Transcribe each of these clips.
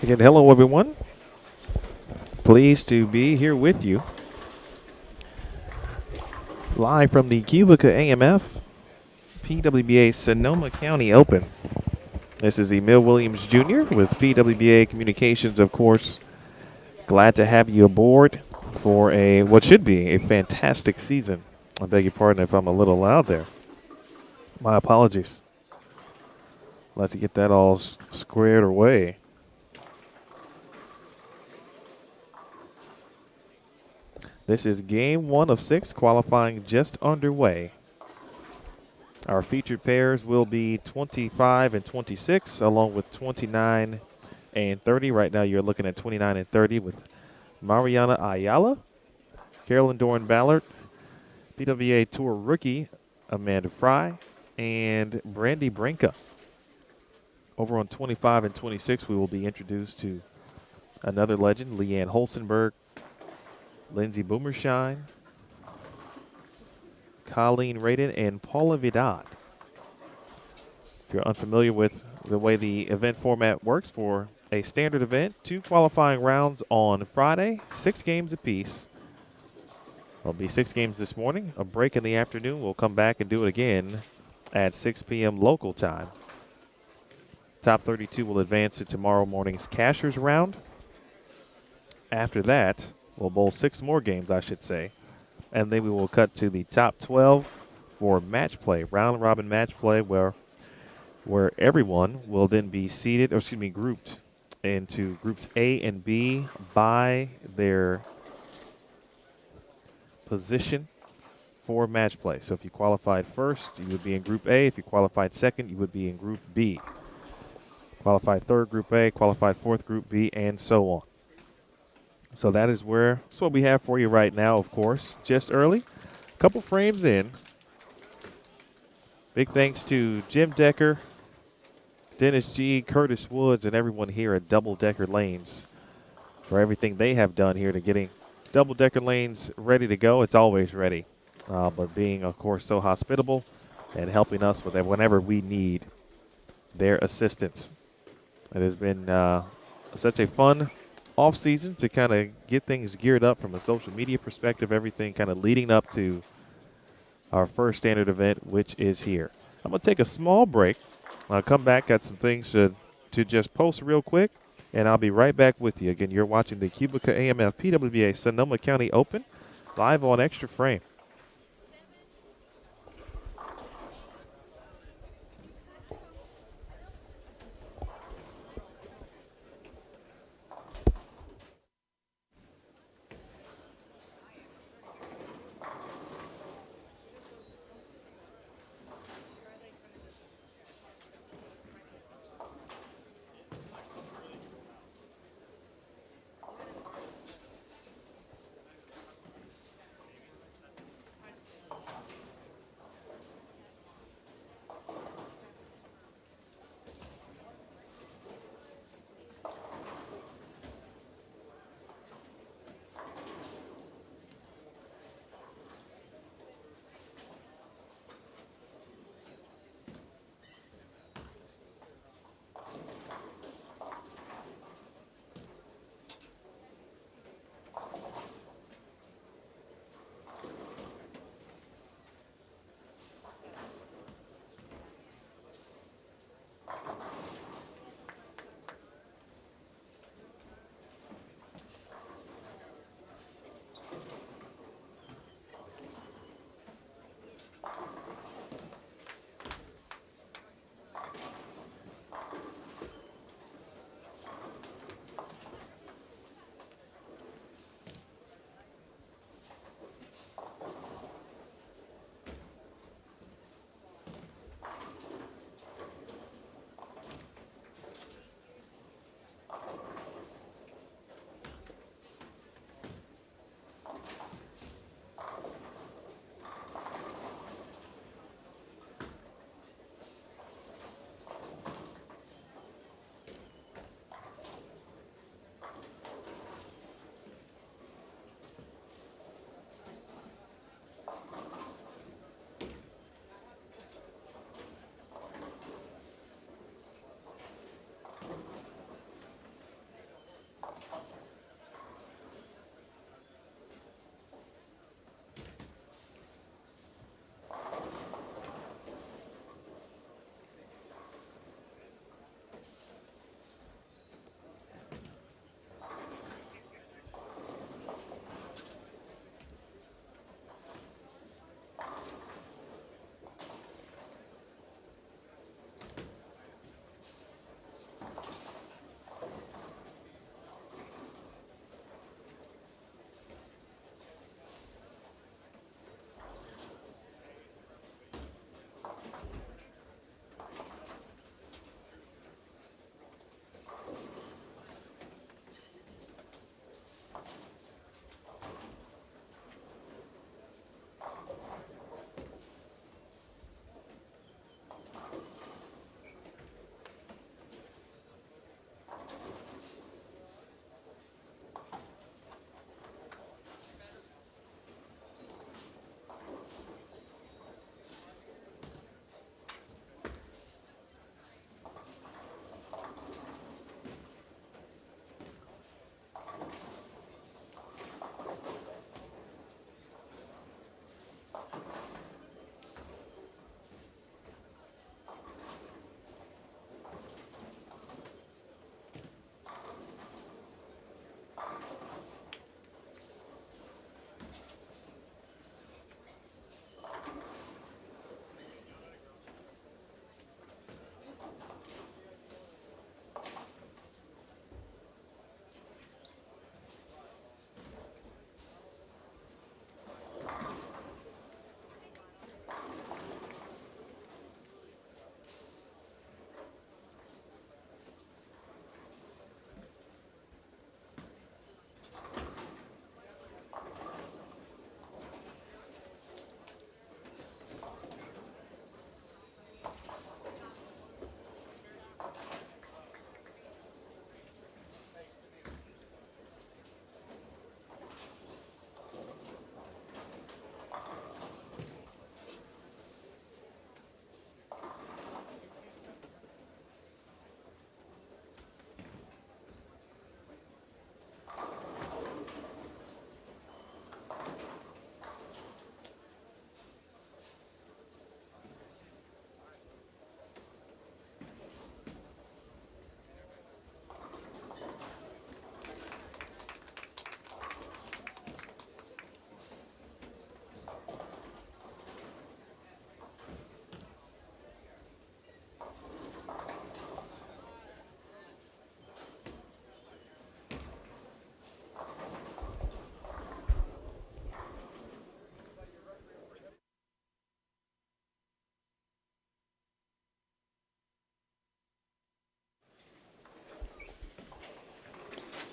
Again, hello everyone. Pleased to be here with you. Live from the QubicaAMF PWBA Sonoma County Open. This is Emil Williams Jr. with PWBA Communications, of course. Glad to have you aboard for what should be a fantastic season. I beg your pardon if I'm a little loud there. My apologies. Let's get that all squared away. This is game 1 of 6, qualifying just underway. Our featured pairs will be 25 and 26, along with 29 and 30. Right now you're looking at 29 and 30 with Mariana Ayala, Carolyn Doran Ballard, PWA Tour rookie Amanda Fry, and Brandy Branca. Over on 25 and 26, we will be introduced to another legend, Leanne Holsenberg, Lindsay Boomershine, Colleen Radin, and Paula Vidal. If you're unfamiliar with the way the event format works for a standard event, 2 qualifying rounds on Friday, 6 games apiece. There'll be 6 games this morning, a break in the afternoon. We'll come back and do it again at 6 p.m. local time. Top 32 will advance to tomorrow morning's Cashers round. After that, we'll bowl 6 more games, I should say. And then we will cut to the top 12 for match play, round robin match play, where everyone will then be grouped into groups A and B by their position for match play. So if you qualified first, you would be in Group A. If you qualified second, you would be in Group B. Qualified third, Group A. Qualified fourth, Group B, and so on. So that's what we have for you right now, of course. Just early, a couple frames in. Big thanks to Jim Decker, Dennis G., Curtis Woods, and everyone here at Double Decker Lanes for everything they have done here to getting Double Decker Lanes ready to go. It's always ready, but being, of course, so hospitable and helping us with it whenever we need their assistance. It has been such a fun off season to kind of get things geared up from a social media perspective, everything kind of leading up to our first standard event, which is here. I'm going to take a small break. I'll come back, got some things to just post real quick, and I'll be right back with you. Again, you're watching the QubicaAMF PWBA Sonoma County Open live on Extra Frame.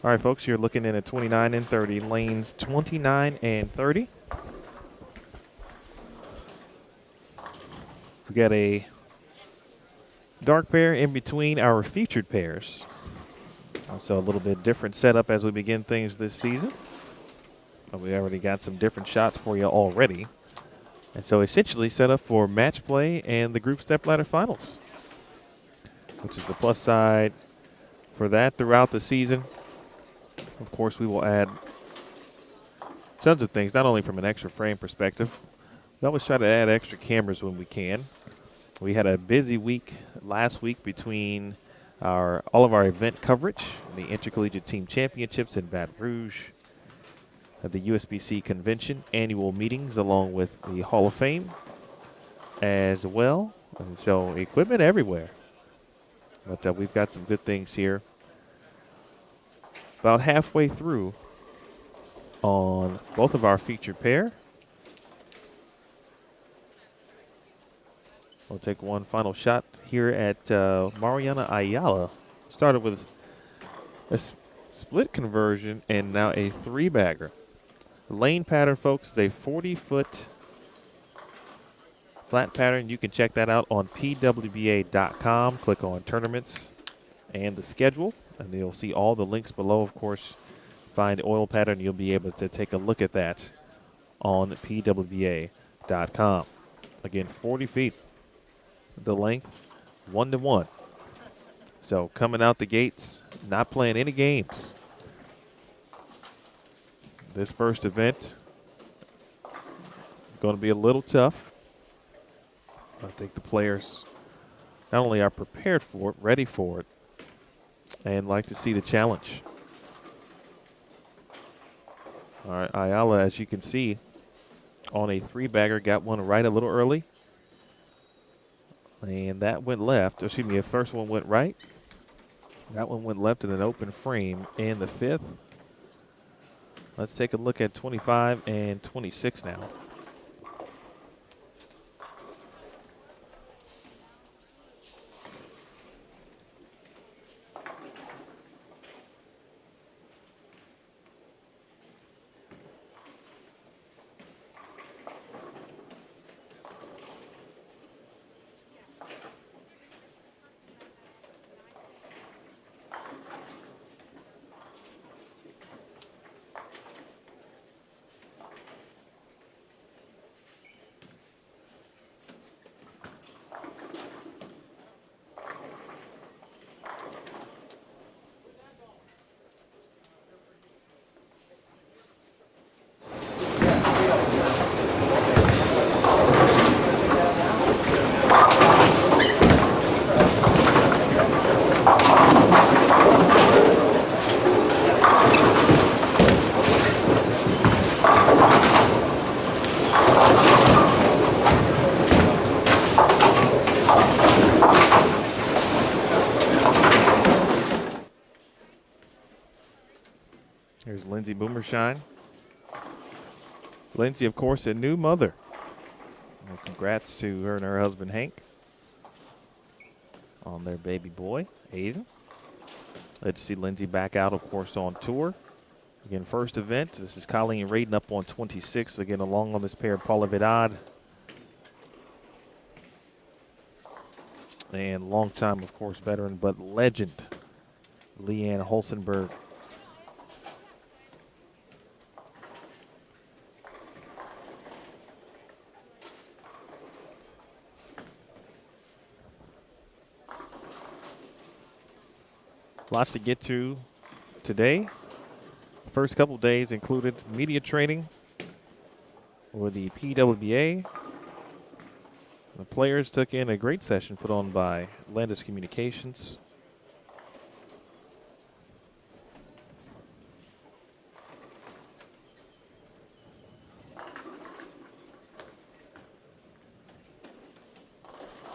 All right, folks, you're looking in at 29 and 30, lanes 29 and 30. We got a dark pair in between our featured pairs. So a little bit different setup as we begin things this season. We already got some different shots for you already. And so essentially set up for match play and the group stepladder finals, which is the plus side for that throughout the season. Of course, we will add tons of things, not only from an extra frame perspective. We always try to add extra cameras when we can. We had a busy week last week between all of our event coverage, the Intercollegiate Team Championships in Baton Rouge, the USBC Convention annual meetings, along with the Hall of Fame as well. And so equipment everywhere. But we've got some good things here. About halfway through on both of our featured pair. We'll take one final shot here at Mariana Ayala. Started with a split conversion and now a three-bagger. The lane pattern, folks, is a 40-foot flat pattern. You can check that out on pwba.com. Click on tournaments and the schedule, and you'll see all the links below. Of course, find oil pattern. You'll be able to take a look at that on pwba.com. Again, 40 feet. The length, 1-to-1. So coming out the gates, not playing any games. This first event going to be a little tough. I think the players not only are prepared for it, ready for it, and like to see the challenge. All right, Ayala, as you can see, on a three-bagger, got one right a little early. And that went left. Excuse me, the first one went right. That one went left in an open frame. And the fifth, let's take a look at 25 and 26 now. Here's Lindsay Boomershine. Lindsay, of course, a new mother. Well, congrats to her and her husband, Hank, on their baby boy, Aiden. Glad to see Lindsay back out, of course, on tour. Again, first event. This is Colleen Radin up on 26. Again, along on this pair, Paula Vidal. And longtime, of course, veteran, but legend, Leanne Holsenberg. Lots to get to today. First couple days included media training with the PWBA. The players took in a great session put on by Landis Communications.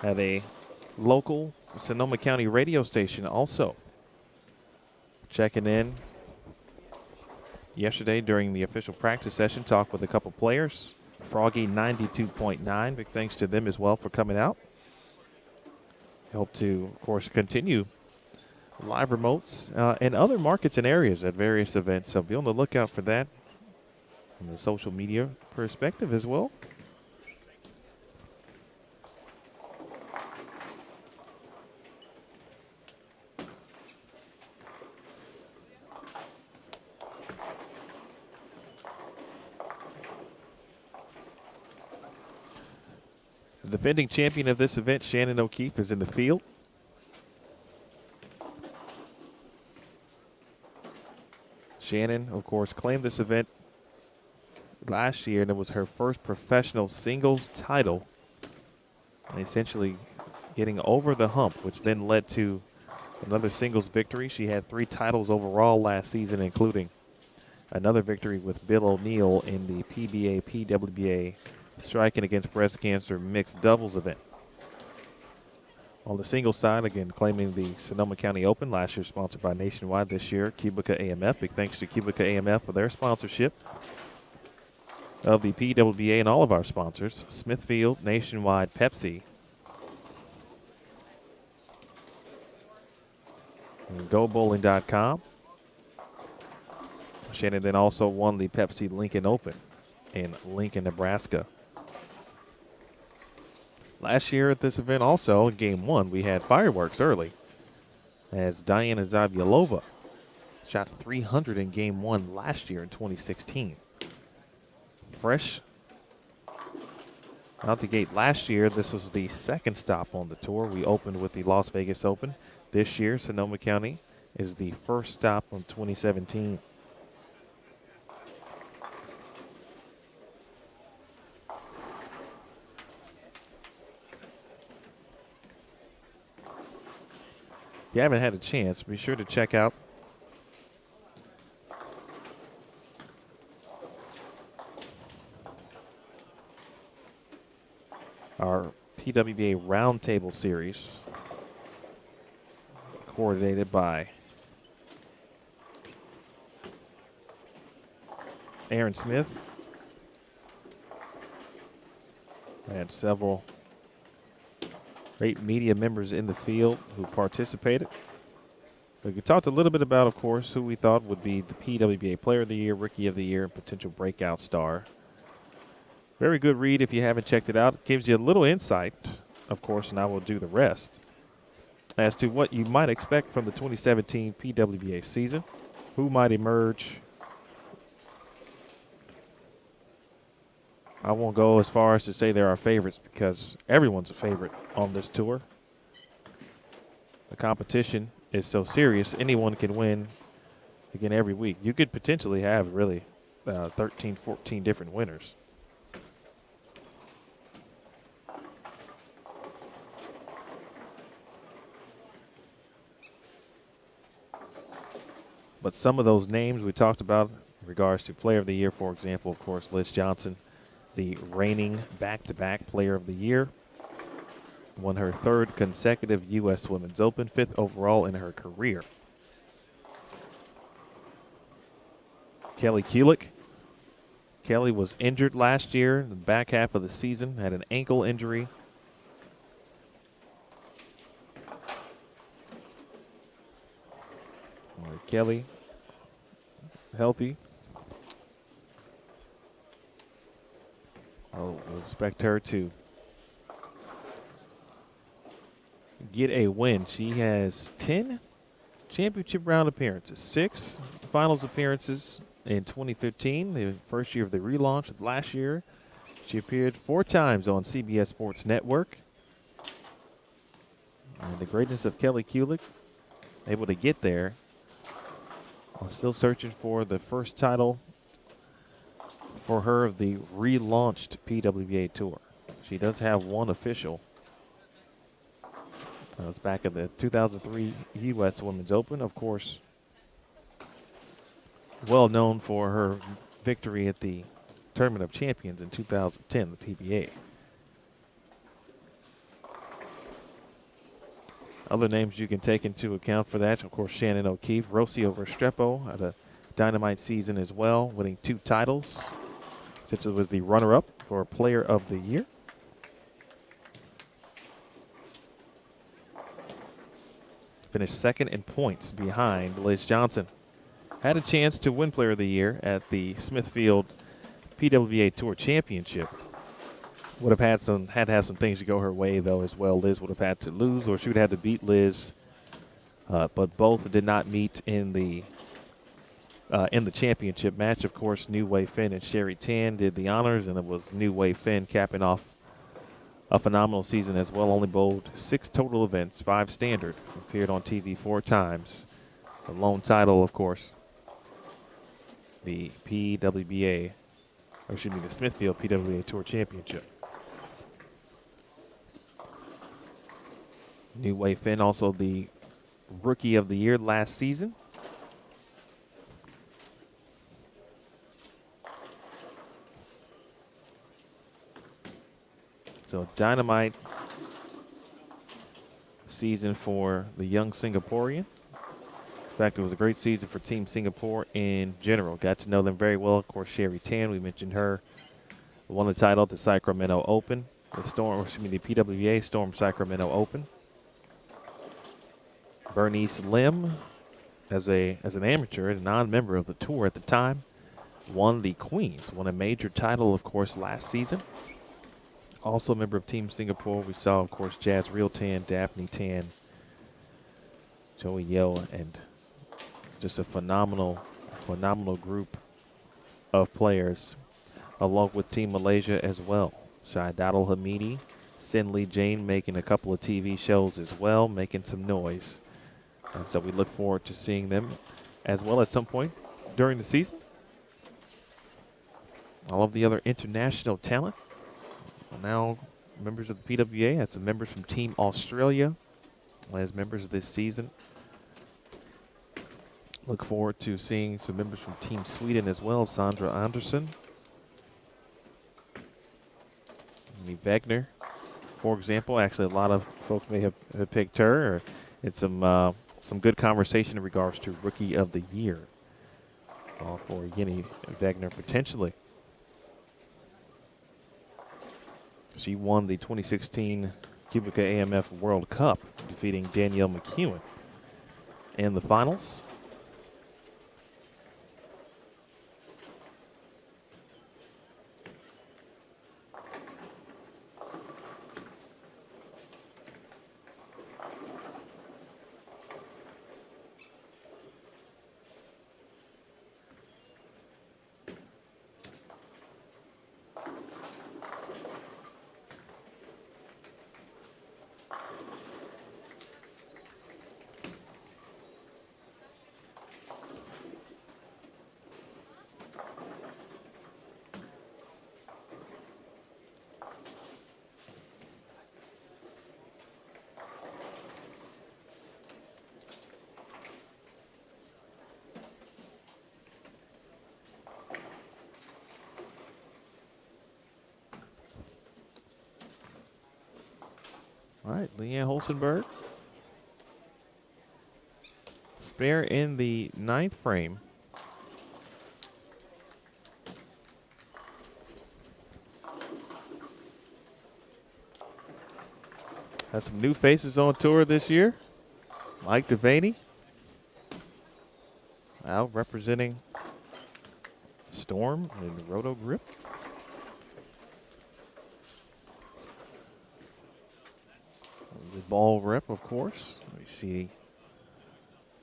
Had a local Sonoma County radio station also checking in yesterday during the official practice session. Talked with a couple players. Froggy 92.9. Big thanks to them as well for coming out. Hope to, of course, continue live remotes, and other markets and areas at various events. So be on the lookout for that from the social media perspective as well. The defending champion of this event, Shannon O'Keefe, is in the field. Shannon, of course, claimed this event last year, and it was her first professional singles title, essentially getting over the hump, which then led to another singles victory. She had 3 titles overall last season, including another victory with Bill O'Neill in the PBA PWBA Striking Against Breast Cancer mixed doubles event. On the singles side, again, claiming the Sonoma County Open, last year sponsored by Nationwide, this year QubicaAMF. Big thanks to QubicaAMF for their sponsorship of the PWBA and all of our sponsors, Smithfield, Nationwide, Pepsi, and GoBowling.com. Shannon then also won the Pepsi Lincoln Open in Lincoln, Nebraska. Last year at this event also, in Game 1, we had fireworks early as Diana Zavyalova shot 300 in Game 1 last year in 2016. Fresh out the gate last year, this was the second stop on the tour. We opened with the Las Vegas Open. This year, Sonoma County is the first stop on 2017. If you haven't had a chance, be sure to check out our PWBA Roundtable Series, coordinated by Aaron Smith and several great media members in the field who participated. We talked a little bit about, of course, who we thought would be the PWBA Player of the Year, Rookie of the Year, and potential breakout star. Very good read if you haven't checked it out. It gives you a little insight, of course, and I will do the rest, as to what you might expect from the 2017 PWBA season, who might emerge. I won't go as far as to say they're our favorites because everyone's a favorite on this tour. The competition is so serious, anyone can win again every week. You could potentially have really 13, 14 different winners. But some of those names we talked about in regards to Player of the Year, for example, of course, Liz Johnson, the reigning back-to-back Player of the Year, won her 3rd consecutive U.S. Women's Open, 5th overall in her career. Kelly Kulick. Kelly was injured last year in the back half of the season, had an ankle injury. Kelly, healthy. We'll expect her to get a win. She has 10 championship round appearances, 6 finals appearances in 2015, the first year of the relaunch. Last year, she appeared 4 times on CBS Sports Network. And the greatness of Kelly Kulick, able to get there. Still searching for the first title for her of the relaunched PWBA Tour. She does have one official. That was back at the 2003 U.S. Women's Open. Of course, well known for her victory at the Tournament of Champions in 2010, the PBA. Other names you can take into account for that, of course, Shannon O'Keefe, Rocio Restrepo had a dynamite season as well, winning 2 titles. Such as was the runner-up for Player of the Year. Finished second in points behind Liz Johnson. Had a chance to win Player of the Year at the Smithfield PWBA Tour Championship. Would have had to have some things to go her way though as well. Liz would have had to lose, or she would have had to beat Liz. But both did not meet in the championship match. Of course, New Way Finn and Sherry Tan did the honors, and it was New Way Finn capping off a phenomenal season as well. Only bowled 6 total events, 5 standard. Appeared on TV 4 times. The lone title, of course, the PWBA, or excuse me, the Smithfield PWBA Tour Championship. New Way Finn, also the Rookie of the Year last season. So dynamite season for the young Singaporean. In fact, it was a great season for Team Singapore in general. Got to know them very well. Of course, Sherry Tan, we mentioned her, won the title at the Sacramento Open, the PWBA Storm Sacramento Open. Bernice Lim, as an amateur and a non-member of the tour at the time, won the Queens, won a major title, of course, last season. Also a member of Team Singapore, we saw, of course, Jazz Real Tan, Daphne Tan, Joey Yeo, and just a phenomenal group of players, along with Team Malaysia as well. Shahidadul Hamidi, Sin Lee Jane making a couple of TV shows as well, making some noise. And so we look forward to seeing them as well at some point during the season. All of the other international talent are now members of the PWBA. Had some members from Team Australia as members this season. Look forward to seeing some members from Team Sweden as well. Sandra Andersson. Wagner, for example. Actually, a lot of folks may have picked her. Or it's some good conversation in regards to Rookie of the Year for Jenny Wagner potentially. She won the 2016 QubicaAMF World Cup, defeating Danielle McEwen in the finals. All right, Leanne Holstenberg. Spare in the 9th frame. Has some new faces on tour this year. Mike Devaney out representing Storm in the Roto Grip. The ball rep, of course. We see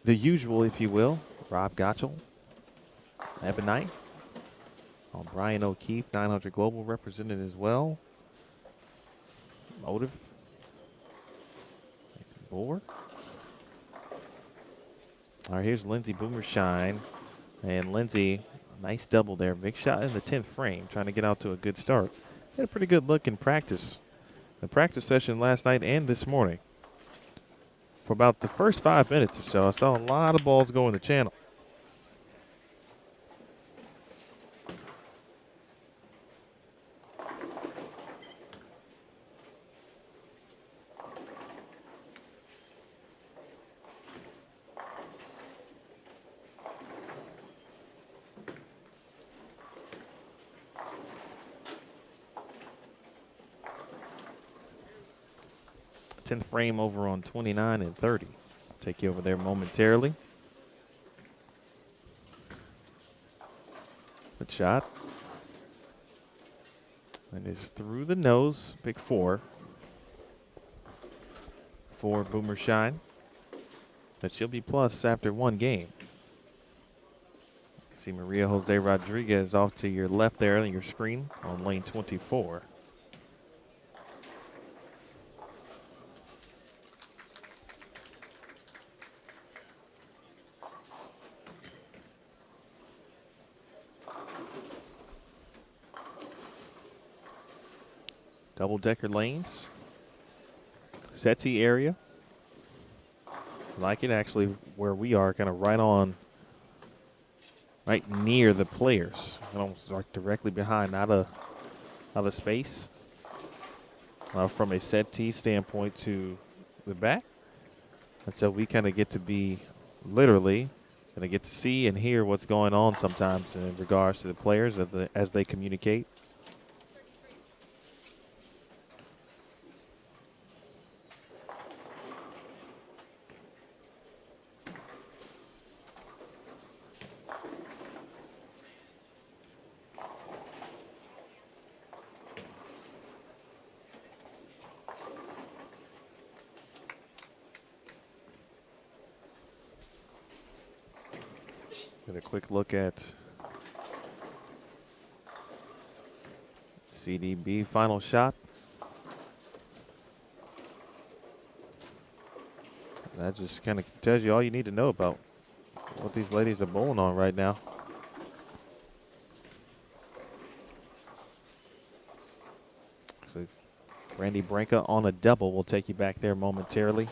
the usual, if you will. Rob Gottschall, Ebonite. Brian O'Keefe, 900 Global represented as well. Motive. Buller. All right, here's Lindsay Boomershine. And Lindsay, nice double there. Big shot in the 10th frame, trying to get out to a good start. Had a pretty good look in practice. The practice session last night and this morning. For about the first 5 minutes or so, I saw a lot of balls go in the channel. Tenth frame over on 29 and 30. Take you over there momentarily. Good shot. And it's through the nose. Big 4. For Boomer Shine. But she'll be plus after 1 game. See Maria Jose Rodriguez off to your left there on your screen on lane 24. Double-decker lanes. Settee area. Like it actually where we are, kind of right near the players. Almost like directly behind, out of space. From a settee standpoint to the back. And so we kind of get to be literally going to get to see and hear what's going on sometimes in regards to the players as they communicate. Get a quick look at CDB final shot. That just kind of tells you all you need to know about what these ladies are bowling on right now. So Randy Branca on a double. We'll take you back there momentarily.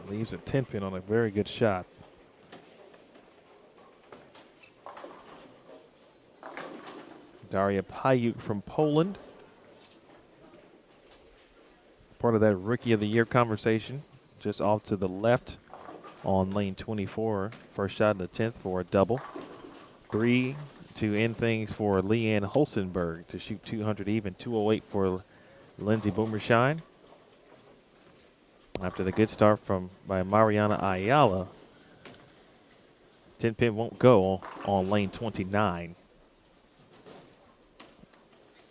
Leaves a 10-pin on a very good shot. Daria Pajuk from Poland. Part of that Rookie of the Year conversation. Just off to the left on lane 24. First shot in the 10th for a double. 3 to end things for Leanne Hulsenberg to shoot 200 even. 208 for Lindsay Boomershine. After the good start by Mariana Ayala, 10-pin won't go on lane 29.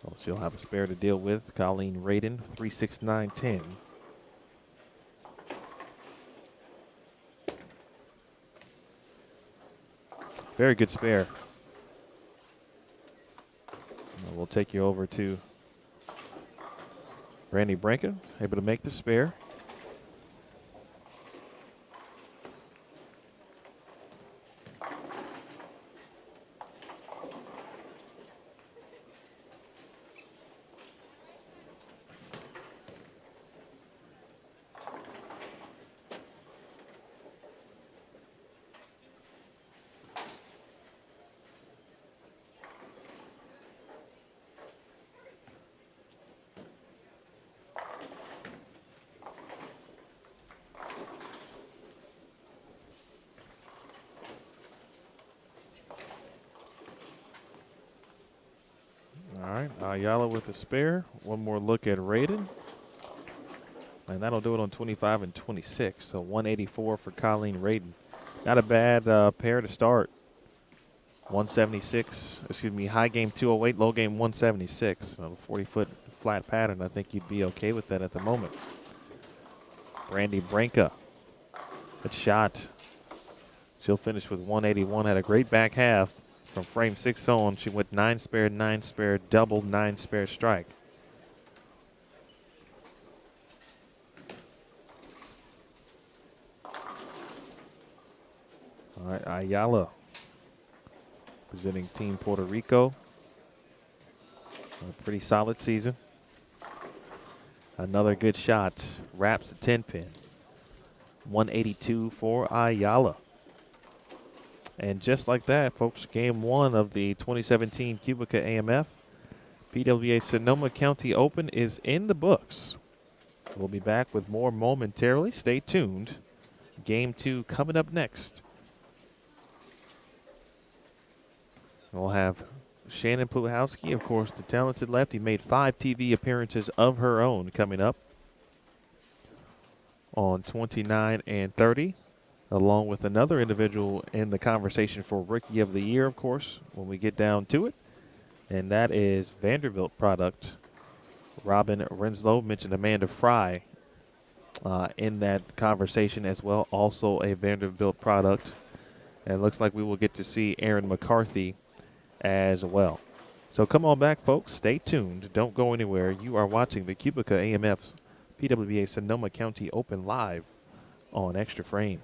So she'll have a spare to deal with. Colleen Radin, 369.10. Very good spare. We'll take you over to Randy Branca, able to make the spare. All right, Ayala with the spare. One more look at Radin. And that'll do it on 25 and 26. So 184 for Colleen Radin. Not a bad pair to start. 176, excuse me, high game 208, low game 176. On a 40-foot flat pattern, I think you'd be okay with that at the moment. Randy Branca, good shot. She'll finish with 181, had a great back half. From frame 6 on, she went 9 spare, double, 9 spare strike. All right, Ayala presenting Team Puerto Rico. A pretty solid season. Another good shot, wraps a 10-pin. 182 for Ayala. And just like that, folks, game 1 of the 2017 QubicaAMF PWBA Sonoma County Open is in the books. We'll be back with more momentarily. Stay tuned. Game 2 coming up next. We'll have Shannon Pluhowski, of course, the talented lefty, made 5 TV appearances of her own coming up on 29 and 30, along with another individual in the conversation for Rookie of the Year, of course, when we get down to it. And that is Vanderbilt product. Robin Renslow mentioned Amanda Fry in that conversation as well, also a Vanderbilt product. And it looks like we will get to see Aaron McCarthy as well. So come on back, folks. Stay tuned. Don't go anywhere. You are watching the QubicaAMF PWBA Sonoma County Open live on Extra Frame.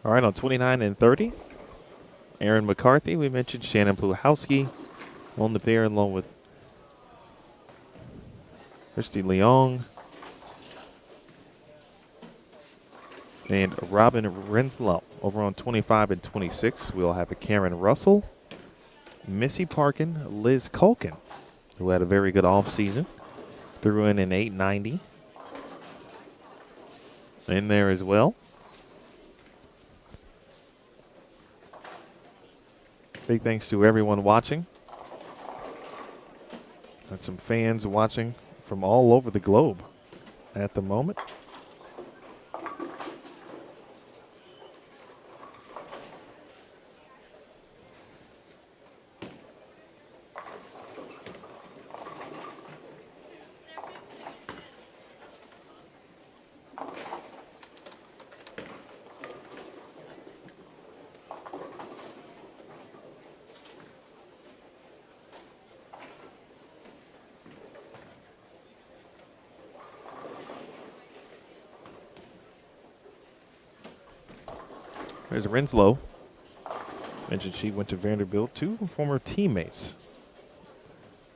All right, on 29 and 30, Aaron McCarthy. We mentioned Shannon Pluhowski on the pair along with Christy Leong and Robin Renslow. Over on 25 and 26, we'll have a Karen Russell, Missy Parkin, Liz Culkin, who had a very good offseason. Threw in an 890 in there as well. Big thanks to everyone watching. And some fans watching from all over the globe at the moment. There's Renslow. Mentioned she went to Vanderbilt. Two former teammates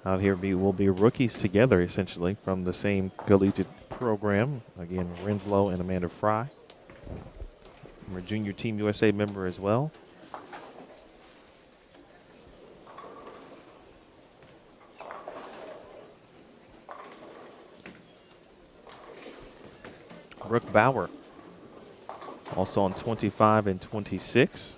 out here will be rookies together, essentially, from the same collegiate program. Again, Renslow and Amanda Fry. We're a junior Team USA member as well. Brooke Bauer, also on 25 and 26.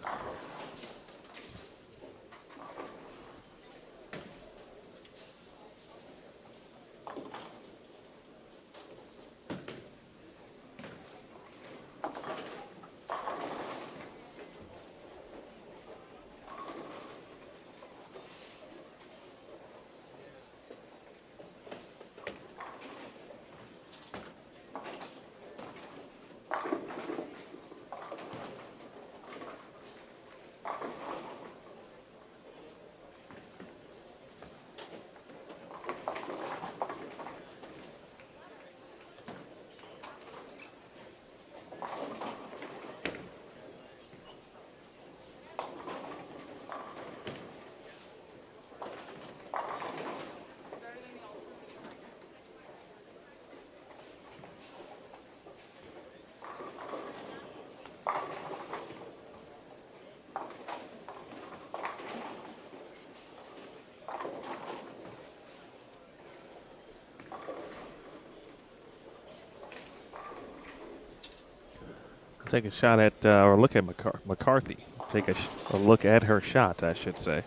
Take a shot at, or look at McCarthy. Take a look at her shot, I should say.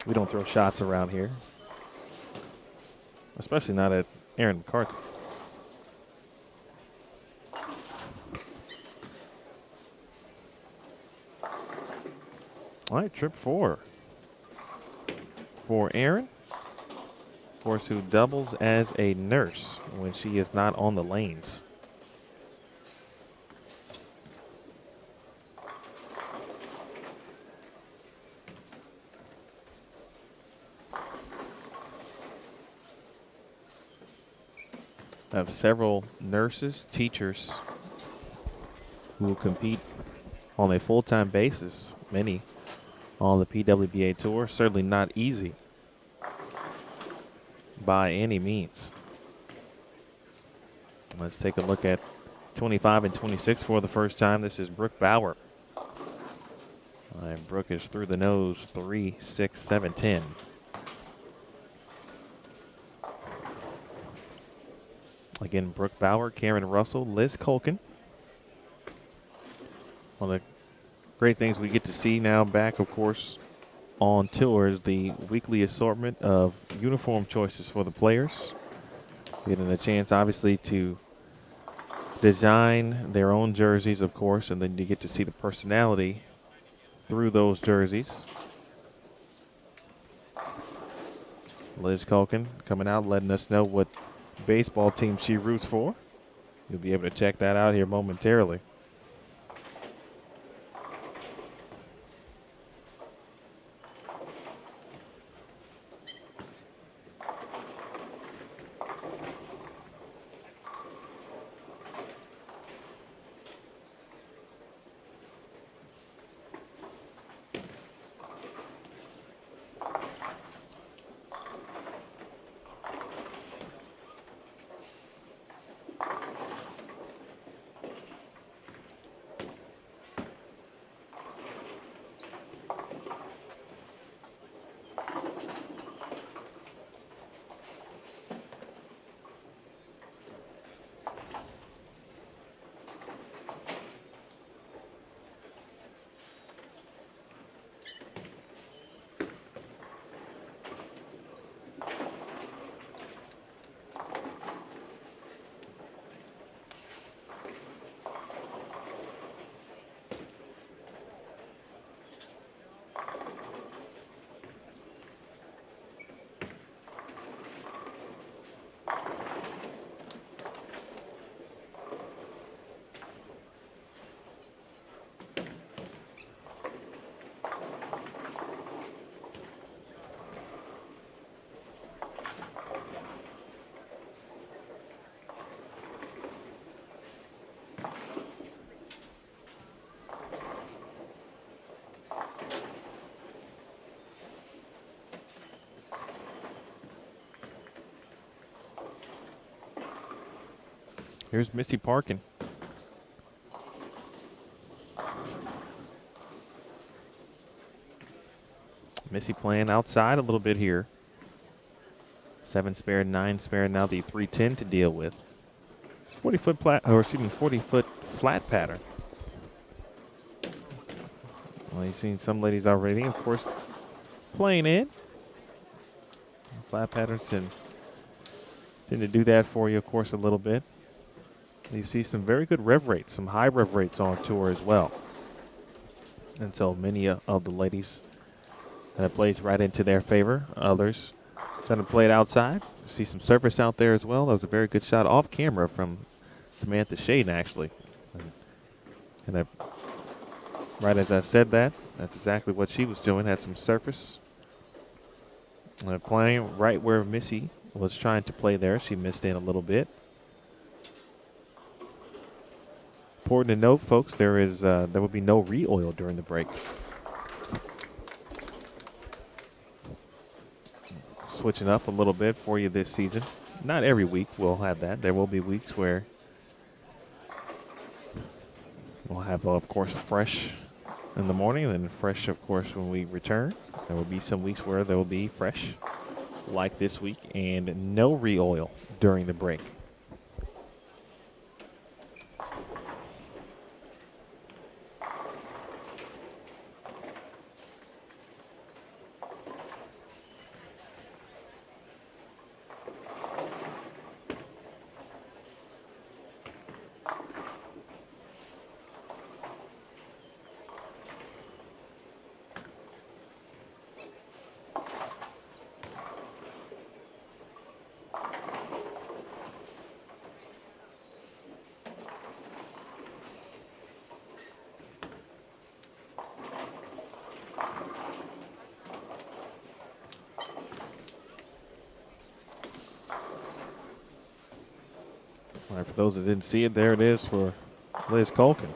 We don't throw shots around here, especially not at Aaron McCarthy. All right, trip four for Aaron. Of course, who doubles as a nurse when she is not on the lanes. I have several nurses, teachers who will compete on a full-time basis, many on the PWBA tour. Certainly not easy by any means. Let's take a look at 25 and 26 for the first time. This is Brooke Bauer. And Brooke is through the nose, 3, 6, 7, 10. Again, Brooke Bauer, Karen Russell, Liz Culkin. One of the great things we get to see now back, of course, on tour is the weekly assortment of uniform choices for the players. Getting a chance, obviously, to design their own jerseys, of course, and then you get to see the personality through those jerseys. Liz Culkin coming out, letting us know what baseball team she roots for. You'll be able to check that out here momentarily. Here's Missy Parkin. Missy playing outside a little bit here. 7 spare, 9 spare, now the 310 to deal with. 40-foot flat pattern. Well, you've seen some ladies already, of course, playing in. Flat patterns tend to do that for you, of course, a little bit. You see some very good rev rates, some high rev rates on tour as well. And so many of the ladies, that plays right into their favor. Others trying to play it outside. See some surface out there as well. That was a very good shot off camera from Samantha Shaden, actually. And right as I said that, that's exactly what she was doing. Had some surface. Playing right where Missy was trying to play there. She missed in a little bit. Important to note, folks, there will be no re-oil during the break. Switching up a little bit for you this season. Not every week we'll have that. There will be weeks where we'll have, of course, fresh in the morning and then fresh, of course, when we return. There will be some weeks where there will be fresh, like this week, and no re-oil during the break. All right, for those that didn't see it, there it is for Liz Culkin.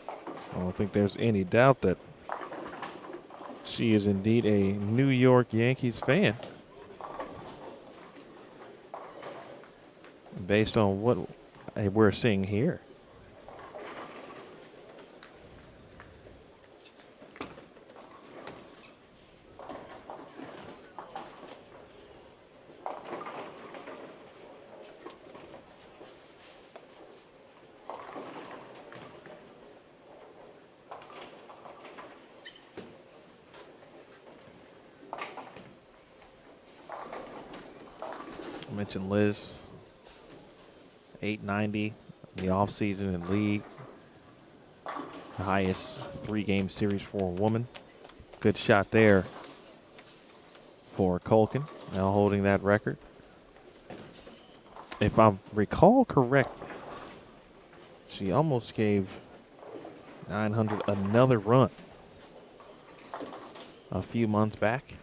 I don't think there's any doubt that she is indeed a New York Yankees fan. Based on what we're seeing here. I mentioned Liz, 890 in the offseason in league. The highest 3-game series for a woman. Good shot there for Culkin, now holding that record. If I recall correctly, she almost gave 900 another run a few months back.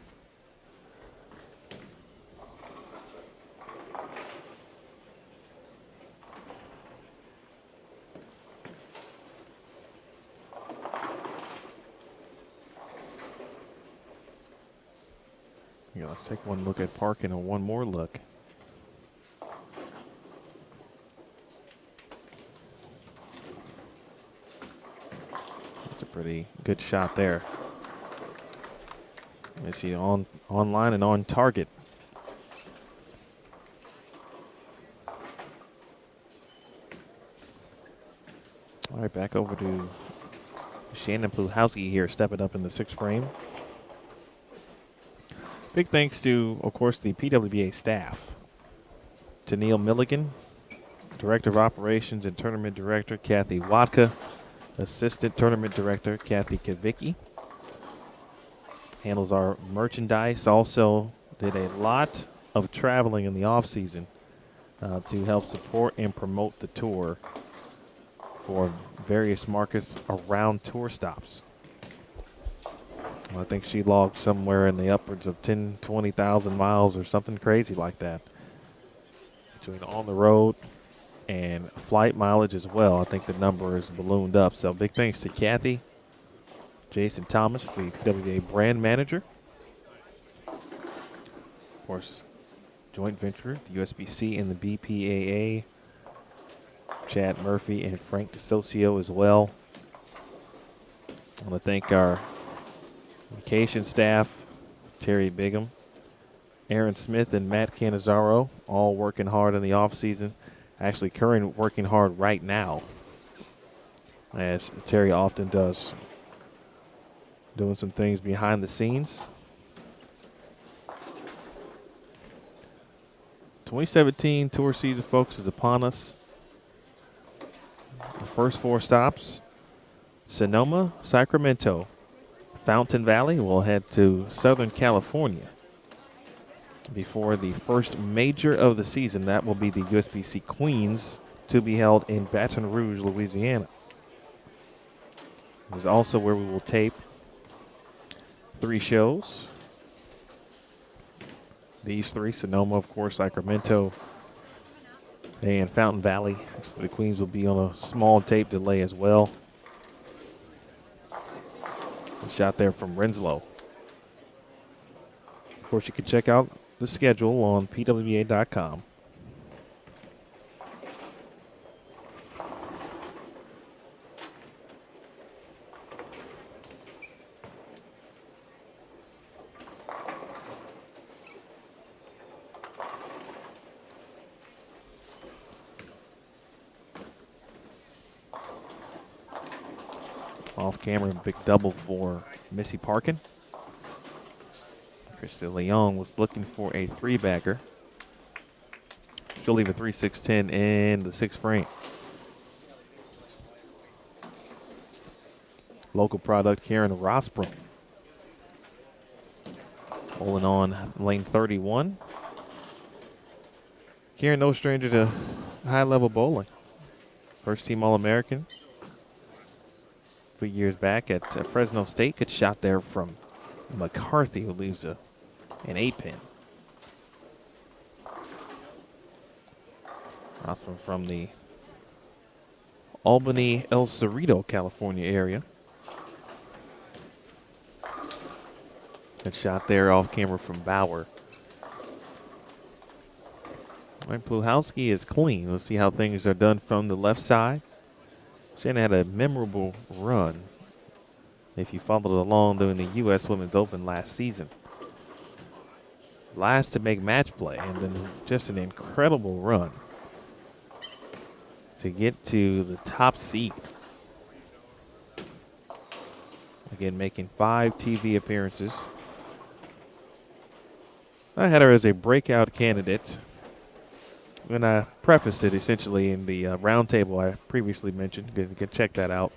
Yeah, let's take one look at Parkin and one more look. That's a pretty good shot there. You see online and on target. All right, back over to Shannon Pluhowski here, stepping up in the 6th frame. Big thanks to, of course, the PWBA staff. To Neil Milligan, Director of Operations and Tournament Director Kathy Watka, Assistant Tournament Director Kathy Kavicki. Handles our merchandise. Also did a lot of traveling in the offseason to help support and promote the tour for various markets around tour stops. I think she logged somewhere in the upwards of 10, 20,000 miles or something crazy like that. Between on the road and flight mileage as well. I think the number is ballooned up. So big thanks to Kathy, Jason Thomas, the PWBA brand manager, course, joint venture, the USBC and the BPAA. Chad Murphy and Frank DeSocio as well. I want to thank our vacation staff, Terry Bigham, Aaron Smith, and Matt Canizaro, all working hard in the offseason. Actually, Curran working hard right now, as Terry often does, doing some things behind the scenes. 2017 tour season, folks, is upon us. The first 4 stops: Sonoma, Sacramento, Fountain Valley. We'll head to Southern California before the first major of the season. That will be the USBC Queens, to be held in Baton Rouge, Louisiana. It is also where we will tape 3 shows. These 3, Sonoma, of course, Sacramento, and Fountain Valley. So the Queens will be on a small tape delay as well. A shot there from Renslow. Of course, you can check out the schedule on PWBA.com. Off camera, big double for Missy Parkin. Krista Leong was looking for a 3-bagger. She'll leave a 3-6-10 in the 6th frame. Local product, Karen Rosbrook. Bowling on lane 31. Karen, no stranger to high-level bowling. First team All-American. A few years back at Fresno State. Good shot there from McCarthy, who leaves an 8-pin. Also from the Albany, El Cerrito, California area. Good shot there off camera from Bauer. All right, Pluhowski is clean. Let's see how things are done from the left side. Shannon had a memorable run, if you followed along, during the U.S. Women's Open last season. Last to make match play, and then just an incredible run to get to the top seed. Again, making 5 TV appearances. I had her as a breakout candidate, and I prefaced it essentially in the roundtable I previously mentioned. You can check that out.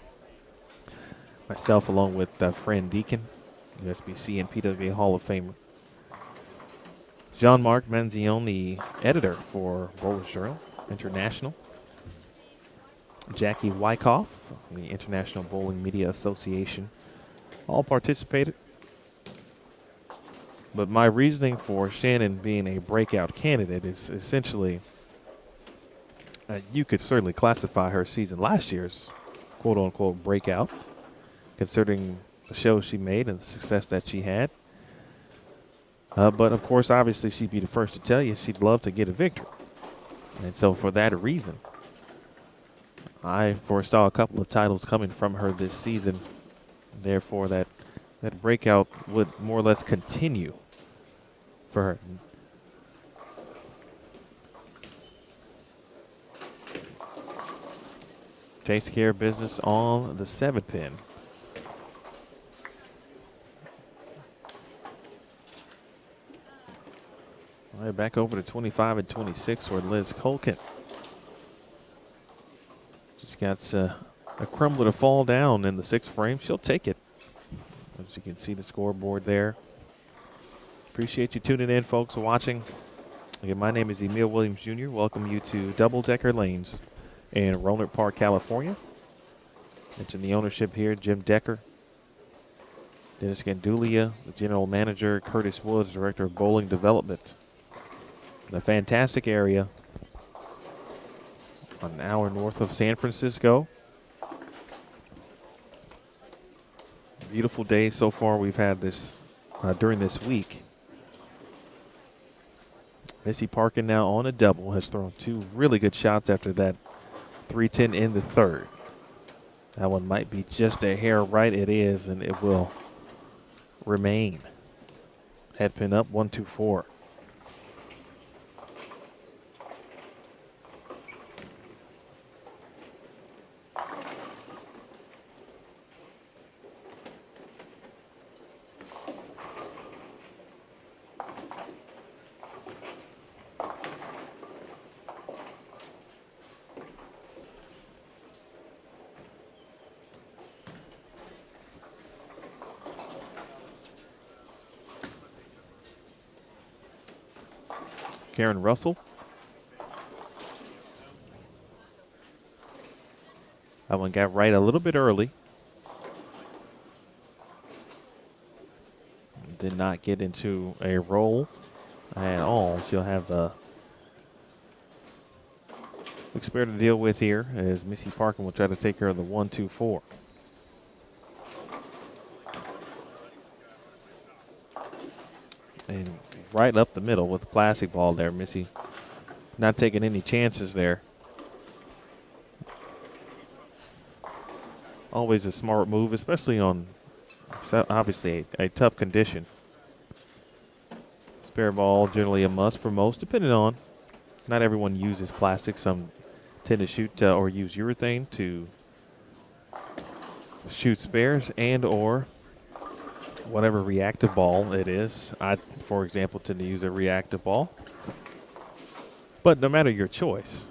Myself, along with Fran Deacon, USBC and PWBA Hall of Famer. Jean-Marc Manzione, the editor for Bowlers Journal International. Jackie Wyckoff, the International Bowling Media Association, all participated. But my reasoning for Shannon being a breakout candidate is essentially, you could certainly classify her season last year's quote-unquote breakout, considering the show she made and the success that she had. But, of course, obviously she'd be the first to tell you she'd love to get a victory. And so for that reason, I foresaw a couple of titles coming from her this season. Therefore, that breakout would more or less continue for her. Takes care of business on the 7-pin. All right, back over to 25 and 26 for Liz Colkin. Just got a crumbler to fall down in the 6th frame. She'll take it. As you can see the scoreboard there. Appreciate you tuning in, folks, watching. Again, my name is Emil Williams Jr. Welcome you to Double Decker Lanes in Rohnert Park, California. Mention the ownership here, Jim Decker, Dennis Gandulia, the general manager, Curtis Woods, director of bowling development. In a fantastic area, an hour north of San Francisco. Beautiful day so far we've had this during this week. Missy Parkin now on a double, has thrown 2 really good shots after that 310 in the third. That one might be just a hair right. It is, and it will remain. Head pin up, 1-2-4. Karen Russell. That one got right a little bit early. Did not get into a roll at all. She'll have the spare to deal with here as Missy Parkin will try to take care of the 1-2-4. And right up the middle with the plastic ball there. Missy not taking any chances there. Always a smart move, especially on obviously a tough condition. Spare ball generally a must for most, depending on. Not everyone uses plastic. Some tend to shoot or use urethane to shoot spares and or whatever reactive ball it is. I, for example, tend to use a reactive ball. But no matter your choice,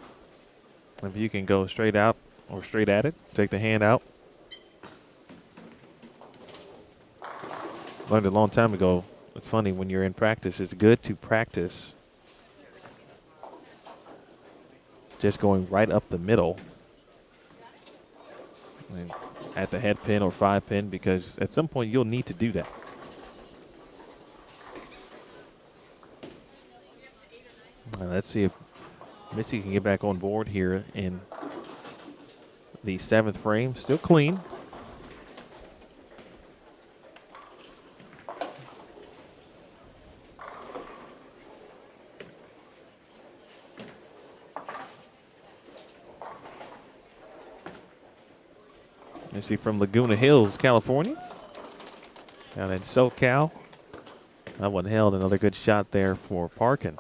if you can go straight out or straight at it, take the hand out. Learned a long time ago, it's funny when you're in practice, it's good to practice just going right up the middle and at the head pin or 5 pin, because at some point you'll need to do that. Let's see if Missy can get back on board here in the 7th frame. Still clean. Missy from Laguna Hills, California. Down in SoCal. That one held. Another good shot there for Parkin.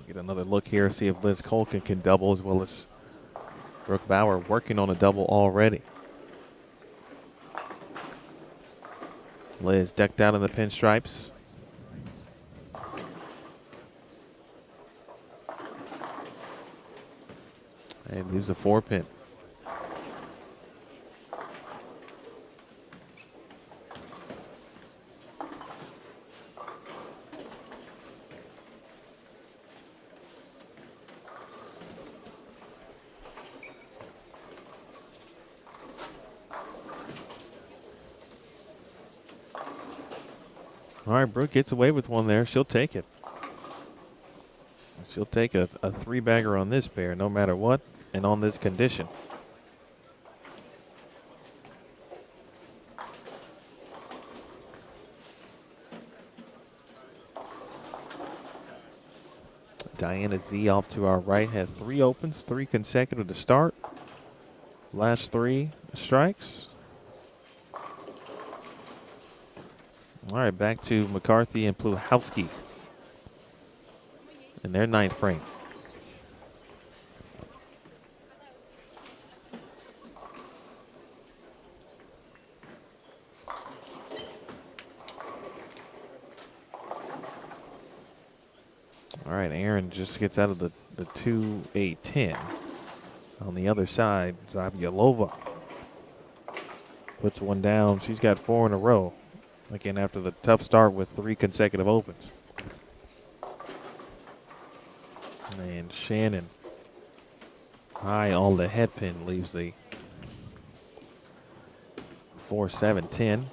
Get another look here, see if Liz Colkin can double, as well as Brooke Bauer working on a double already. Liz decked out in the pinstripes. And leaves a 4 pin. All right, Brooke gets away with one there. She'll take it. She'll take a 3-bagger on this pair, no matter what, and on this condition. Diana Z off to our right had 3 opens, 3 consecutive to start. Last 3 strikes. All right, back to McCarthy and Pluhowski in their 9th frame. All right, Aaron just gets out of the 2-8-10. On the other side, Zavyalova puts one down. She's got 4 in a row. Again, after the tough start with 3 consecutive opens. And Shannon high on the head pin leaves the 4-7-10.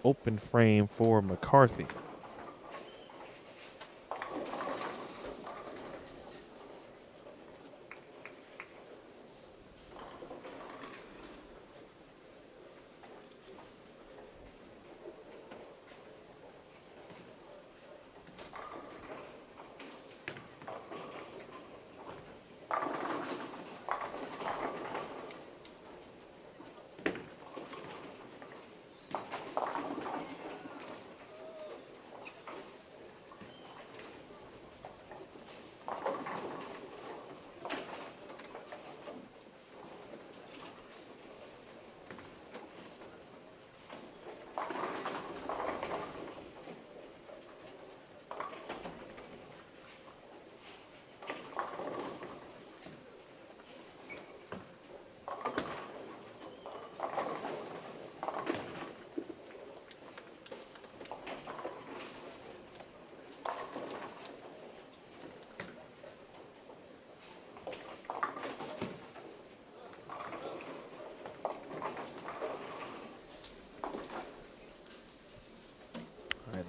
open frame for McCarthy.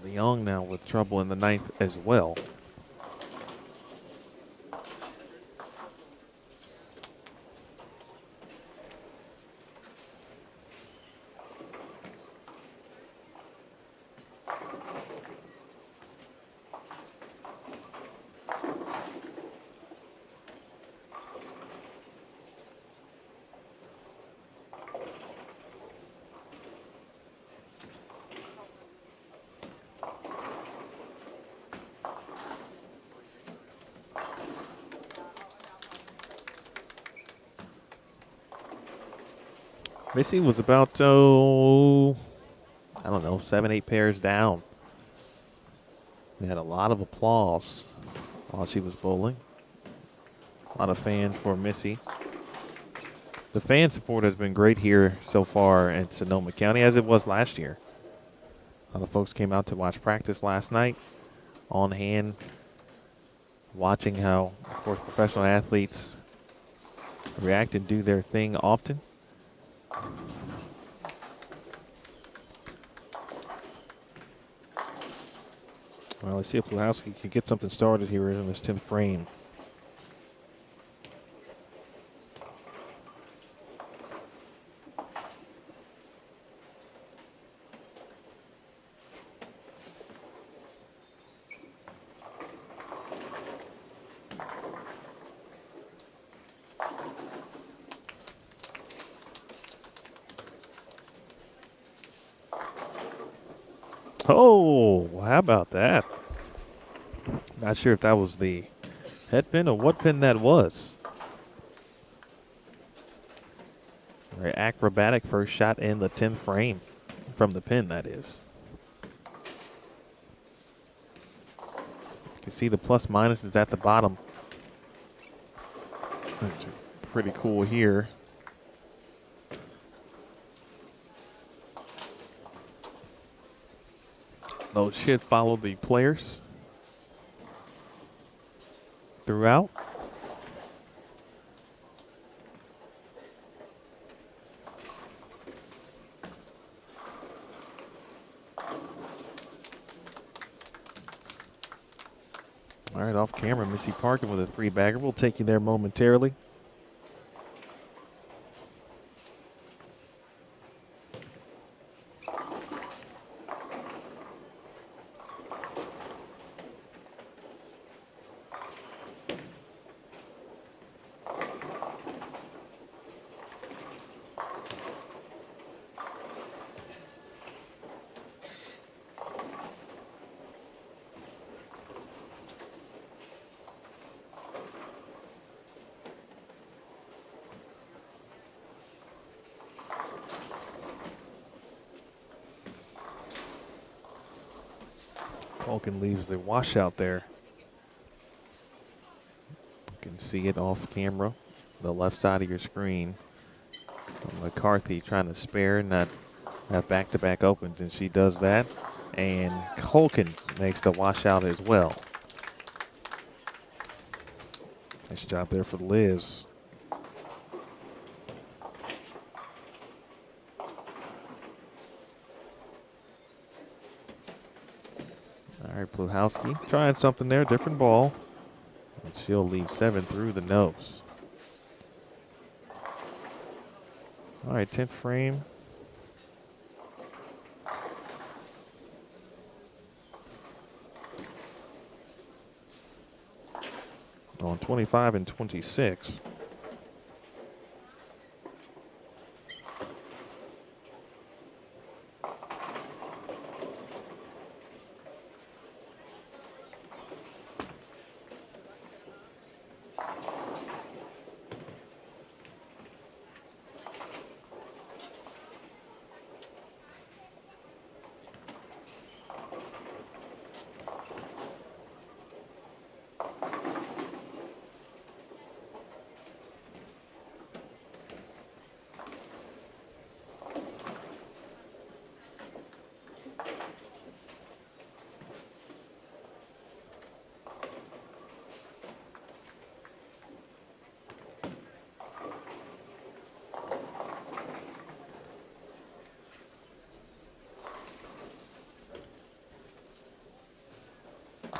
Leong now with trouble in the ninth as well. Missy was about, I don't know, 7, 8 pairs down. We had a lot of applause while she was bowling. A lot of fans for Missy. The fan support has been great here so far in Sonoma County, as it was last year. A lot of folks came out to watch practice last night, on hand, watching how, of course, professional athletes react and do their thing often. Well, let's see if Pulowski can get something started here in this 10th frame. Oh, how about that? Not sure if that was the head pin or what pin that was. Very acrobatic first shot in the 10th frame from the pin, that is. You see the plus minus is at the bottom. Pretty cool here. Those should follow the players throughout. All right, off camera, Missy Parkin with a 3-bagger. We'll take you there momentarily. Falcon leaves the washout there. You can see it off camera, the left side of your screen. McCarthy trying to spare, not have back-to-back opens, and she does that. And Culkin makes the washout as well. Nice job there for Liz. All right, Pluhowski trying something there, different ball. And she'll leave 7 through the nose. All right, 10th frame. On 25 and 26.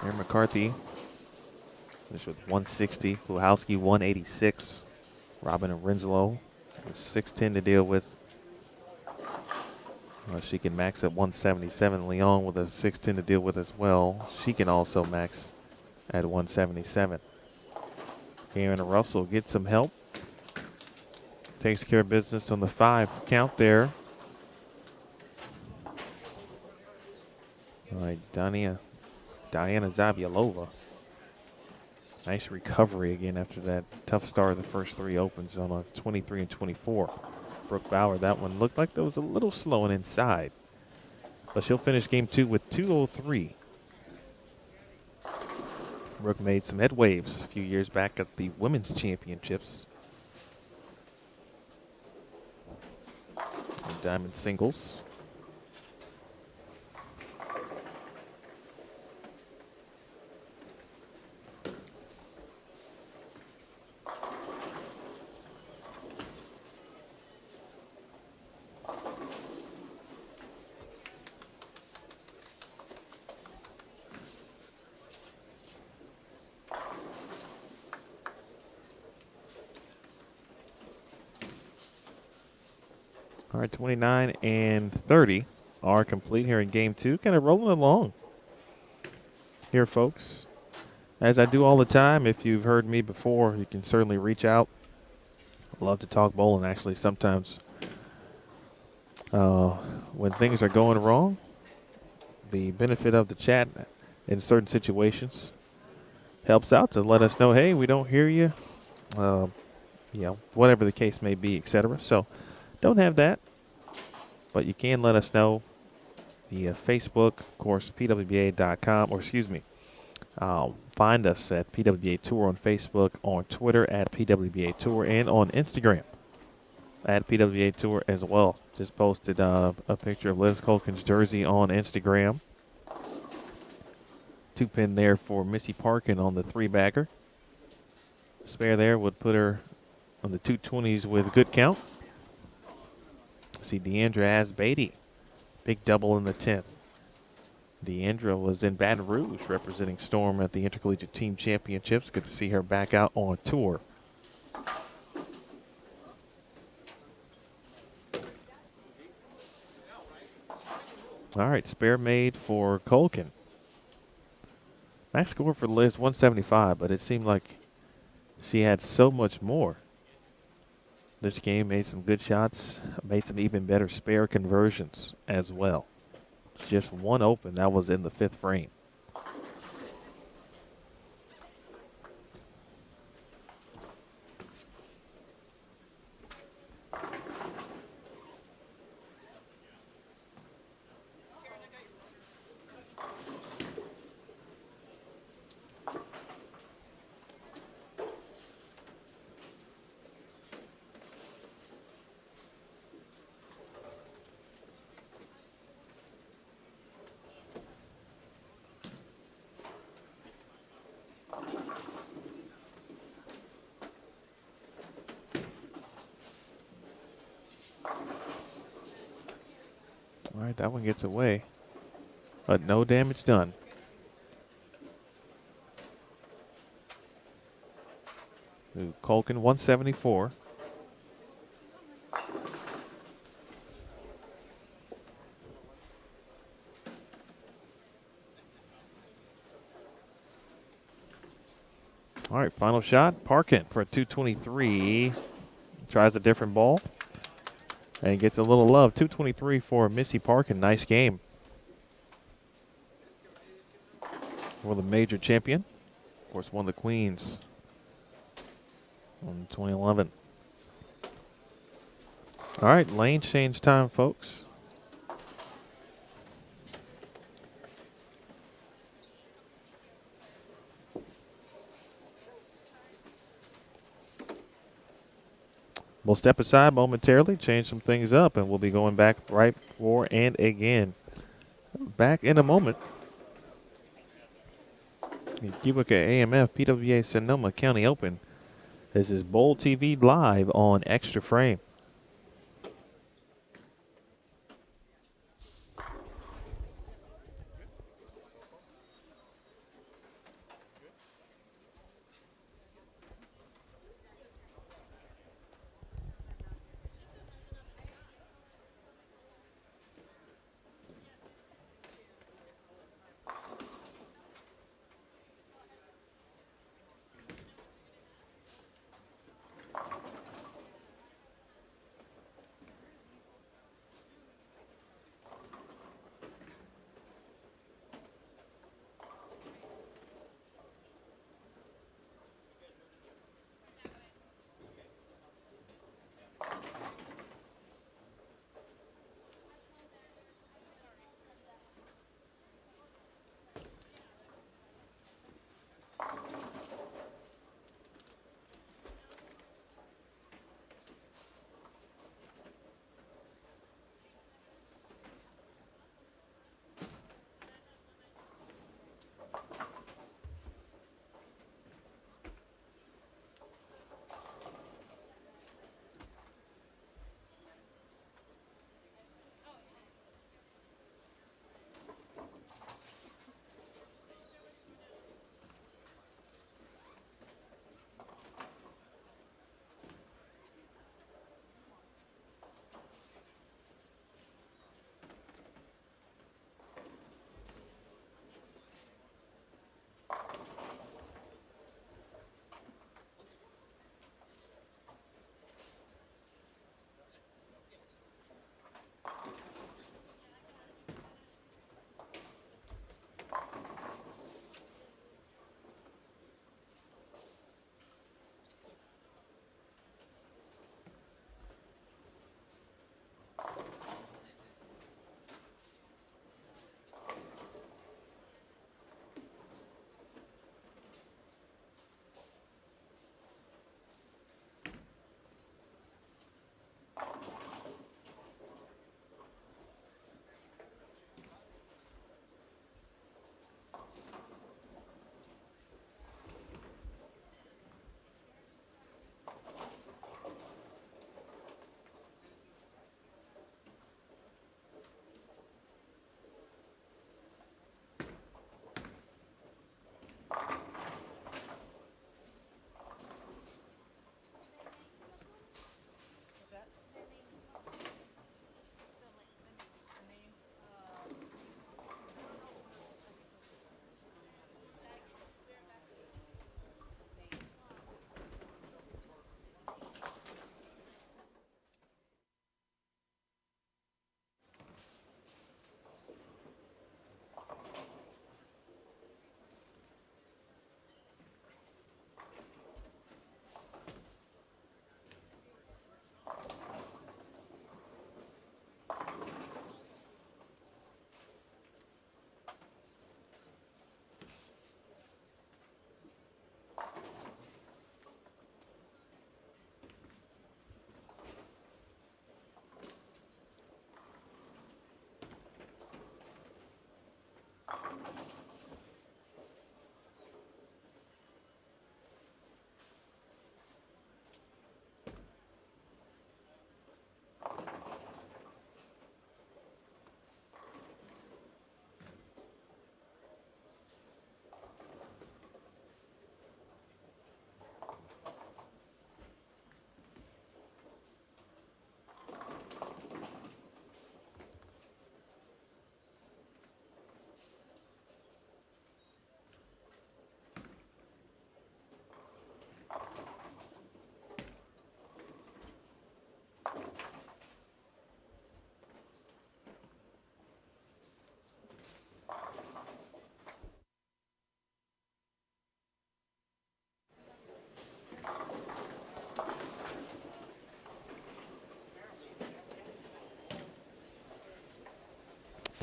Aaron McCarthy finished with 160. Pluhowski 186. Robin and Renslow with 610 to deal with. She can max at 177. Leon with a 610 to deal with as well. She can also max at 177. Karen Russell gets some help. Takes care of business on the 5 count there. All right, Diana Zabialova. Nice recovery again after that tough start of the first 3 opens on a 23 and 24. Brooke Bauer, that one looked like that was a little slow and inside. But she'll finish game 2 with 203. Brooke made some head waves a few years back at the Women's Championships. And diamond singles. All right, 29 and 30 are complete here in game 2. Kind of rolling along here, folks. As I do all the time, if you've heard me before, you can certainly reach out. I love to talk bowling. Actually, sometimes when things are going wrong, the benefit of the chat in certain situations helps out to let us know, hey, we don't hear you, whatever the case may be, etc. So don't have that, but you can let us know via Facebook, of course, pwba.com, or excuse me, find us at PWBA Tour on Facebook, on Twitter at PWBA Tour, and on Instagram at PWBA Tour as well. Just posted a picture of Liz Colkin's jersey on Instagram. 2-pin there for Missy Parkin on the 3-bagger. Spare there would put her on the 220s with a good count. See Deandra Asbeatty, big double in the 10th. Deandra was in Baton Rouge representing Storm at the Intercollegiate Team Championships. Good to see her back out on tour. All right, spare made for Colkin. Max score for Liz 175, but it seemed like she had so much more. This game made some good shots, made some even better spare conversions as well. Just one open, that was in the 5th frame. All right, that one gets away, but no damage done. Colkin 174. All right, final shot. Parkin for a 223. Tries a different ball and gets a little love. 223 for Missy Parkin. Nice game for the major champion. Of course, won the Queens in 2011. All right, lane change time, folks. We'll step aside momentarily, change some things up, and we'll be going back right for and again. Back in a moment. The QubicaAMF PWBA Sonoma County Open. This is Bowl TV live on Extra Frame.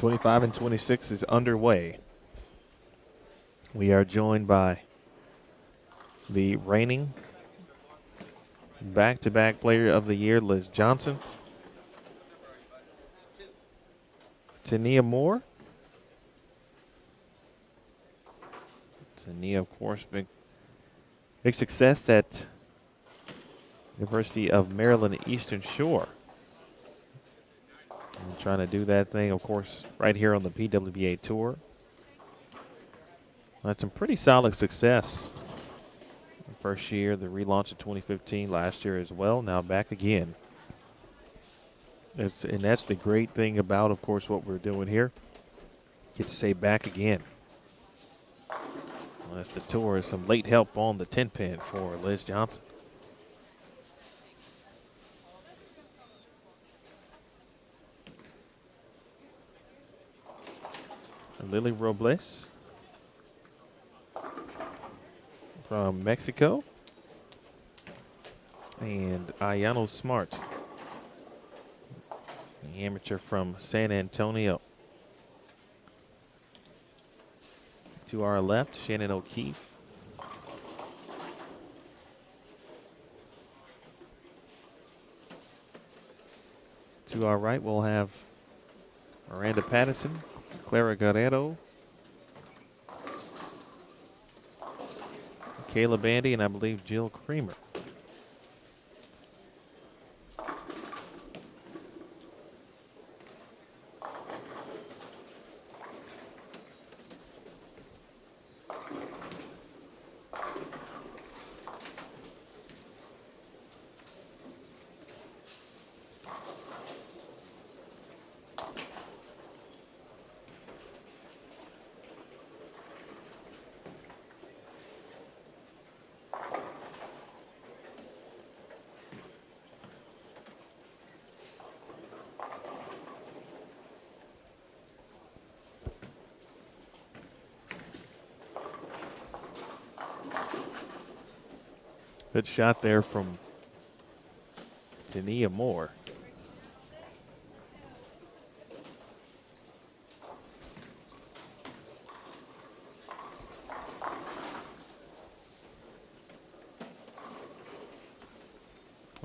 25 and 26 is underway. We are joined by the reigning back-to-back player of the year, Liz Johnson. Tania Moore. Tania, of course, big success at University of Maryland Eastern Shore. And trying to do that thing, of course, right here on the PWBA Tour. Had some pretty solid success. First year, the relaunch of 2015, last year as well, now back again. And that's the great thing about, of course, what we're doing here. Get to say back again. Well, that's the tour. Some late help on the 10-pin for Liz Johnson. Lily Robles from Mexico. And Ayano Smart, the amateur from San Antonio. To our left, Shannon O'Keefe. To our right, we'll have Miranda Patterson, Clara Guerrero, Kayla Bandy, and I believe Jill Creamer. Good shot there from Tania Moore.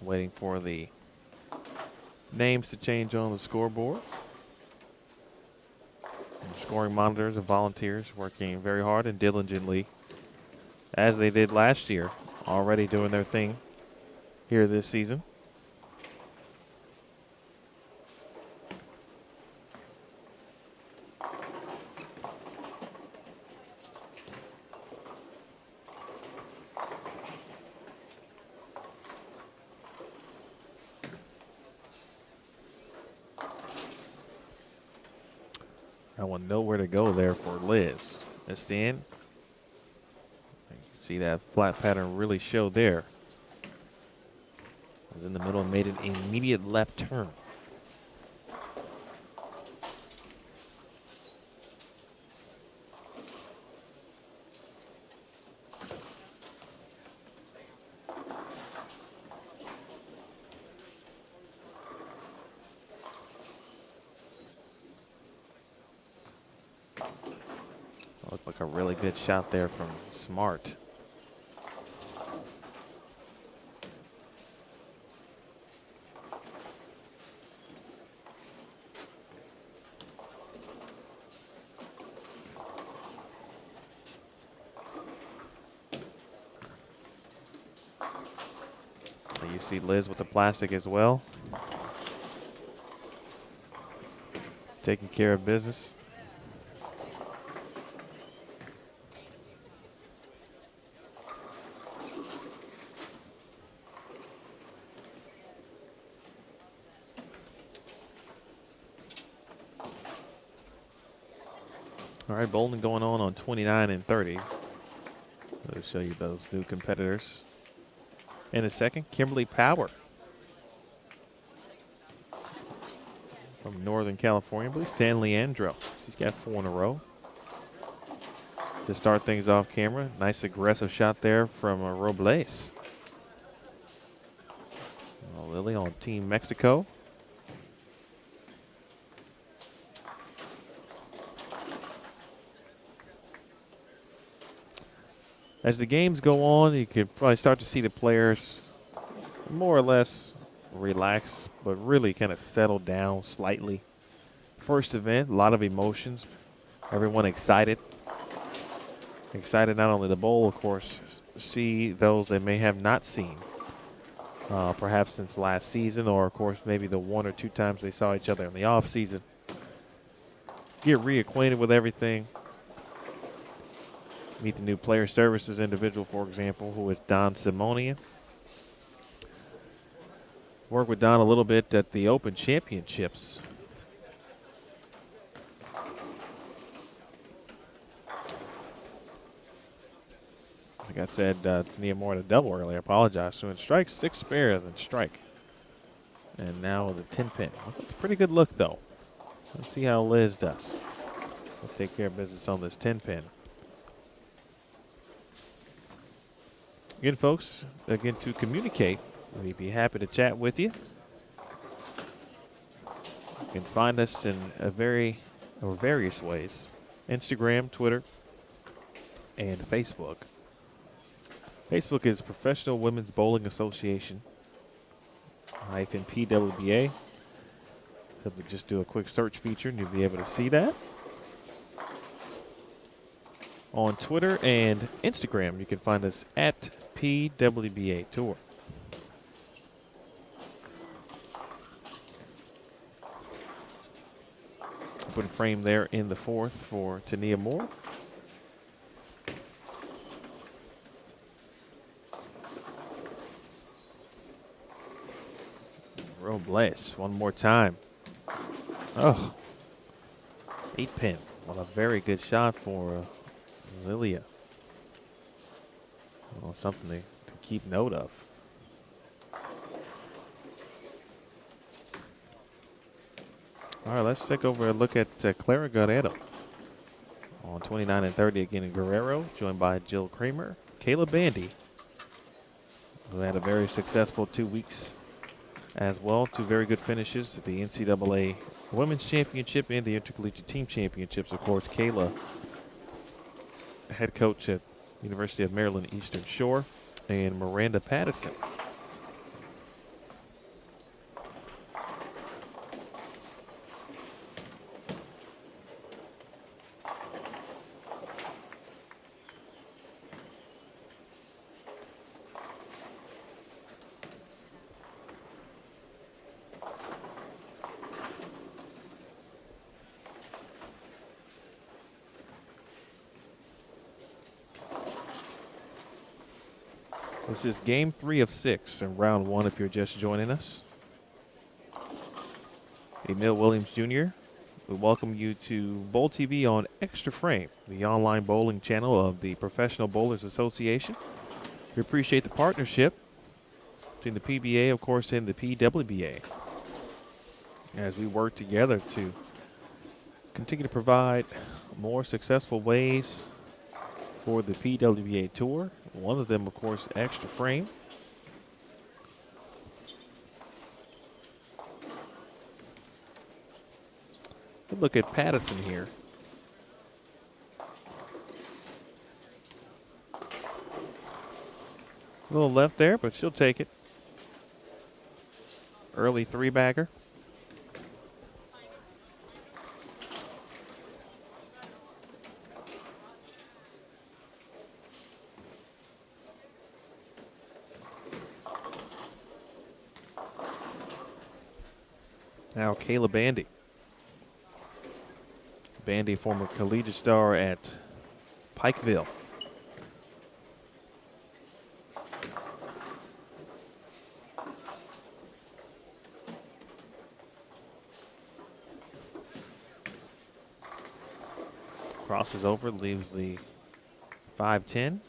Waiting for the names to change on the scoreboard. And scoring monitors and volunteers working very hard and diligently, as they did last year, already doing their thing here this season. That one nowhere to go there for Liz. Missed in. You can see that flat pattern really show there. Was in the middle and made an immediate left turn. Looked like a really good shot there from Smart. So you see Liz with the plastic as well. Taking care of business. All right, bowling going on 29 and 30. I'll show you those new competitors in a second. Kimberly Power from Northern California, I believe San Leandro. She's got 4 in a row. To start things off camera, nice aggressive shot there from Robles. Lily on Team Mexico. As the games go on, you can probably start to see the players more or less relax, but really kind of settle down slightly. First event, a lot of emotions. Everyone excited. Excited not only to bowl, of course, see those they may have not seen, perhaps since last season, or of course maybe the 1 or 2 times they saw each other in the off season. Get reacquainted with everything. Meet the new player services individual, for example, who is Don Simonian. Work with Don a little bit at the Open Championships. Like I said, Tania Moore had a double earlier. I apologize. So in strike, 6 spare than strike. And now with a 10 pin. Pretty good look, though. Let's see how Liz does. We'll take care of business on this 10 pin. Again, folks, to communicate, we'd be happy to chat with you. You can find us in various ways: Instagram, Twitter, and Facebook. Facebook is Professional Women's Bowling Association -PWBA. Simply just do a quick search feature and you'll be able to see that. On Twitter and Instagram, you can find us at PWBA Tour. Open frame there in the 4th for Tania Moore. Robles, one more time. Oh, 8 pin. What a very good shot for Lilia. Well, something to keep note of. All right, let's take over a look at Clara Guerrero on 29 and 30 again in Guerrero, joined by Jill Kramer, Kayla Bandy, who had a very successful 2 weeks as well. 2 very good finishes at the NCAA Women's Championship and the Intercollegiate Team Championships. Of course, Kayla, head coach at University of Maryland Eastern Shore, and Miranda Patterson. This is game 3 of 6 in round 1 if you're just joining us. Emil Williams Jr., we welcome you to Bowl TV on Extra Frame, the online bowling channel of the Professional Bowlers Association. We appreciate the partnership between the PBA, of course, and the PWBA as we work together to continue to provide more successful ways for the PWBA Tour. One of them, of course, Extra Frame. Good look at Patterson here. A little left there, but she'll take it. Early 3-bagger. Now Kayla Bandy. Bandy, former collegiate star at Pikeville. Crosses over, leaves the 5-10.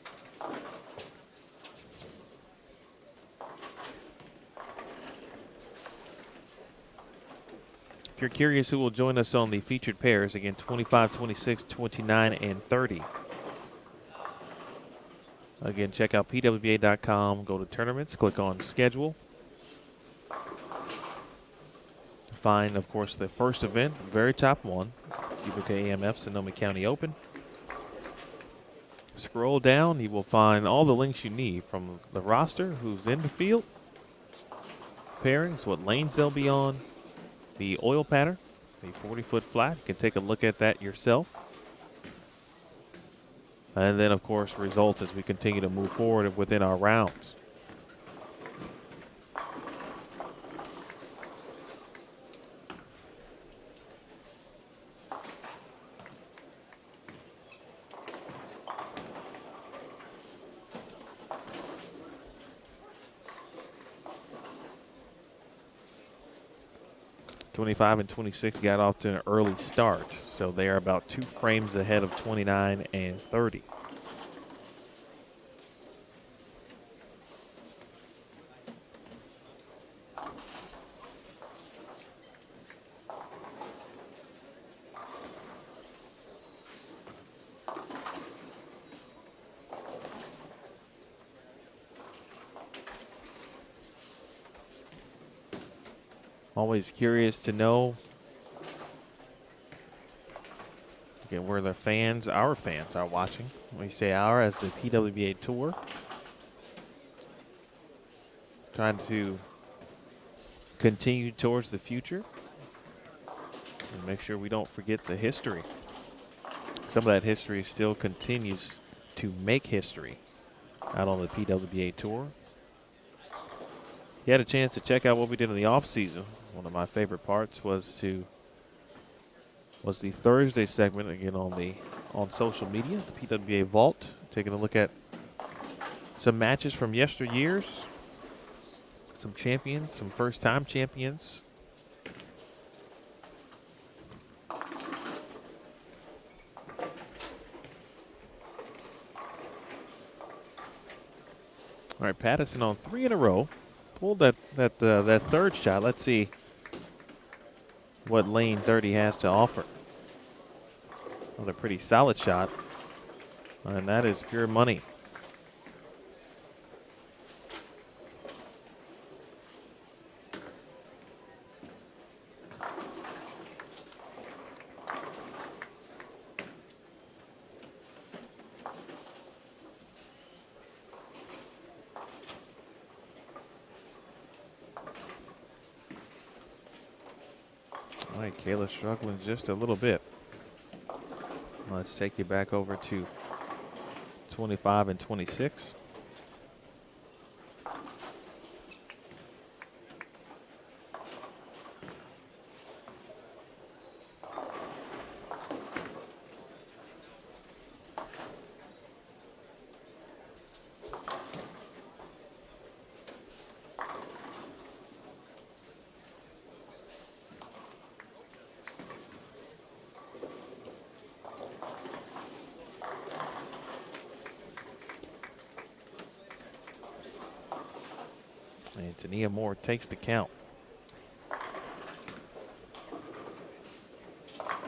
If you're curious who will join us on the featured pairs, again, 25, 26, 29, and 30. Again, check out pwba.com, go to tournaments, click on schedule. Find, of course, the first event, the very top one, QubicaAMF Sonoma County Open. Scroll down, you will find all the links you need from the roster, who's in the field, pairings, what lanes they'll be on, the oil pattern, the 40-foot flat. You can take a look at that yourself. And then, of course, results as we continue to move forward within our rounds. '25 and '26 got off to an early start, so they are about 2 frames ahead of '29 and '30. Always curious to know again, where the fans, our fans, are watching. We say our as the PWBA Tour. Trying to continue towards the future and make sure we don't forget the history. Some of that history still continues to make history out on the PWBA Tour. You had a chance to check out what we did in the offseason. One of my favorite parts was the Thursday segment again on social media, the PWBA Vault, taking a look at some matches from yesteryears, some champions, some first-time champions. All right, Patterson on 3 in a row. Pulled that third shot. Let's see what lane 30 has to offer. Another pretty solid shot, and that is pure money. All right, Kayla struggling just a little bit. Let's take you back over to 25 and 26. And Tania Moore takes the count. All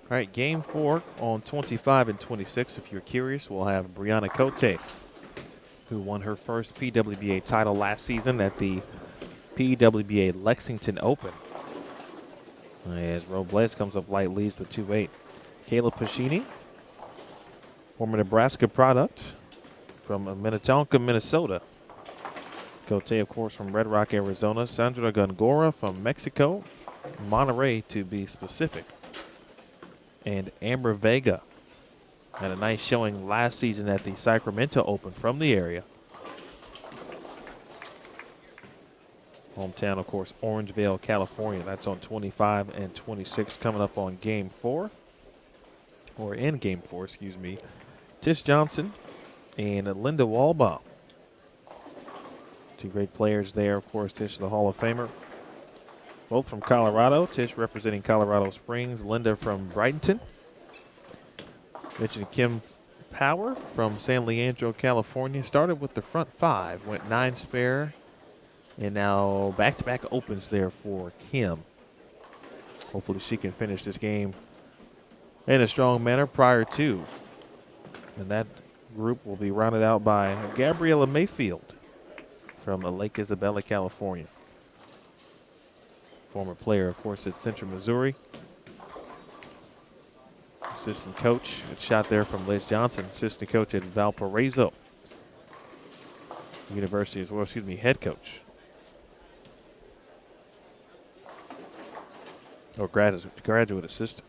right, game 4 on 25 and 26. If you're curious, we'll have Brianna Cote, who won her first PWBA title last season at the PWBA Lexington Open. As Robles comes up light, leads the 2-8. Kayla Pacini, former Nebraska product from Minnetonka, Minnesota. Cote, of course, from Red Rock, Arizona. Sandra Gongora from Mexico, Monterrey to be specific. And Amber Vega had a nice showing last season at the Sacramento Open from the area. Hometown, of course, Orangevale, California. That's on 25 and 26 coming up on game 4. Or in game 4, excuse me. Tish Johnson and Linda Walbaum. 2 great players there. Of course, Tish, the Hall of Famer. Both from Colorado. Tish representing Colorado Springs. Linda from Brighton. Mentioned Kim Power from San Leandro, California. Started with the front 5. Went 9 spare. And now back-to-back opens there for Kim. Hopefully she can finish this game in a strong manner prior to. And that group will be rounded out by Gabriella Mayfield from Lake Isabella, California. Former player, of course, at Central Missouri. Assistant coach. Good shot there from Liz Johnson, assistant coach at Valparaiso University as well. Excuse me, head coach. Or graduate assistant.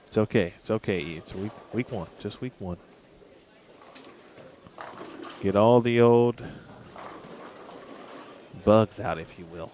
It's okay. It's okay. It's week one. Just week one. Get all the old bugs out, if you will.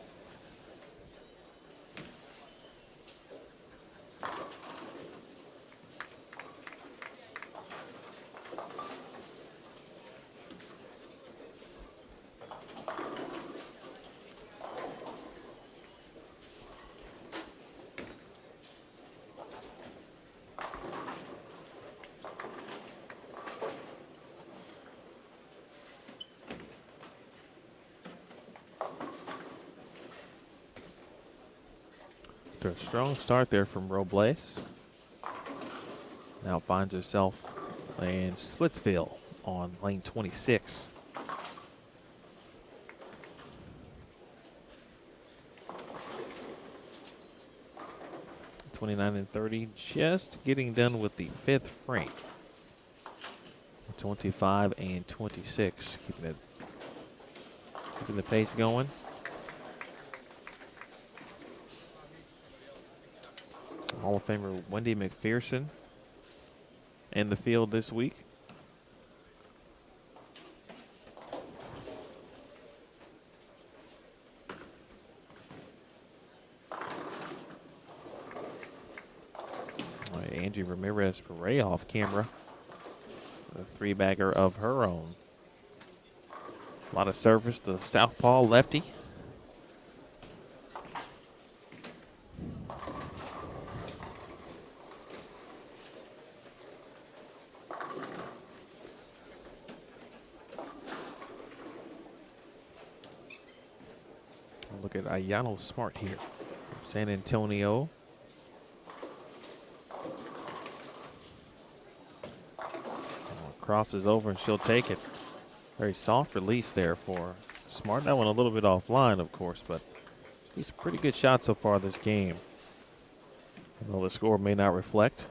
After a strong start there from Robles. Now finds herself in Splitsville on lane 26. '29 and 30, just getting done with the 5th frame. 25 and 26, keeping the pace going. Hall of Famer Wendy McPherson in the field this week. Angie Ramirez-Pere off camera. A 3-bagger of her own. A lot of service, the southpaw lefty. Look at Ayano Smart here. San Antonio. Crosses over and she'll take it. Very soft release there for Smart. That one a little bit offline, of course, but he's a pretty good shot so far this game. Although the score may not reflect.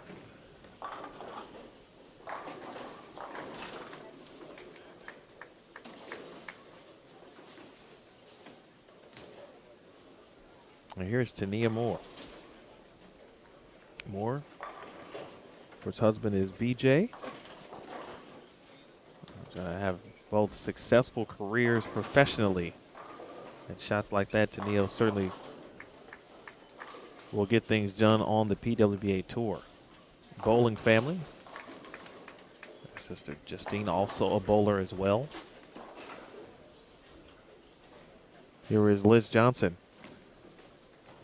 And here's Tania Moore. Moore, her husband is BJ. Have both successful careers professionally. And shots like that, Tania certainly will get things done on the PWBA tour. Bowling family. Sister Justine, also a bowler as well. Here is Liz Johnson.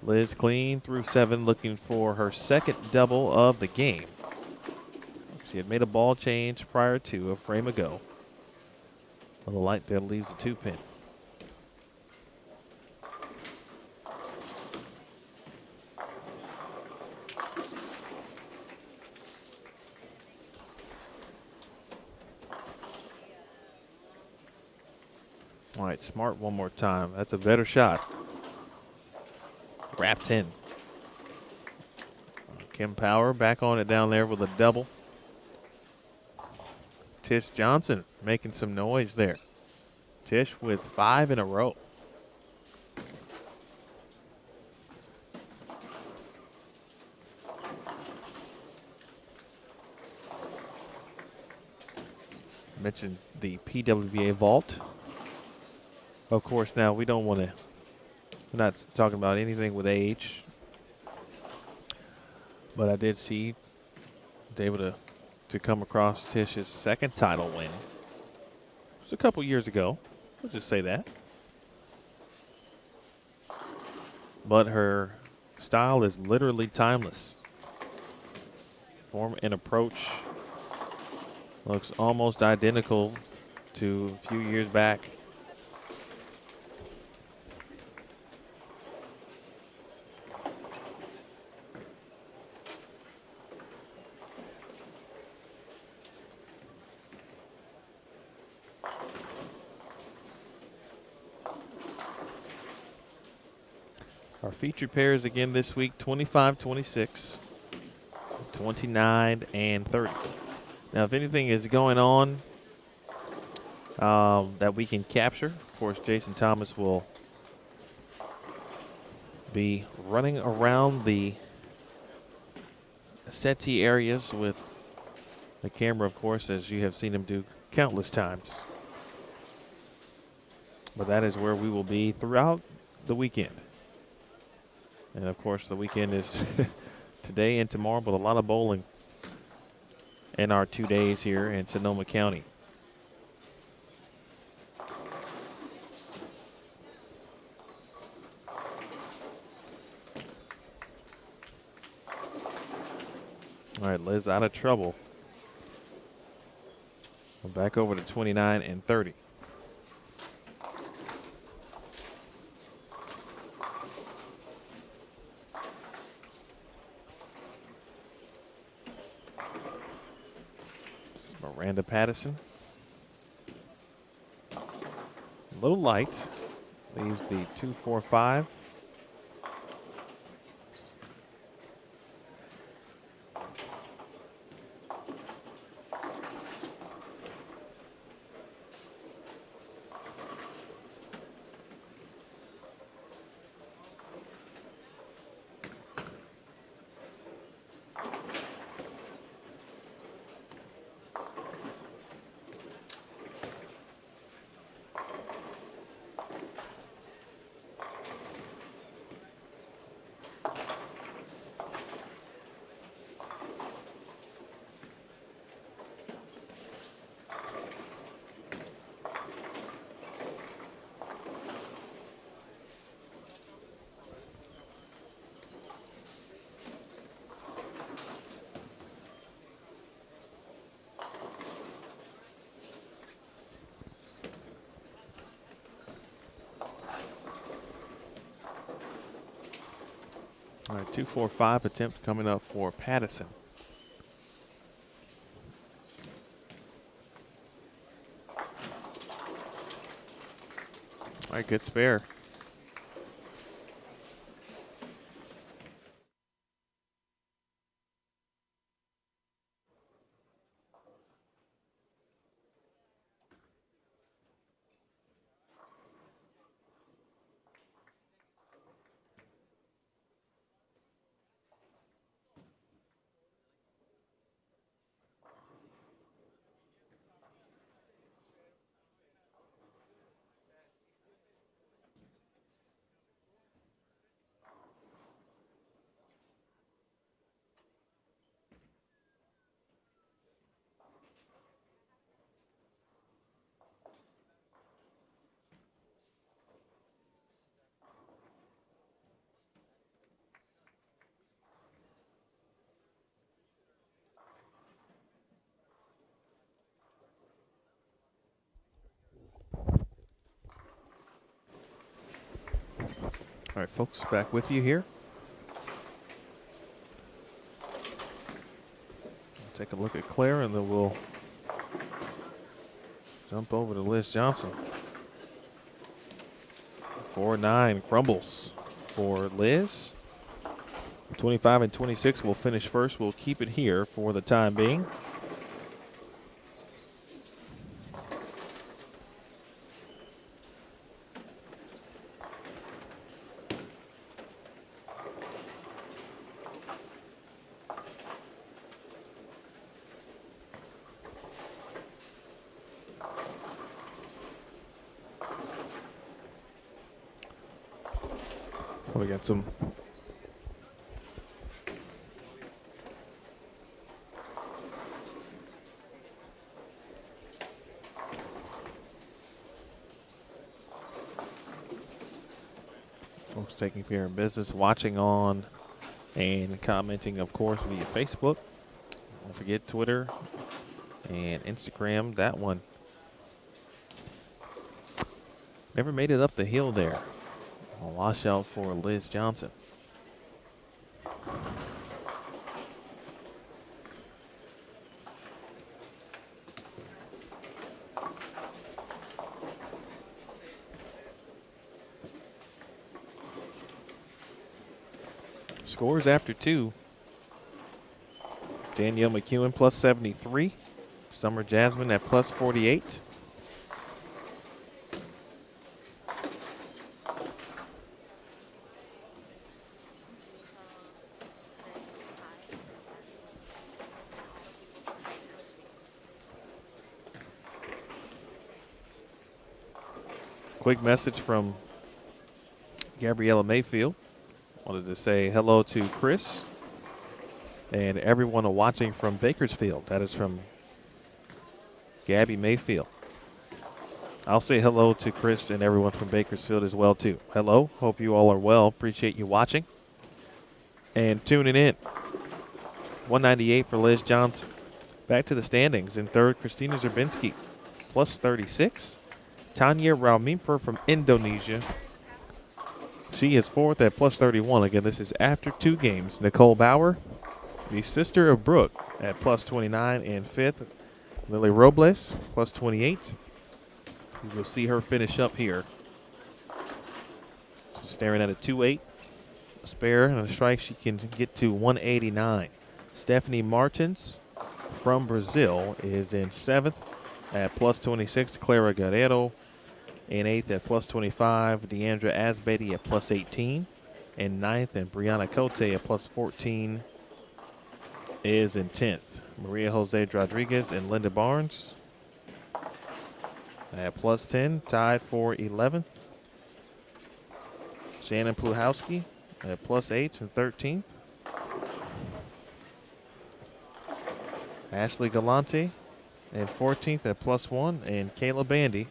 Liz clean through 7, looking for her 2nd double of the game. She had made a ball change prior to a frame ago. The light there leaves a 2-pin. All right, Smart one more time. That's a better shot. Wrapped in. Kim Power back on it down there with a double. Tish Johnson making some noise there. Tish with 5 in a row. Mentioned the PWBA vault. Of course, now we don't want to, we're not talking about anything with age. But I did see able to come across Tish's 2nd title win. It was a couple years ago. We'll just say that. But her style is literally timeless. Form and approach looks almost identical to a few years back. Our featured pairs again this week, 25-26. 29 and 30. Now, if anything is going on that we can capture, of course, Jason Thomas will be running around the settee areas with the camera, of course, as you have seen him do countless times. But that is where we will be throughout the weekend. And, of course, the weekend is today and tomorrow, but a lot of bowling in our 2 days here in Sonoma County. All right, Liz out of trouble. We're back over to 29 and 30. This is Miranda Patterson. A little light. Leaves the 2-4-5. All right, 2-4-5 attempt coming up for Patterson. All right, good spare. All right, folks, back with you here. Take a look at Claire, and then we'll jump over to Liz Johnson. 4-9 crumbles for Liz. 25 and 26 will finish first. We'll keep it here for the time being. We got some folks taking care of business, watching on and commenting, of course, via Facebook. Don't forget Twitter and Instagram. That one never made it up the hill there. A washout for Liz Johnson. Scores after two. Danielle McEwen plus 73. Summer Jasmine at plus 48. Quick message from Gabriella Mayfield. Wanted to say hello to Chris and everyone watching from Bakersfield. That is from Gabby Mayfield. I'll say hello to Chris and everyone from Bakersfield as well, too. Hello. Hope you all are well. Appreciate you watching and tuning in. 198 for Liz Johnson. Back to the standings. In third, Christina Zerbinski, plus 36. Tanya Raumimpur from Indonesia. She is fourth at plus 31. Again, this is after 2 games. Nicole Bauer, the sister of Brooke, at plus 29. And fifth, Lily Robles, plus 28. You'll see her finish up here. So staring at a 2-8. A spare and a strike, she can get to 189. Stephanie Martins from Brazil is in seventh at plus 26. Clara Guerrero in eighth at plus 25. Deandra Asbetti at plus 18. In ninth, and Brianna Cote at plus 14 is in 10th. Maria Jose Rodriguez and Linda Barnes at plus 10, tied for 11th. Shannon Pluhowski at plus 8 and 13th. Ashley Galante and 14th at plus 1. And Kayla Bandy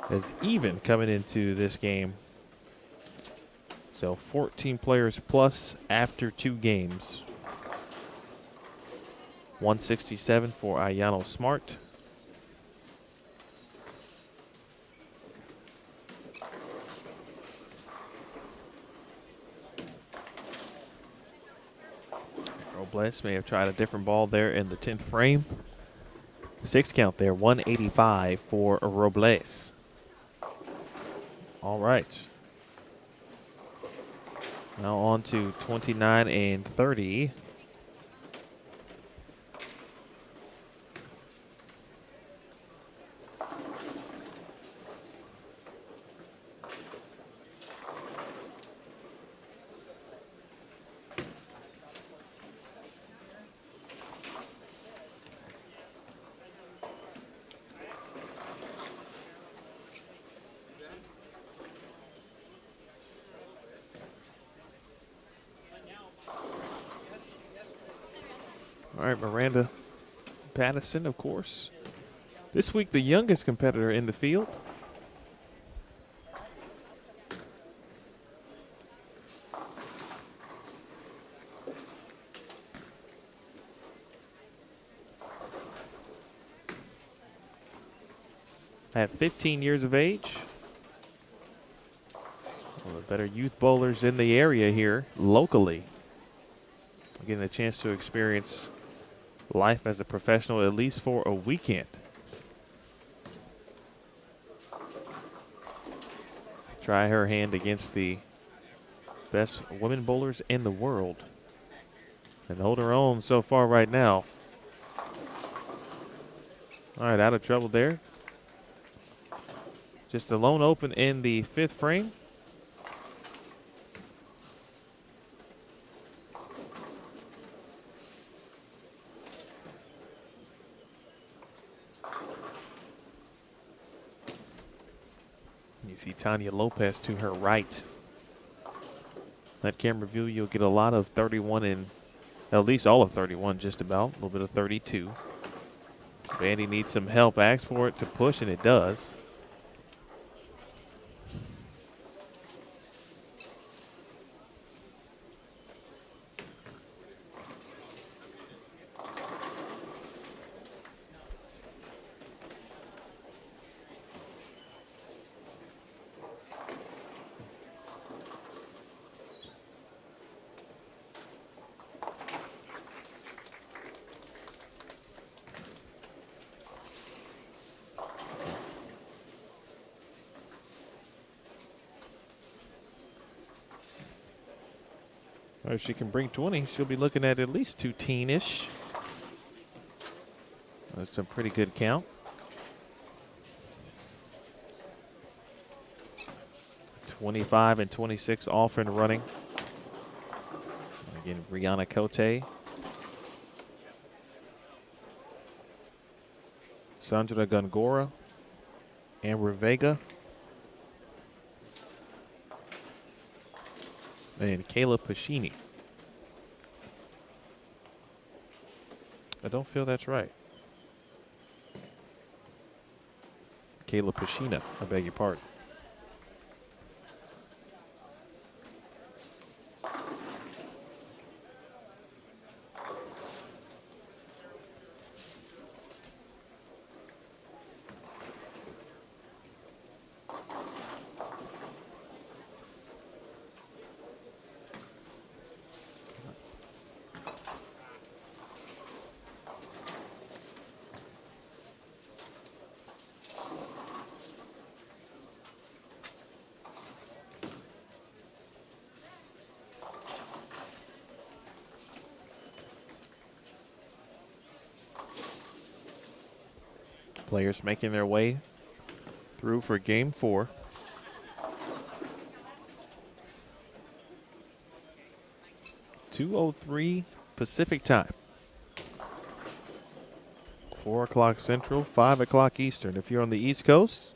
is even coming into this game. So 14 players plus after 2 games. 167 for Ayano Smart. Robles may have tried a different ball there in the 10th frame. 6 count there, 185 for Robles. All right. Now on to 29 and 30. All right, Miranda Pattison, of course. This week, the youngest competitor in the field. At 15 years of age. One of the better youth bowlers in the area here, locally. Getting a chance to experience life as a professional at least for a weekend. Try her hand against the best women bowlers in the world. And hold her own so far right now. All right, out of trouble there. Just a lone open in the 5th frame. You see Tanya Lopez to her right. That camera view, you'll get a lot of 31 and at least all of 31 just about. A little bit of 32. Bandy needs some help, asks for it to push, and it does. Or if she can bring 20, she'll be looking at least 2 teen-ish. That's a pretty good count. .25 and 26 off and running. Again, Brianna Cote. Sandra Gongora. Amber Vega. And Kayla Pacini. I don't feel that's right. Kayla Pacina, I beg your pardon. Players making their way through for game 4. .203 Pacific time. 4 o'clock Central, 5 o'clock Eastern. If you're on the East Coast,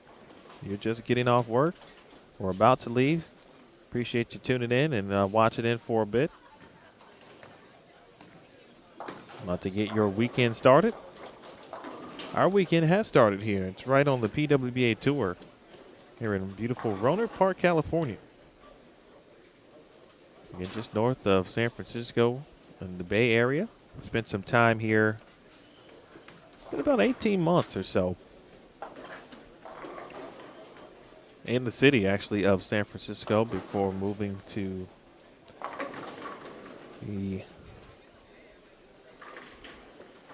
you're just getting off work or about to leave, appreciate you tuning in and watching in for a bit. About to get your weekend started. Our weekend has started here. It's right on the PWBA Tour here in beautiful Rohnert Park, California. Again, just north of San Francisco in the Bay Area. Spent some time here. It's been about 18 months or so. In the city, actually, of San Francisco before moving to the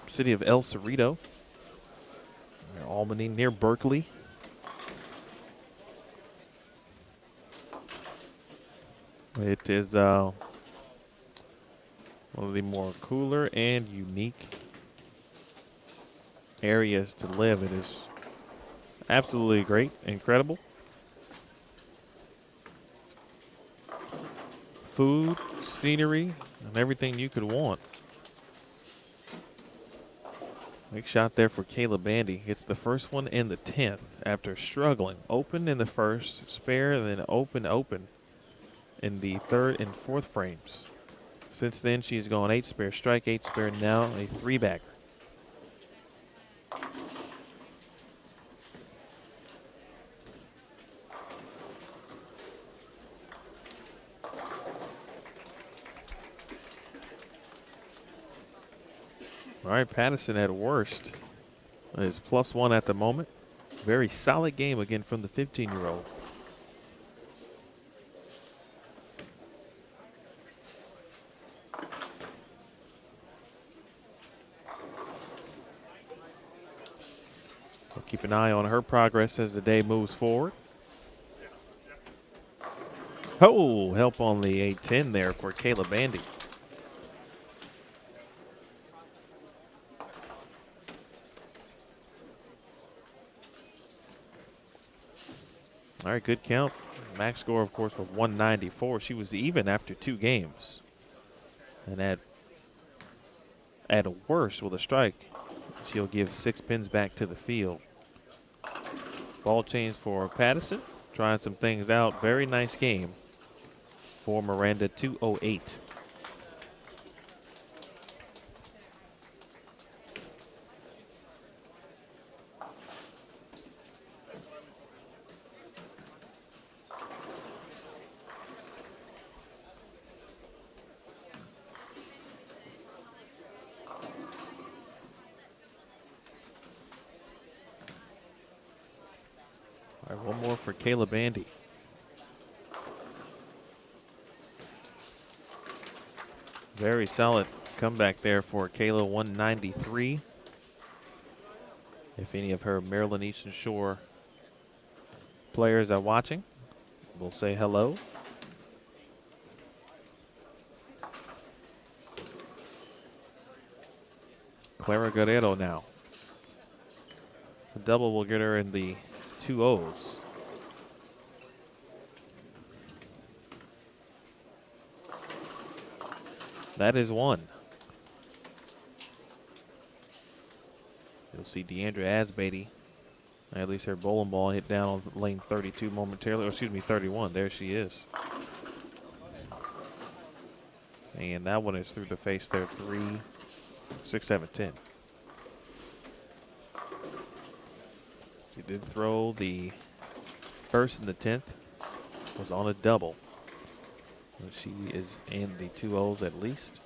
city of El Cerrito. Albany, near Berkeley. It is one of the more cooler and unique areas to live. It is absolutely great, incredible. Food, scenery, and everything you could want. Big shot there for Kayla Bandy. Hits the first one in the 10th after struggling. Open in the first, spare, and then open in the 3rd and 4th frames. Since then, she's gone 8 spare, strike 8 spare, now a 3-bagger. All right, Patterson at worst is +1 at the moment. Very solid game again from the 15-year-old. We'll keep an eye on her progress as the day moves forward. Oh, help on the 8-10 there for Kayla Bandy. All right, good count. Max score, of course, was 194. She was even after 2 games. And at worst with a strike, she'll give 6 pins back to the field. Ball change for Patterson. Trying some things out. Very nice game for Miranda, 208. All right, one more for Kayla Bandy. Very solid comeback there for Kayla, 193. If any of her Maryland Eastern Shore players are watching, we'll say hello. Clara Guerrero now. The double will get her in the 2-0s. That is one. You'll see Deandra Asbeatty, at least her bowling ball, hit down on lane 32 momentarily, or excuse me, 31. There she is. And that one is through the face there, 3, 6, 7, 10. She did throw the first and the 10th, was on a double. And she is in the 2-0s at least.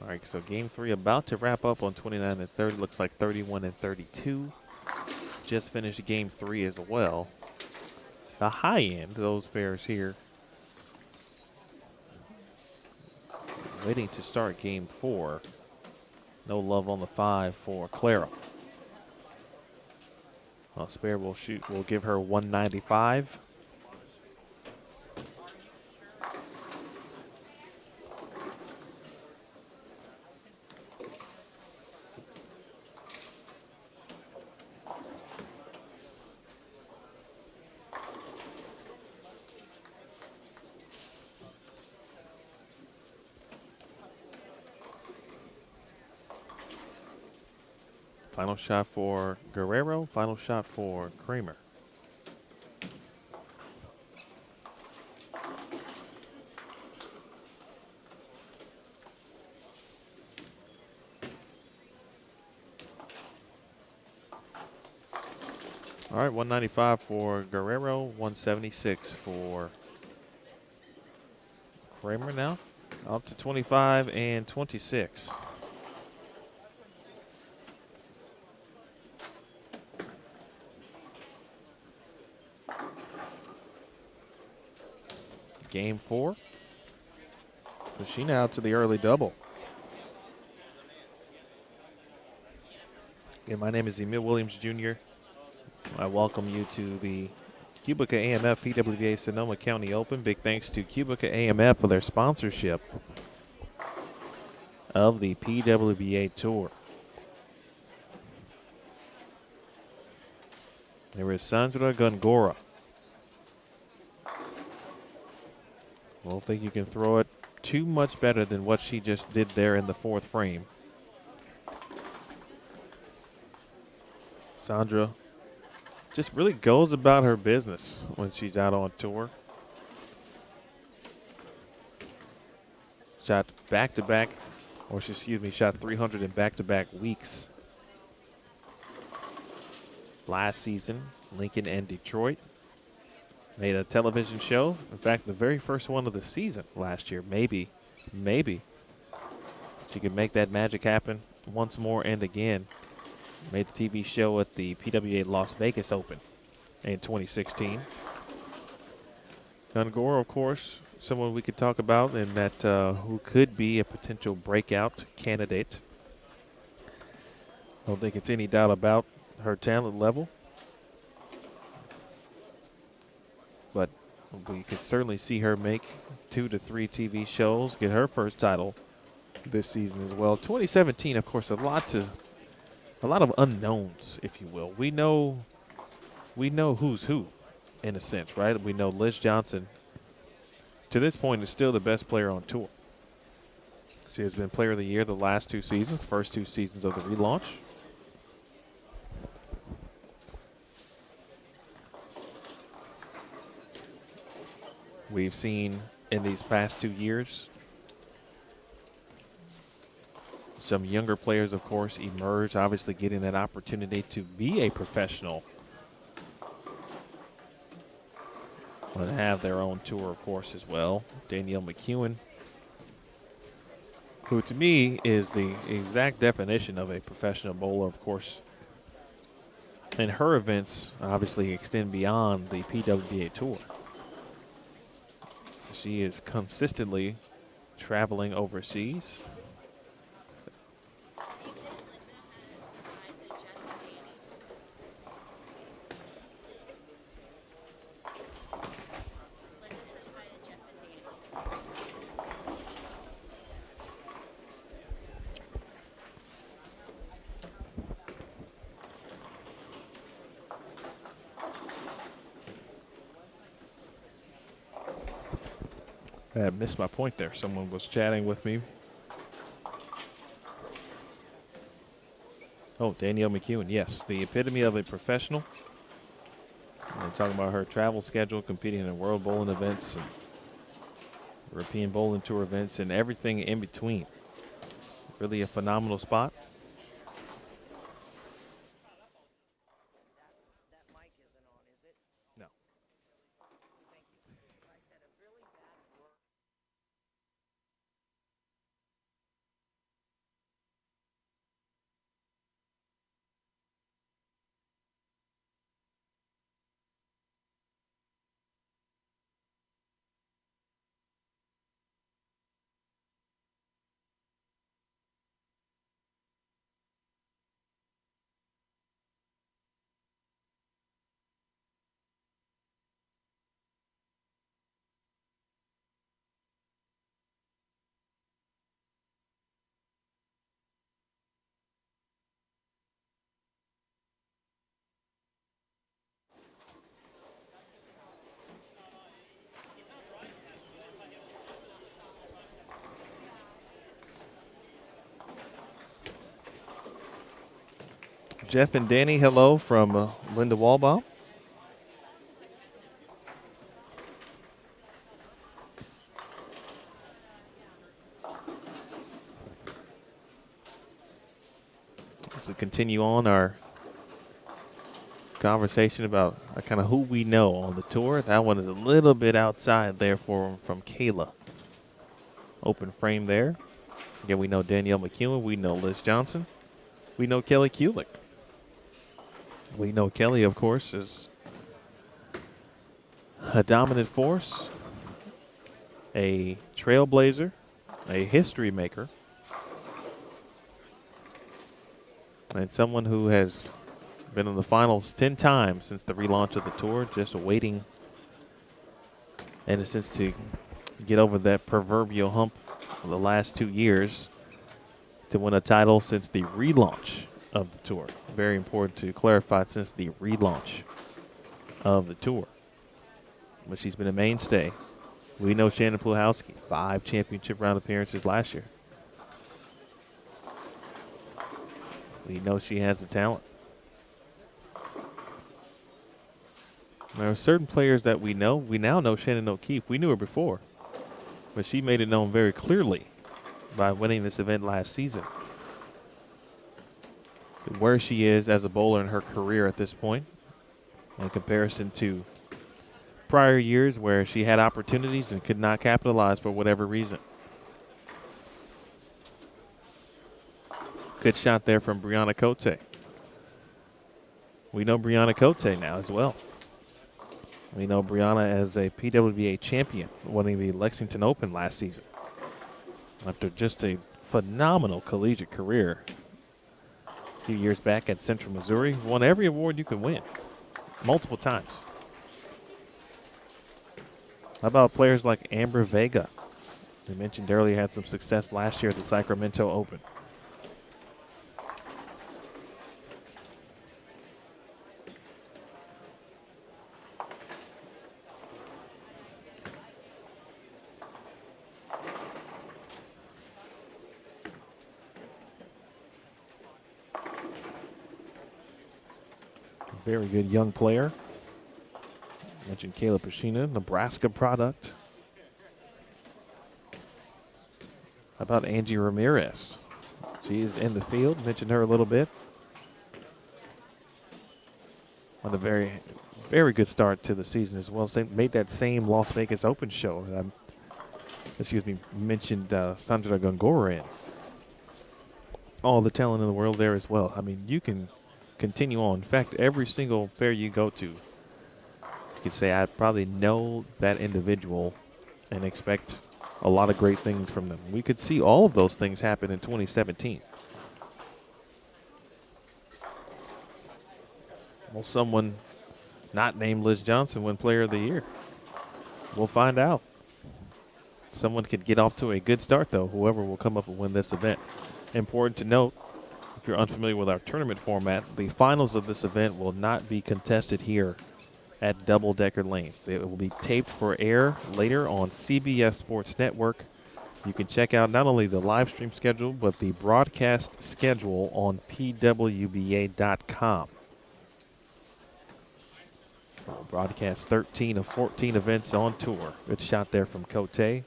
All right, so game 3 about to wrap up on 29 and 30. Looks like 31 and 32. Just finished game 3 as well. The high end, those pairs here, waiting to start game 4. No love on the 5 for Clara. Spare will shoot, will give her 195. Final shot for Guerrero, final shot for Kramer. All right, 195 for Guerrero, 176 for Kramer now. Up to 25 and 26. Game 4. So she now to the early double. Again, my name is Emil Williams Jr. I welcome you to the QubicaAMF PWBA Sonoma County Open. Big thanks to QubicaAMF for their sponsorship of the PWBA Tour. There is Sandra Gongora. I don't think you can throw it too much better than what she just did there in the 4th frame. Sandra just really goes about her business when she's out on tour. Shot back-to-back, or excuse me, shot 300 in back-to-back weeks. Last season, Lincoln and Detroit. Made a television show. In fact, the very first one of the season last year. Maybe she could make that magic happen once more and again. Made the TV show at the PWA Las Vegas Open in 2016. Gongora, of course, someone we could talk about and that who could be a potential breakout candidate. I don't think it's any doubt about her talent level. But we could certainly see her make 2 to 3 TV shows, get her first title this season as well. 2017, of course, a lot of unknowns, if you will. We know who's who, in a sense, right? We know Liz Johnson, to this point, is still the best player on tour. She has been Player of the Year the last 2 seasons, first 2 seasons of the relaunch. We've seen in these past 2 years some younger players, of course, emerge, obviously getting that opportunity to be a professional and have their own tour, of course, as well. Danielle McEwen, who to me is the exact definition of a professional bowler, of course. And her events obviously extend beyond the PWBA Tour. She is consistently traveling overseas. I missed my point there. Someone was chatting with me. Oh, Danielle McEwen. Yes, the epitome of a professional. And talking about her travel schedule, competing in world bowling events and European bowling tour events and everything in between. Really a phenomenal spot. No. Jeff and Danny, hello from Linda Walbaum. As we continue on our conversation about kind of who we know on the tour. That one is a little bit outside there from Kayla. Open frame there. Again, we know Danielle McEwen. We know Liz Johnson. We know Kelly Kulick. We know Kelly, of course, is a dominant force, a trailblazer, a history maker, and someone who has been in the finals 10 times since the relaunch of the tour, just waiting, in a sense, to get over that proverbial hump of the last 2 years to win a title since the relaunch of the tour. Very important to clarify, since the relaunch of the tour. But she's been a mainstay. We know Shannon Puhalski, 5 championship round appearances last year. We know she has the talent. There are certain players that we know. We now know Shannon O'Keefe. We knew her before, but she made it known very clearly by winning this event last season where she is as a bowler in her career at this point in comparison to prior years where she had opportunities and could not capitalize for whatever reason. Good shot there from Brianna Cote. We know Brianna Cote now as well. We know Brianna as a PWBA champion, winning the Lexington Open last season. After just a phenomenal collegiate career a few years back at Central Missouri, won every award you could win, multiple times. How about players like Amber Vega? We mentioned earlier had some success last year at the Sacramento Open. Very good young player. Mentioned Kayla Pashina, Nebraska product. How about Angie Ramirez? She is in the field. Mentioned her a little bit. On a very, very good start to the season as well. Made that same Las Vegas Open show. Mentioned Sandra Gongora in. All the talent in the world there as well. I mean, you can continue on. In fact, every single fair you go to, you could say I probably know that individual and expect a lot of great things from them. We could see all of those things happen in 2017. Will someone not named Liz Johnson win Player of the Year? We'll find out. Someone could get off to a good start, though, whoever will come up and win this event. Important to note, if you're unfamiliar with our tournament format, the finals of this event will not be contested here at Double Decker Lanes. It will be taped for air later on CBS Sports Network. You can check out not only the live stream schedule, but the broadcast schedule on PWBA.com. We'll broadcast 13 of 14 events on tour. Good shot there from Cote.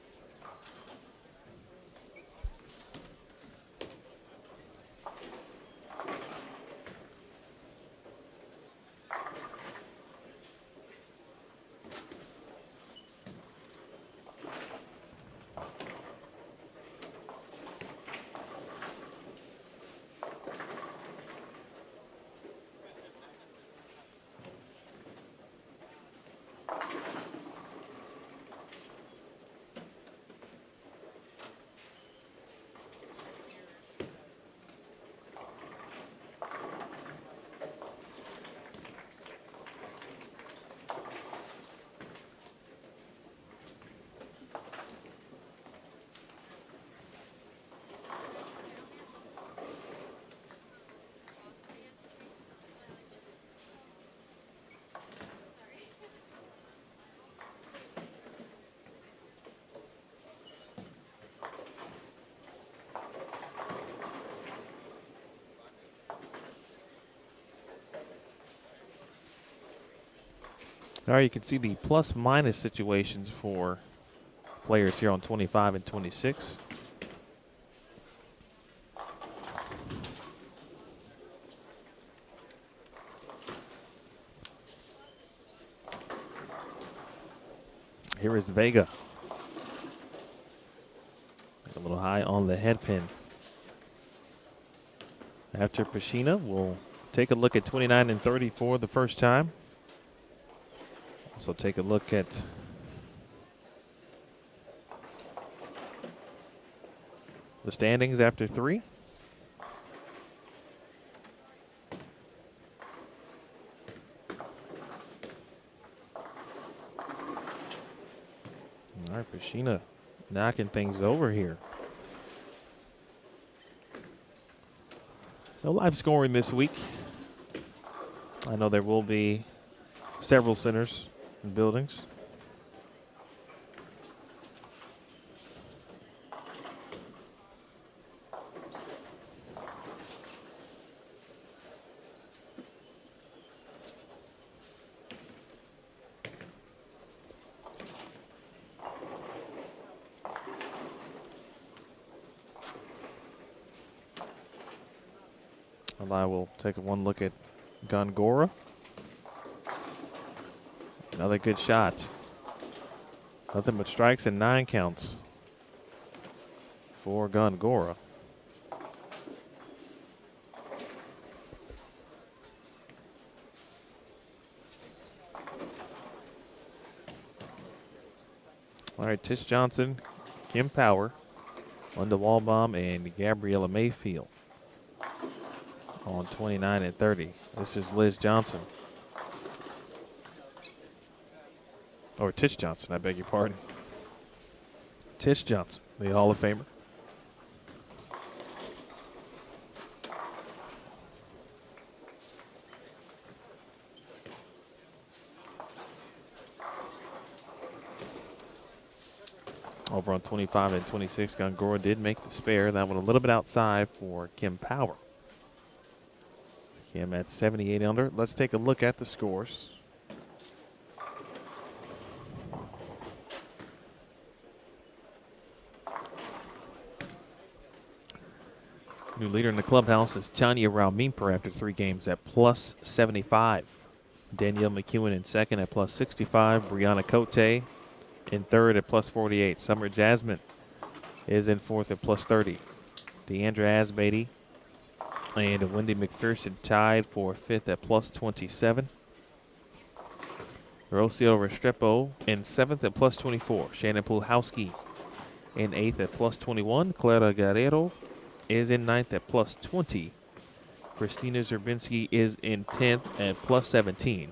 All right, you can see the plus-minus situations for players here on 25 and 26. Here is Vega. A little high on the head pin. After Pashina, we'll take a look at 29 and 30 for the first time. Also take a look at the standings after 3. All right, Pashina knocking things over here. No live scoring this week. I know there will be several centers and buildings. I will take one look at Gongora. Another good shot. Nothing but strikes and 9 counts for Gongora. All right, Tish Johnson, Kim Power, Linda Walbaum, and Gabriella Mayfield on 29 and 30. This is Liz Johnson. Or Tish Johnson, I beg your pardon. Tish Johnson, the Hall of Famer. Over on 25 and 26, Gongora did make the spare. That one a little bit outside for Kim Power. Kim at 78 under. Let's take a look at the scores. New leader in the clubhouse is Tanya Rauminper after 3 games at plus 75. Danielle McEwen in second at plus 65. Brianna Cote in third at plus 48. Summer Jasmine is in fourth at plus 30. Deandra Asbeatty and Wendy McPherson tied for fifth at plus 27. Rocio Restrepo in seventh at plus 24. Shannon Pulhowski in eighth at plus 21. Clara Guerrero is in ninth at plus 20. Christina Zerbinski is in 10th at plus 17.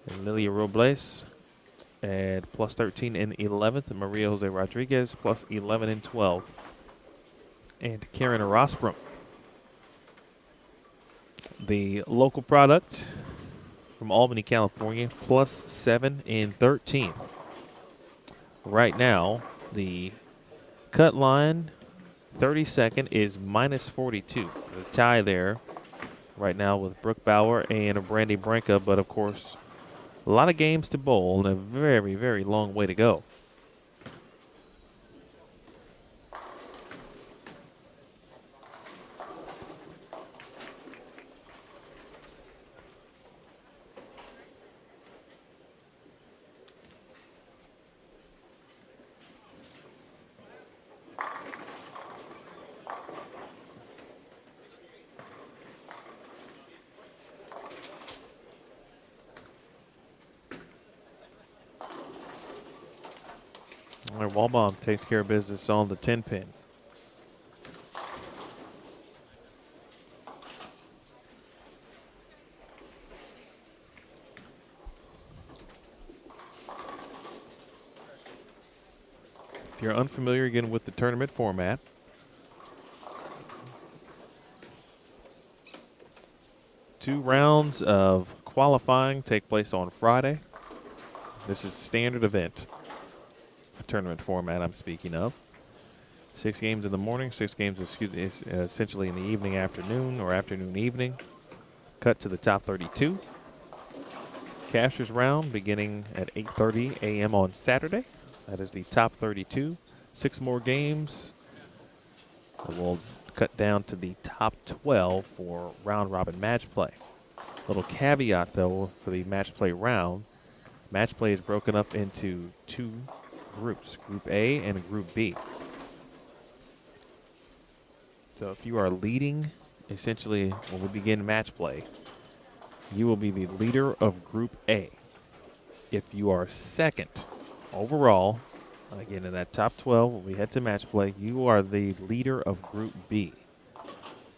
And Lilia Robles at plus 13 and 11th. And Maria Jose Rodriguez plus 11 and 12. And Karen Rosbrum, the local product, from Albany, California, +7 in 13. Right now, the cut line 32nd is -42. The tie there right now with Brooke Bauer and Brandy Branca, but of course, a lot of games to bowl and a very, very long way to go. All right, Walbaum takes care of business on the 10 pin. If you're unfamiliar again with the tournament format, two rounds of qualifying take place on Friday. This is standard event tournament format I'm speaking of. 6 games in the morning, 6 games essentially in the evening, afternoon, or afternoon, evening. Cut to the top 32. Cashers round beginning at 8:30 a.m. on Saturday. That is the top 32. 6 more games. We'll cut down to the top 12 for round robin match play. Little caveat though for the match play round. Match play is broken up into 2 groups, Group A and Group B. So if you are leading, essentially when we begin match play, you will be the leader of Group A. If you are second overall, again in that top 12, when we head to match play, you are the leader of Group B.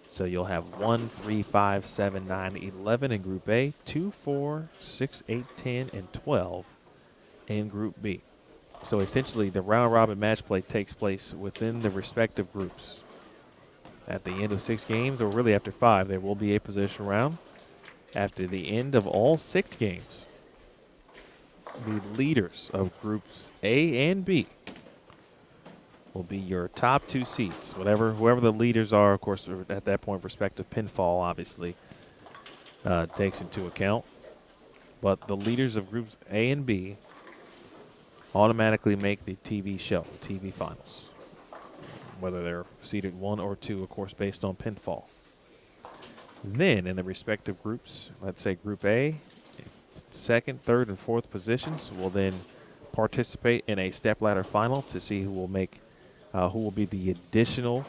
So you'll have 1, 3, 5, 7, 9, 11 in Group A, 2, 4, 6, 8, 10, and 12 in Group B. So essentially the round robin match play takes place within the respective groups. At the end of 6 games, or really after 5, there will be a position round. After the end of all 6 games, the leaders of Groups A and B will be your top 2 seeds. Whoever the leaders are, of course, at that point, respective pinfall obviously takes into account. But the leaders of Groups A and B automatically make the TV show, the TV finals, whether they're seeded 1 or 2, of course, based on pinfall. Then in the respective groups, let's say Group A, 2nd, 3rd, and 4th positions will then participate in a stepladder final to see who will be the additional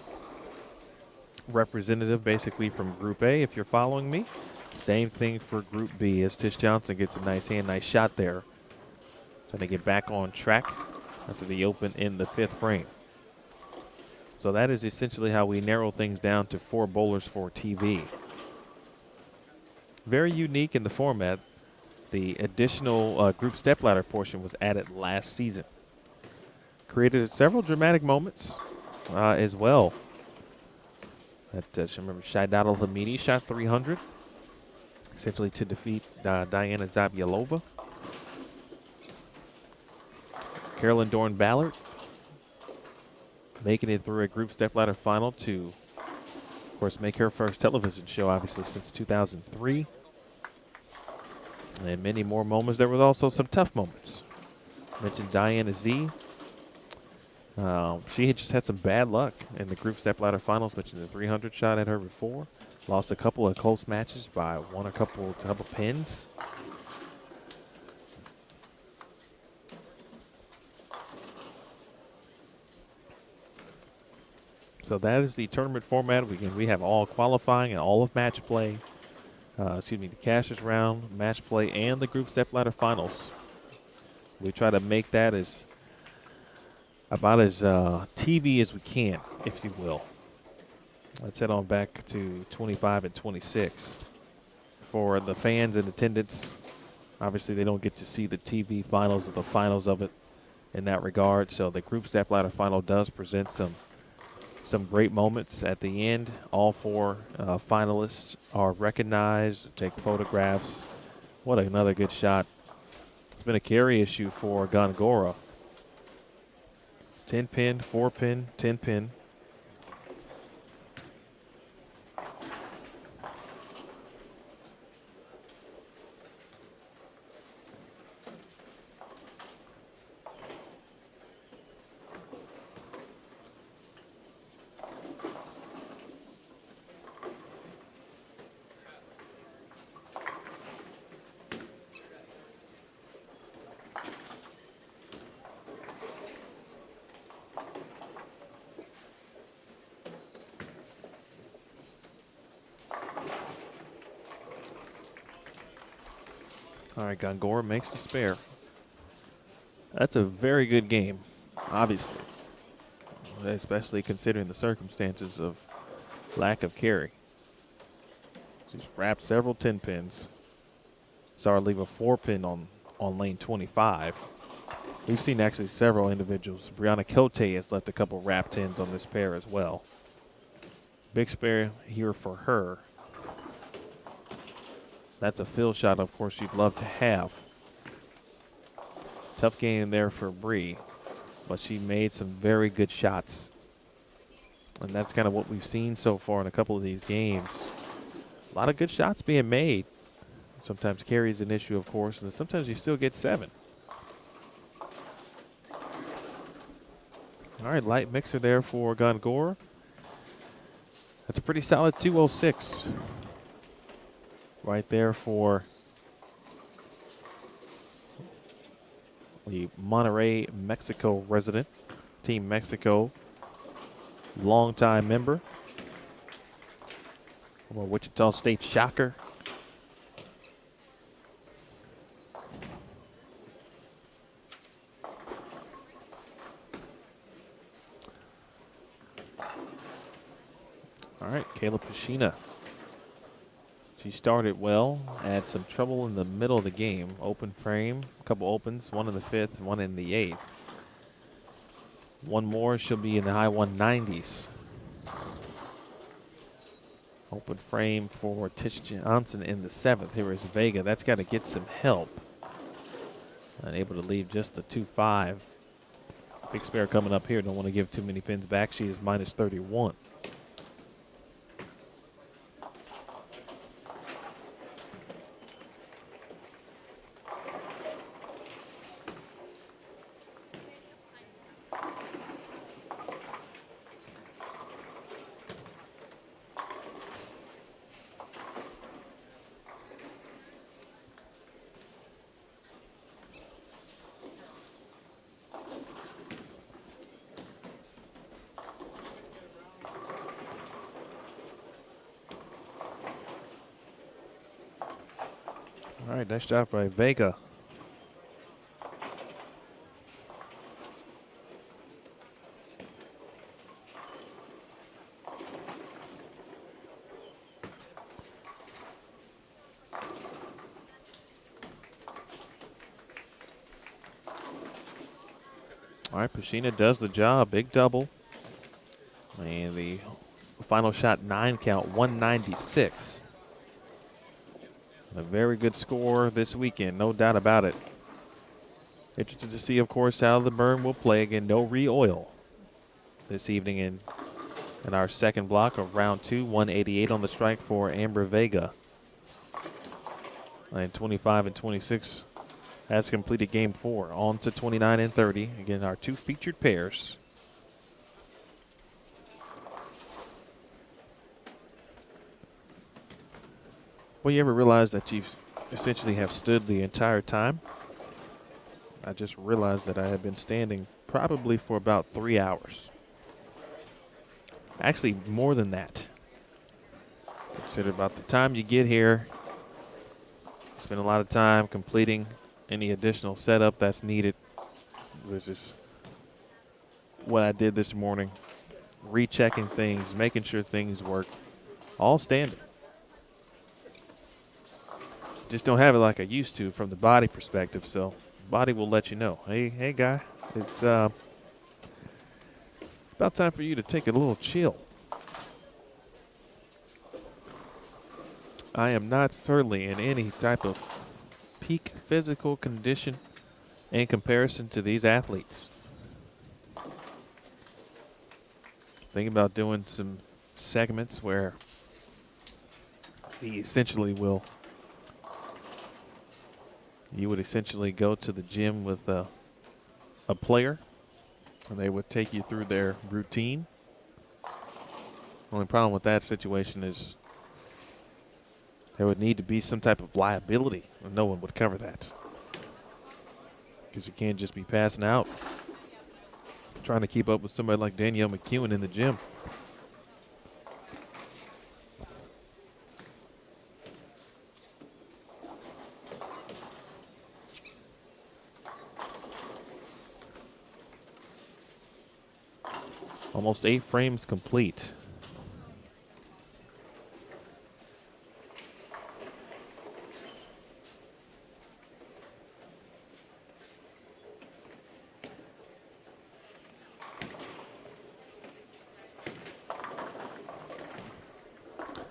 representative basically from Group A, if you're following me. Same thing for Group B as Tish Johnson gets a nice shot there. Trying to get back on track after the open in the 5th frame. So that is essentially how we narrow things down to 4 bowlers for TV. Very unique in the format. The additional group stepladder portion was added last season. Created several dramatic moments as well. Remember, Shaidata Hamidi shot 300, essentially to defeat Diana Zabialova. Carolyn Dorn Ballard making it through a group stepladder final to, of course, make her first television show, obviously, since 2003. And many more moments. There was also some tough moments. I mentioned Diana Z. She had just had some bad luck in the group stepladder finals. Mentioned the 300 shot at her before. Lost a couple of close matches by a couple pins. So that is the tournament format. We have all qualifying and all of match play. The cashers round, match play, and the group stepladder finals. We try to make that about as TV as we can, if you will. Let's head on back to 25 and 26. For the fans in attendance, obviously they don't get to see the TV finals or the finals of it in that regard. So the group stepladder final does present some great moments at the end. All 4 finalists are recognized, take photographs What another good shot. It's been a carry issue for Gongora. 10 pin, 4 pin, 10 pin. All right, Gongora makes the spare. That's a very good game, obviously, especially considering the circumstances of lack of carry. She's wrapped several 10 pins. Saw her leave a 4 pin on lane 25. We've seen actually several individuals. Brianna Cote has left a couple wrap 10s on this pair as well. Big spare here for her. That's a fill shot, of course, you'd love to have. Tough game there for Bree, but she made some very good shots. And that's kind of what we've seen so far in a couple of these games. A lot of good shots being made. Sometimes carry is an issue, of course, and sometimes you still get 7. All right, light mixer there for Gongora. That's a pretty solid 206. Right there for the Monterrey, Mexico resident. Team Mexico, longtime member. Former Wichita State Shocker. All right, Kayla Pashina. She started well, had some trouble in the middle of the game. Open frame, a couple opens, one in the 5th, one in the 8th. One more, she'll be in the high 190s. Open frame for Tish Johnson in the 7th. Here is Vega. That's got to get some help. Unable to leave just the 2-5. Big spare coming up here. Don't want to give too many pins back. She is minus 31. All right, nice job by Vega. All right, Pashina does the job. Big double. And the final shot 9 count, 196. A very good score this weekend, no doubt about it. Interested to see, of course, how the burn will play. Again, no re-oil this evening in our second block of round 2. 188 on the strike for Amber Vega. And 25 and 26 has completed game 4. On to 29 and 30. Again, our 2 featured pairs. Well, you ever realize that you essentially have stood the entire time? I just realized that I had been standing probably for about 3 hours. Actually, more than that. Consider about the time you get here, spend a lot of time completing any additional setup that's needed, which is what I did this morning. Rechecking things, making sure things work, all standing. Just don't have it like I used to from the body perspective, so body will let you know. Hey guy, it's about time for you to take a little chill. I am not certainly in any type of peak physical condition in comparison to these athletes. Thinking about doing some segments where he essentially will, you would essentially go to the gym with a player and they would take you through their routine. Only problem with that situation is there would need to be some type of liability, and no one would cover that. Because you can't just be passing out trying to keep up with somebody like Danielle McEwen in the gym. Almost 8 frames complete.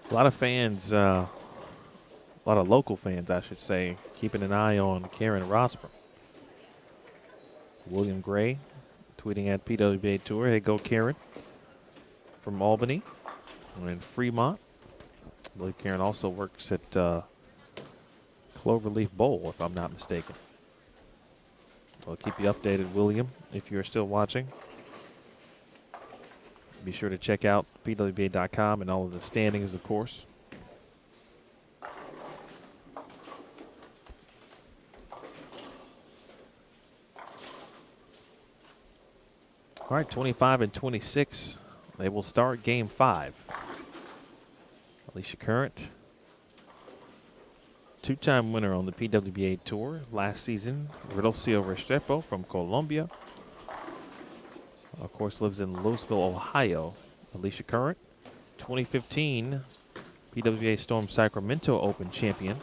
A lot of fans, a lot of local fans, I should say, keeping an eye on Karen Rosper. William Gray tweeting at PWBA Tour, hey, go Karen, from Albany and Fremont. I believe Karen also works at Cloverleaf Bowl, if I'm not mistaken. I'll keep you updated, William, if you're still watching. Be sure to check out PWBA.com and all of the standings, of course. All right, 25 and 26. They will start game 5. Alicia Current, two-time winner on the PWBA Tour last season. Rocio Restrepo from Colombia. Of course, lives in Louisville, Ohio. Alicia Current, 2015 PWBA Storm Sacramento Open champion.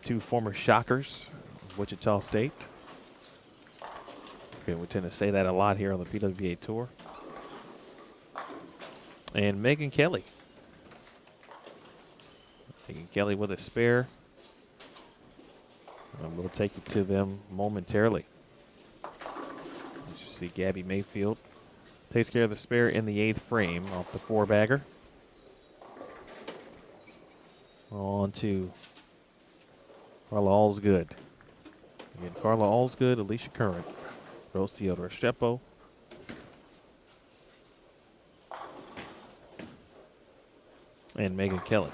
2 former Shockers, Wichita State. Okay, we tend to say that a lot here on the PWBA Tour. And Megan Kelly. Megan Kelly with a spare. And we'll take you to them momentarily. You see Gabby Mayfield takes care of the spare in the 8th frame off the 4-bagger. On to Carla Allsgood. Again, Carla Allsgood, Alicia Current, Rocio Restrepo, and Megan Kelly.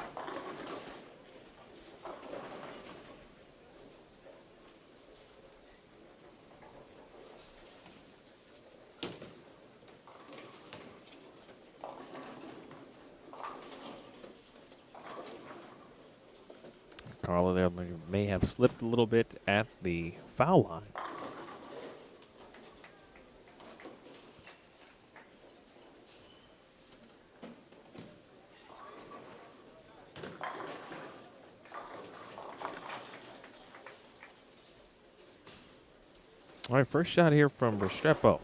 Carla there may have slipped a little bit at the foul line. All right, first shot here from Restrepo.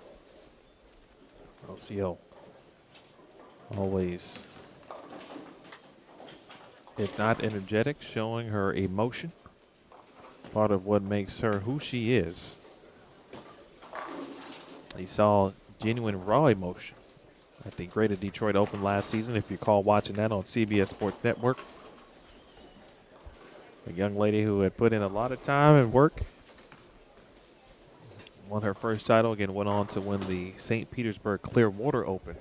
Rocio always, if not energetic, showing her emotion. Part of what makes her who she is. You saw genuine raw emotion at the Greater Detroit Open last season, if you recall watching that on CBS Sports Network. A young lady who had put in a lot of time and work. Won her first title, again went on to win the St. Petersburg Clearwater Open.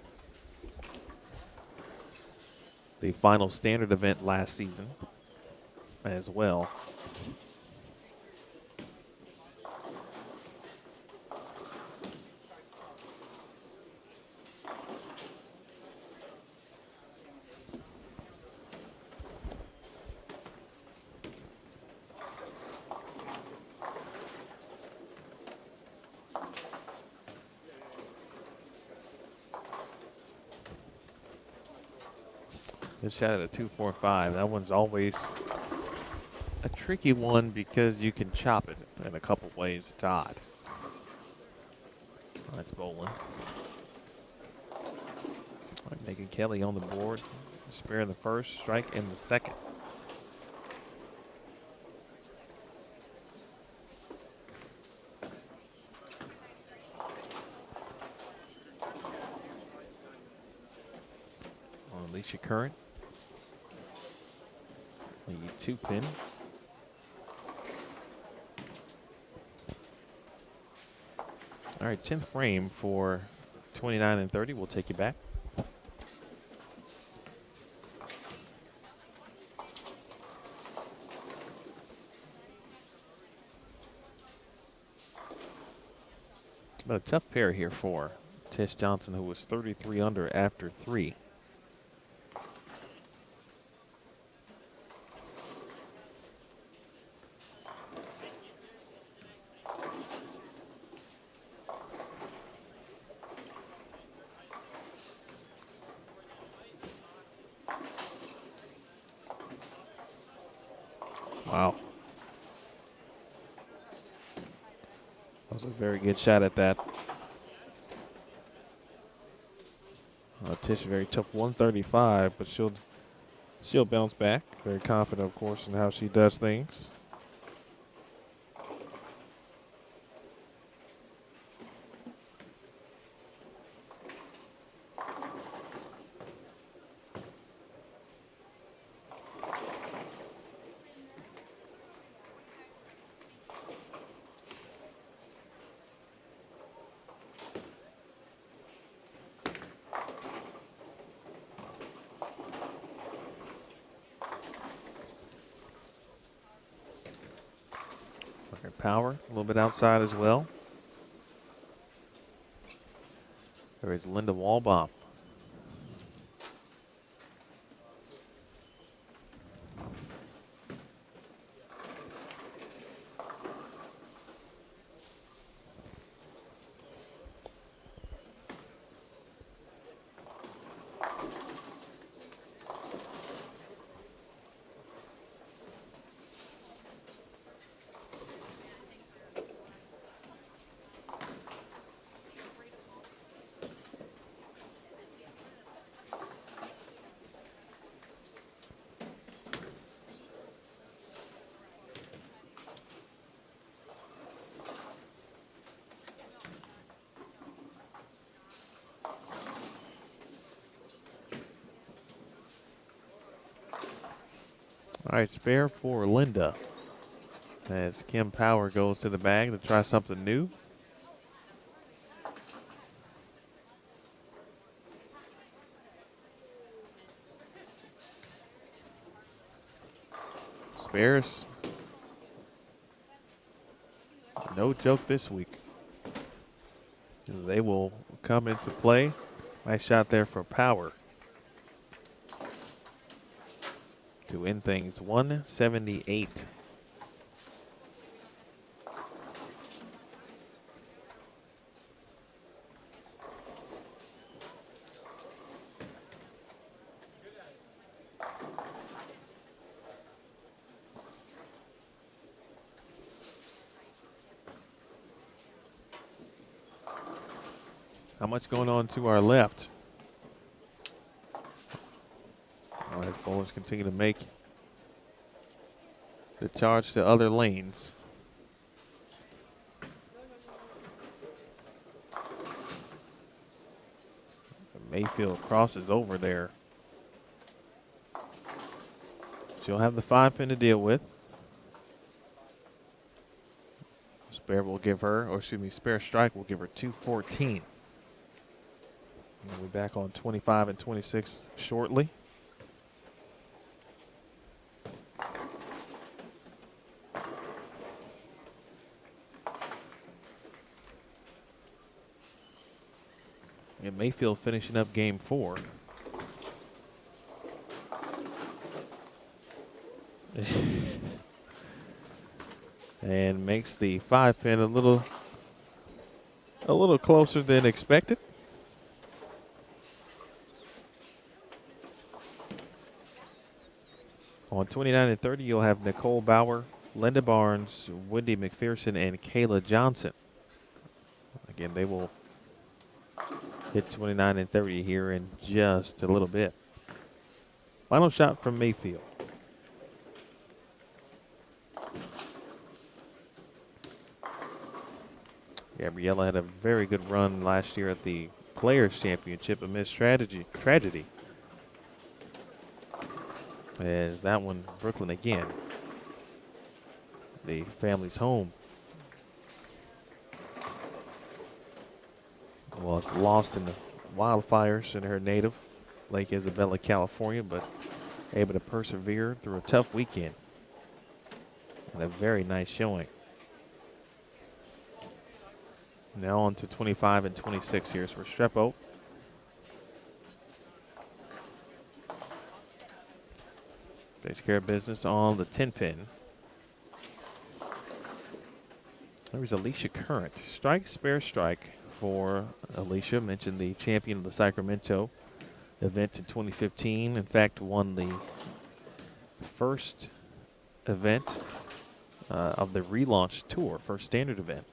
The final standard event last season as well. Good shot at a 2.45. That one's always a tricky one because you can chop it in a couple ways. It's odd. Nice bowling. All right, Megan Kelly on the board. Spare in the first, strike in the second. Alicia Curran, the 2-pin. All right, 10th frame for 29 and 30. We'll take you back. But a tough pair here for Tish Johnson, who was 33 under after 3. Wow. That was a very good shot at that. Tish very tough, 135, but she'll bounce back. Very confident, of course, in how she does things. Power, a little bit outside as well. There is Linda Walbaum. All right, spare for Linda as Kim Power goes to the bag to try something new. Spares, no joke this week. They will come into play. Nice shot there for Power to end things 178. How much going on to our left? As bowlers continue to make the charge to other lanes. Mayfield crosses over there. She'll have the 5-pin to deal with. Spare will give her, or excuse me, spare strike will give her 214. We'll be back on 25 and 26 shortly. And Mayfield finishing up game 4. And makes the 5-pin a little closer than expected. On 29 and 30, you'll have Nicole Bauer, Linda Barnes, Wendy McPherson, and Kayla Johnson. Again, they will hit 29 and 30 here in just a little bit. Final shot from Mayfield. Gabriella had a very good run last year at the Players Championship amidst tragedy. As that one, Brooklyn again, the family's home, was lost in the wildfires in her native Lake Isabella, California, but able to persevere through a tough weekend and a very nice showing. Now on to 25 and 26 here for Restrepo. Takes care of business on the 10-pin. There's Alicia Current. Strike, spare, strike for Alicia. Mentioned the champion of the Sacramento event in 2015. In fact, won the first event of the relaunch tour, first standard event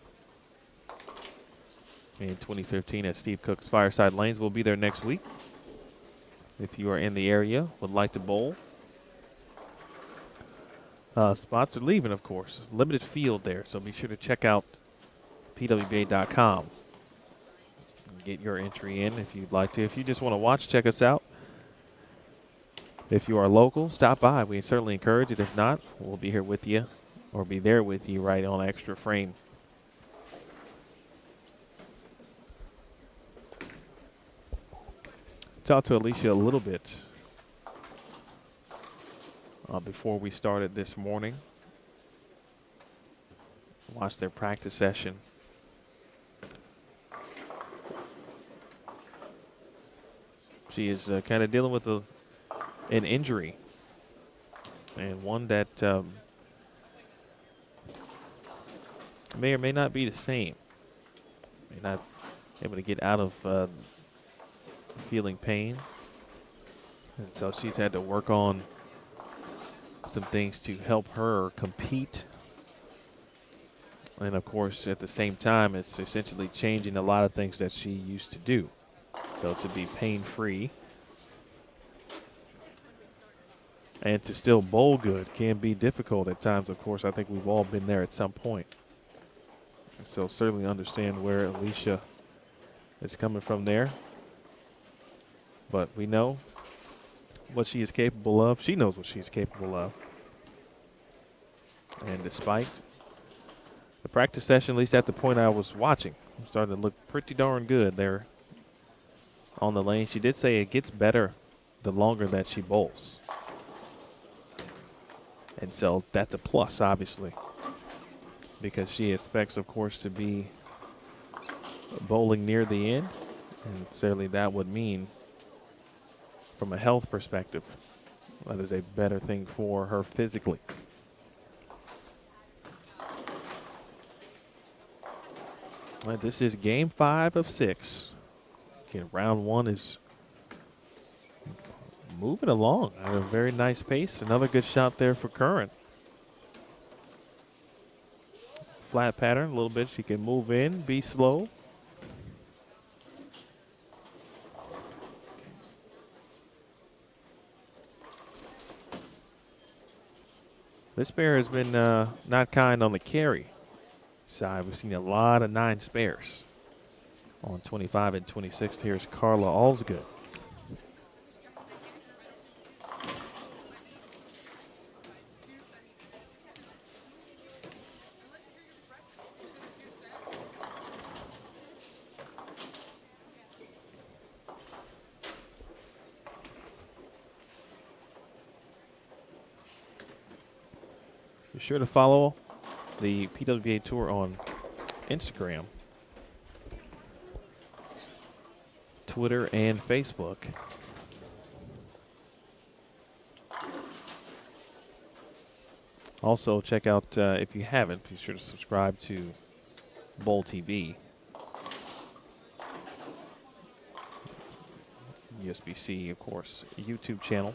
in 2015 at Steve Cook's Fireside Lanes. Will be there next week. If you are in the area, would like to bowl. Spots are leaving, of course. Limited field there, so be sure to check out pwba.com. Get your entry in if you'd like to. If you just want to watch, check us out. If you are local, stop by. We certainly encourage it. If not, we'll be here with you or be there with you right on Extra Frame. Talked to Alicia a little bit before we started this morning. Watched their practice session. She is kind of dealing with an injury, and one that may or may not be the same. May not be able to get out of feeling pain, and so she's had to work on some things to help her compete. And of course, at the same time, it's essentially changing a lot of things that she used to do. So to be pain-free and to still bowl good can be difficult at times. Of course, I think we've all been there at some point. So certainly understand where Alicia is coming from there. But we know what she is capable of. She knows what she is capable of. And despite the practice session, at least at the point I was watching, starting to look pretty darn good there on the lane. She did say it gets better the longer that she bowls. And so that's a plus, obviously, because she expects, of course, to be bowling near the end. And certainly that would mean, from a health perspective, that is a better thing for her physically. All right, this is game 5 of 6. Again, round 1 is moving along at a very nice pace. Another good shot there for Current. Flat pattern a little bit. She can move in, be slow. This pair has been not kind on the carry side. We've seen a lot of 9 spares. On 25 and 26, here's Carla Allsgood. Be sure to follow the PWBA Tour on Instagram, Twitter, and Facebook. Also, check out, if you haven't, be sure to subscribe to Bowl TV. USBC, of course, YouTube channel.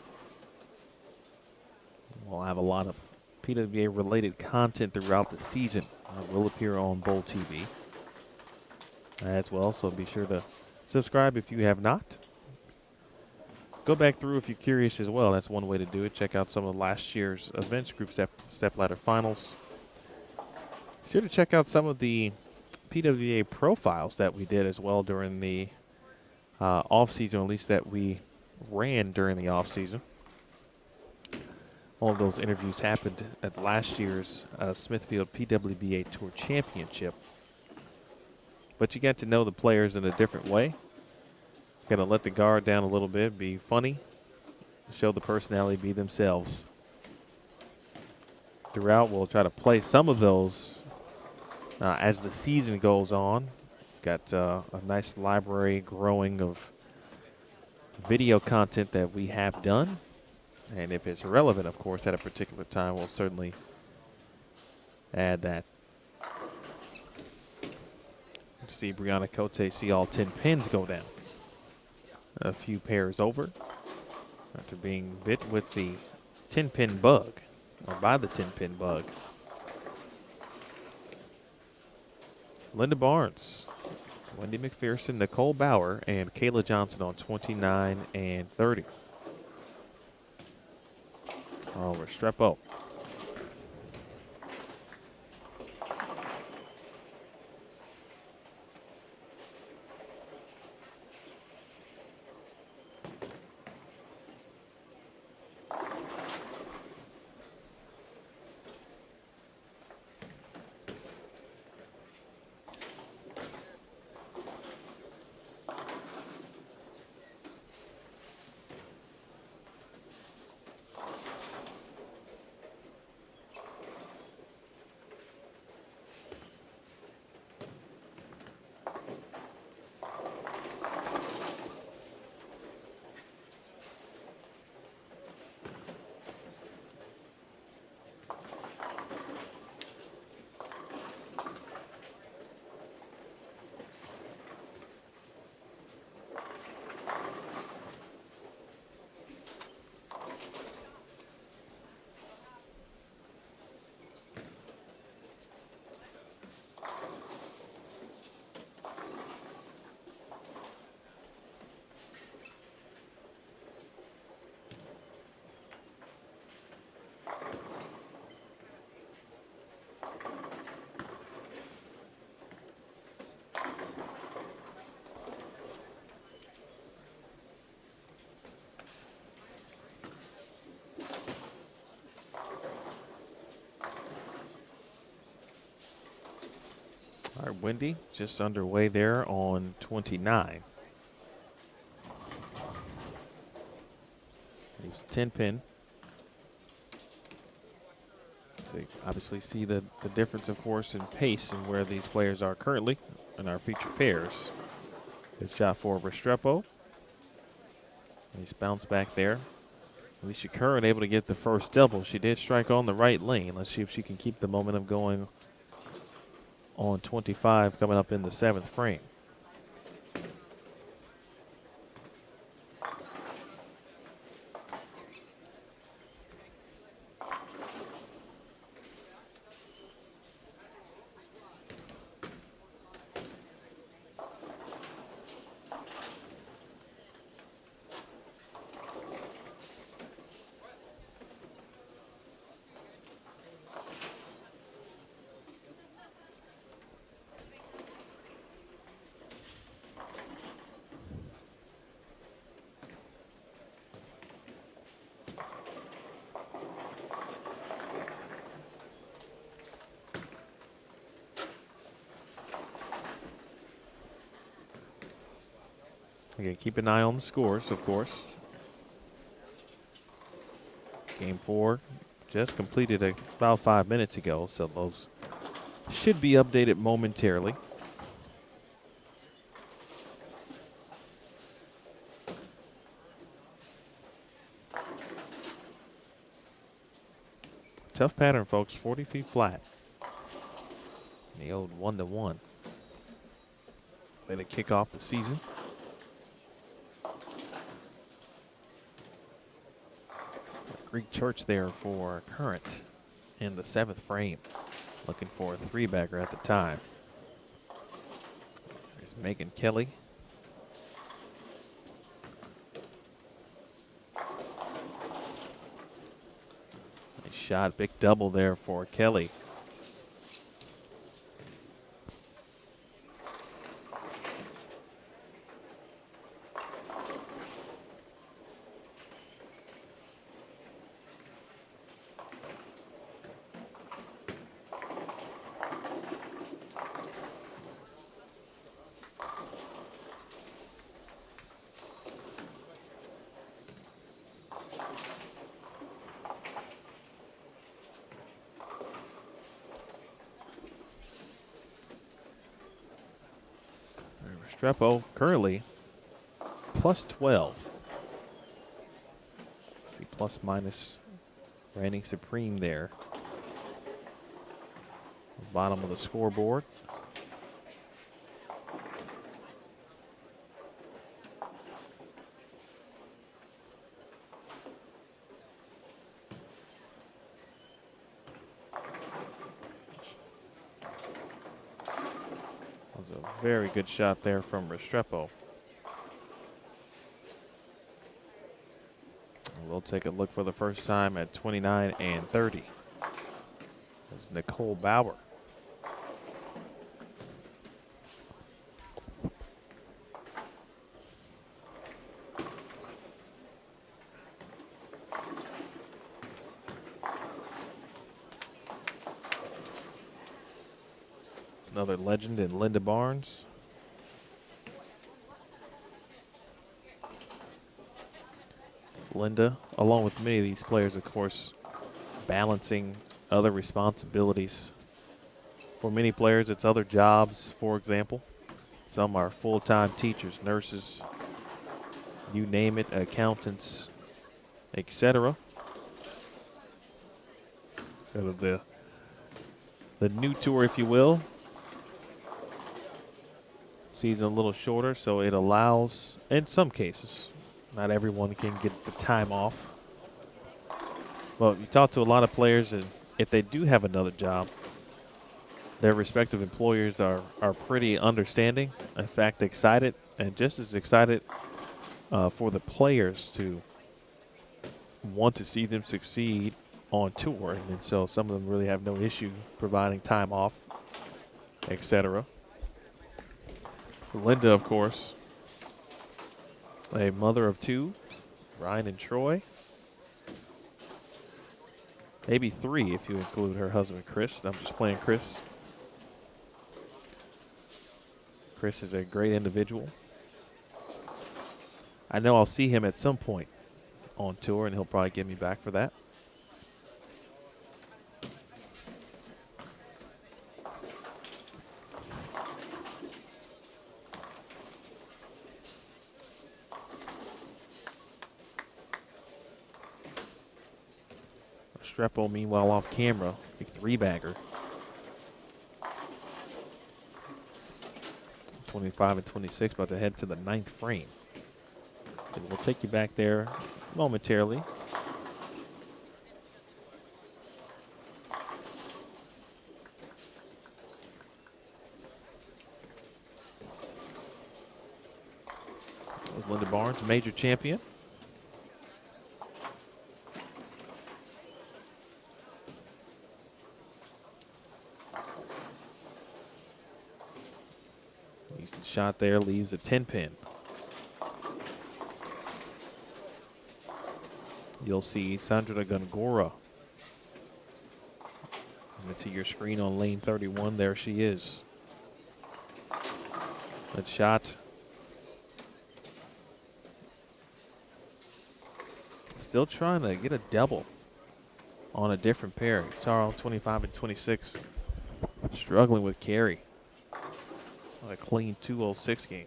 We'll have a lot of PWBA-related content throughout the season. It will appear on Bowl TV as well, so be sure to subscribe if you have not. Go back through if you're curious as well. That's one way to do it. Check out some of last year's events, group step ladder finals. Be sure to check out some of the PWBA profiles that we did as well during the off season, at least that we ran during the off season. All of those interviews happened at last year's Smithfield PWBA Tour Championship. But you get to know the players in a different way. Got to let the guard down a little bit, be funny, show the personality, be themselves. Throughout, we'll try to play some of those as the season goes on. Got a nice library growing of video content that we have done. And if it's relevant, of course, at a particular time, we'll certainly add that. See Brianna Cote see all 10 pins go down. A few pairs over after being bit with the 10-pin bug, or by the 10-pin bug. Linda Barnes, Wendy McPherson, Nicole Bauer, and Kayla Johnson on 29 and 30. Over Restrepo. All right, Wendy just underway there on 29. He's 10-pin. So you obviously see the difference, of course, in pace and where these players are currently in our featured pairs. Good shot for Restrepo. He's bounced back there. Alicia Curran able to get the first double. She did strike on the right lane. Let's see if she can keep the momentum going on 25 coming up in the 7th frame. Again, keep an eye on the scores, of course. Game 4 just completed about 5 minutes ago, so those should be updated momentarily. Tough pattern, folks. 40 feet flat. The old 1-1. Way to kick off the season. Greek Church there for Current in the 7th frame. Looking for a 3-bagger at the time. There's Megan Kelly. Nice shot, big double there for Kelly. Restrepo currently plus 12. See, plus minus reigning supreme there. Bottom of the scoreboard. That was a very good shot there from Restrepo. We'll take a look for the first time at 29 and 30. That's Nicole Bauer. Another legend in Linda Barnes. Linda, along with many of these players, of course, balancing other responsibilities. For many players, it's other jobs, for example. Some are full-time teachers, nurses, you name it, accountants, etc. The new tour, if you will, season a little shorter, so it allows, in some cases, not everyone can get the time off. Well, you talk to a lot of players, and if they do have another job, their respective employers are pretty understanding, in fact, excited, and just as excited for the players to want to see them succeed on tour. And so some of them really have no issue providing time off, etc. Linda, of course, a mother of two, Ryan and Troy. Maybe three if you include her husband, Chris. I'm just playing Chris. Chris is a great individual. I know I'll see him at some point on tour, and he'll probably get me back for that. Restrepo, meanwhile, off camera, big three-bagger. 25 and 26, about to head to the 9th frame. So we'll take you back there momentarily. With Linda Barnes, major champion. Decent shot there, leaves a 10-pin. You'll see Sandra Gongora to your screen on lane 31. There she is. Good shot. Still trying to get a double on a different pair. Sorrow 25 and 26. Struggling with carry. A clean 206 game.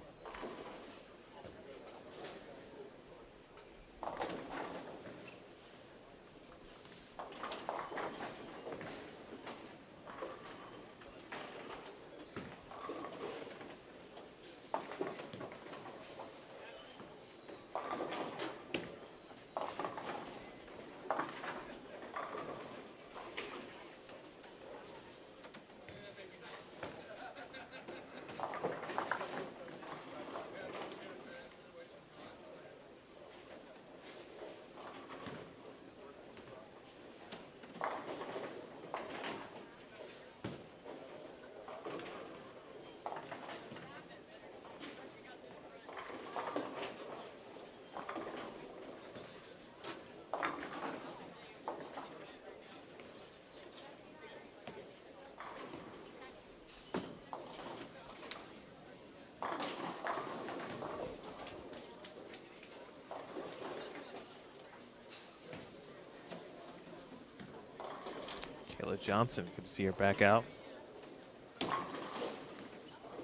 Kayla Johnson, good to see her back out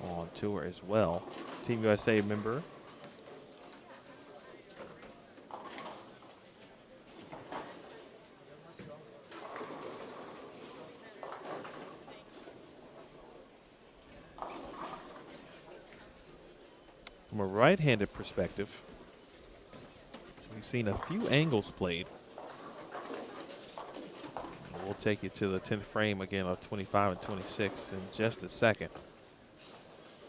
on tour as well. Team USA member. From a right-handed perspective, we've seen a few angles played. We'll take you to the 10th frame again of 25 and 26 in just a second.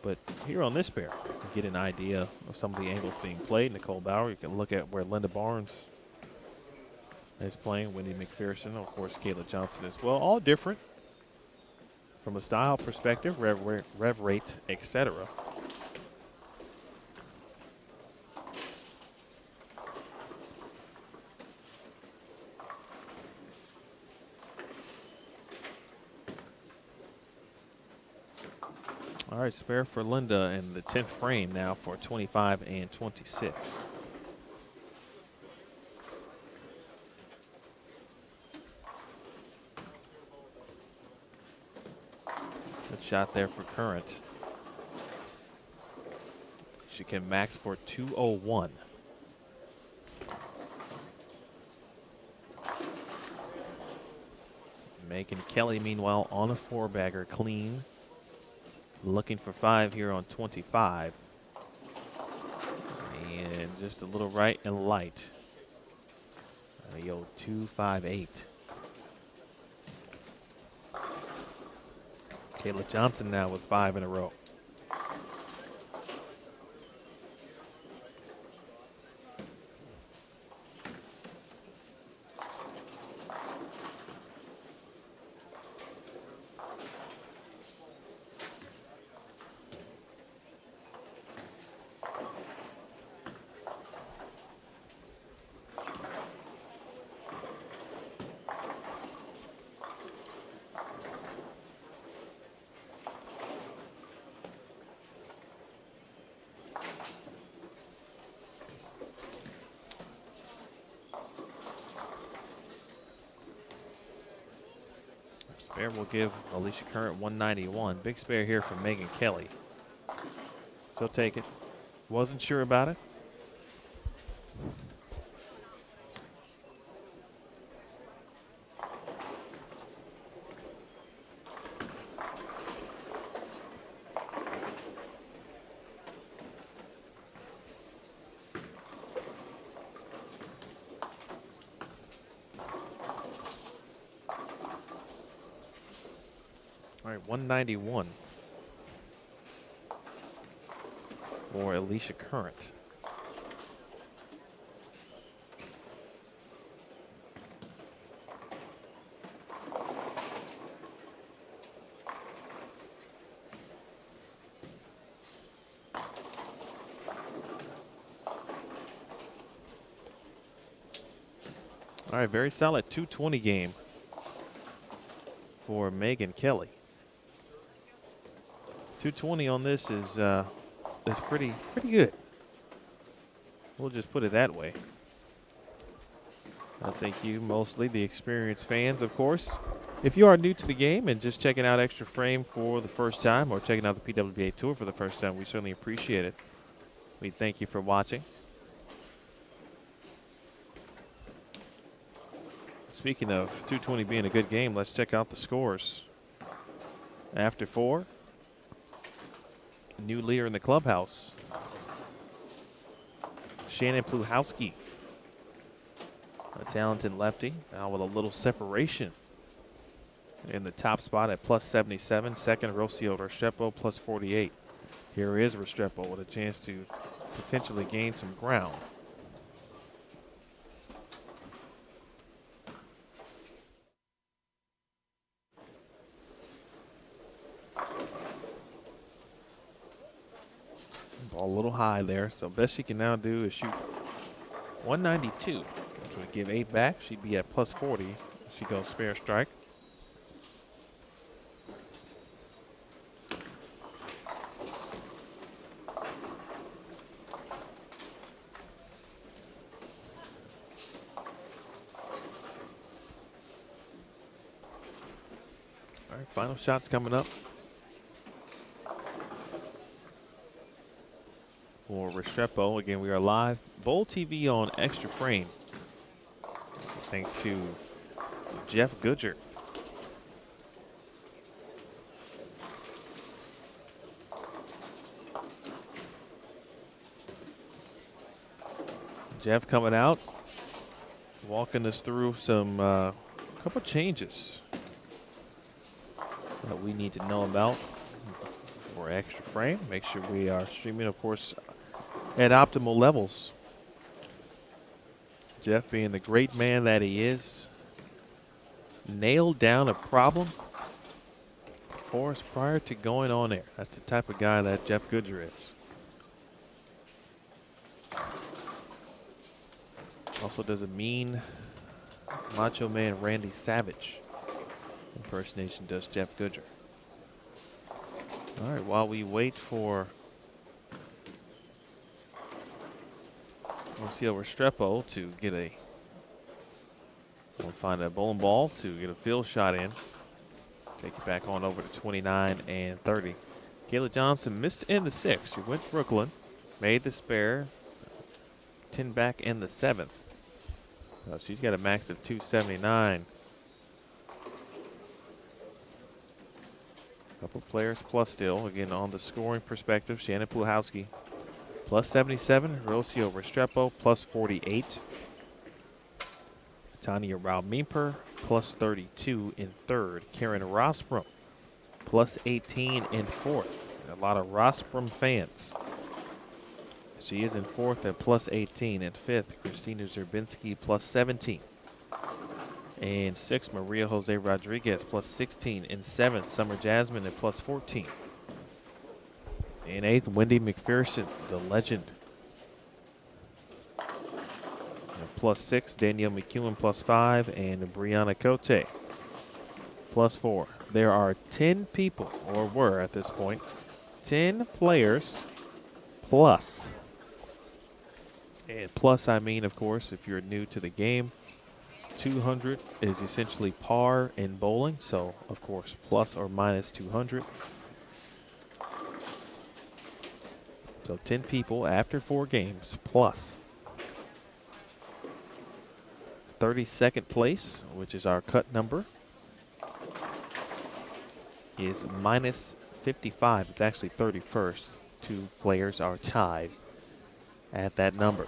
But here on this pair, you get an idea of some of the angles being played. Nicole Bauer, you can look at where Linda Barnes is playing, Wendy McPherson, of course, Kayla Johnson as well. All different from a style perspective, rev rate, etc. All right, spare for Linda in the 10th frame now for 25 and 26. Good shot there for Current. She can max for 201. Megan Kelly, meanwhile, on a four-bagger, clean. Looking for 5 here on 25. And just a little right and light. Yo, 258. Kayla Johnson now with 5 in a row. Spare will give Alicia Current 191. Big spare here from Megan Kelly. She'll take it. Wasn't sure about it. All right, 191 for Alicia Current. All right, very solid 220 game for Megan Kelly. 220 on this is pretty good. We'll just put it that way. Thank you, mostly the experienced fans, of course. If you are new to the game and just checking out Extra Frame for the first time or checking out the PWBA Tour for the first time, we certainly appreciate it. We thank you for watching. Speaking of 220 being a good game, let's check out the scores. After 4, new leader in the clubhouse, Shannon Pluhowski, a talented lefty, now with a little separation in the top spot at plus 77. Second, Rocio Restrepo, plus 48. Here is Restrepo with a chance to potentially gain some ground. A little high there, so best she can now do is shoot 192, which would give 8 back. She'd be at plus 40 if she goes spare strike. All right, final shots coming up. for Restrepo. Again, we are live. Bowl TV on Extra Frame. Thanks to Jeff Goodger. Jeff coming out, walking us through some couple changes that we need to know about for Extra Frame. Make sure we are streaming, of course, at optimal levels. Jeff, being the great man that he is, nailed down a problem for us prior to going on air. That's the type of guy that Jeff Goodger is. Also does a mean Macho Man Randy Savage impersonation, does Jeff Goodger. All right, while we wait for Rocio Restrepo to get we'll find a bowling ball to get a field shot in. Take it back on over to 29 and 30. Kayla Johnson missed in the 6th. She went Brooklyn, made the spare, 10 back in the 7th. She's got a max of 279. Couple players plus still. Again, on the scoring perspective, Shannon Puhowski plus 77. Rocio Restrepo plus 48. Tanya Rao-Meemper plus 32 in 3rd. Karen Rosbrom plus 18 in 4th. A lot of Rosbrom fans. She is in 4th at plus 18. In 5th, Christina Zerbinski plus 17. In 6th, Maria Jose Rodriguez plus 16. In 7th, Summer Jasmine at plus 14. In 8th, Wendy McPherson, the legend, plus 6. Danielle McEwen plus 5. And Brianna Cote plus 4. There are 10 people, or were at this point, 10 players plus. And plus, I mean, of course, if you're new to the game, 200 is essentially par in bowling. So, of course, plus or minus 200. So 10 people after 4 games plus. 32nd place, which is our cut number, is minus 55. It's actually 31st. 2 players are tied at that number.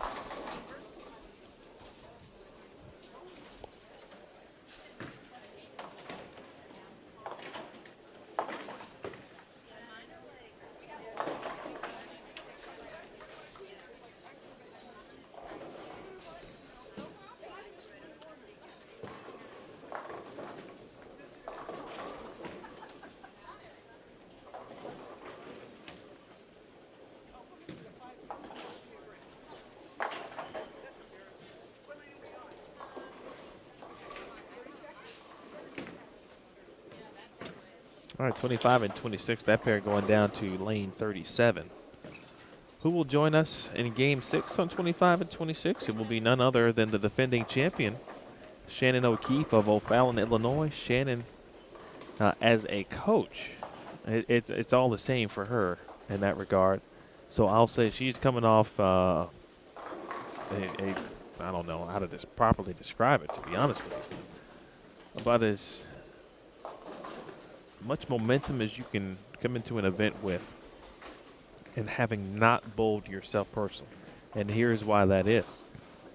All right, 25 and 26, that pair going down to lane 37. Who will join us in game 6 on 25 and 26? It will be none other than the defending champion, Shannon O'Keefe of O'Fallon, Illinois. Shannon, as a coach, it's all the same for her in that regard. So I'll say she's coming off I don't know how to properly describe it, to be honest with you, about as much momentum as you can come into an event with, and having not bowled yourself personally. And here's why that is.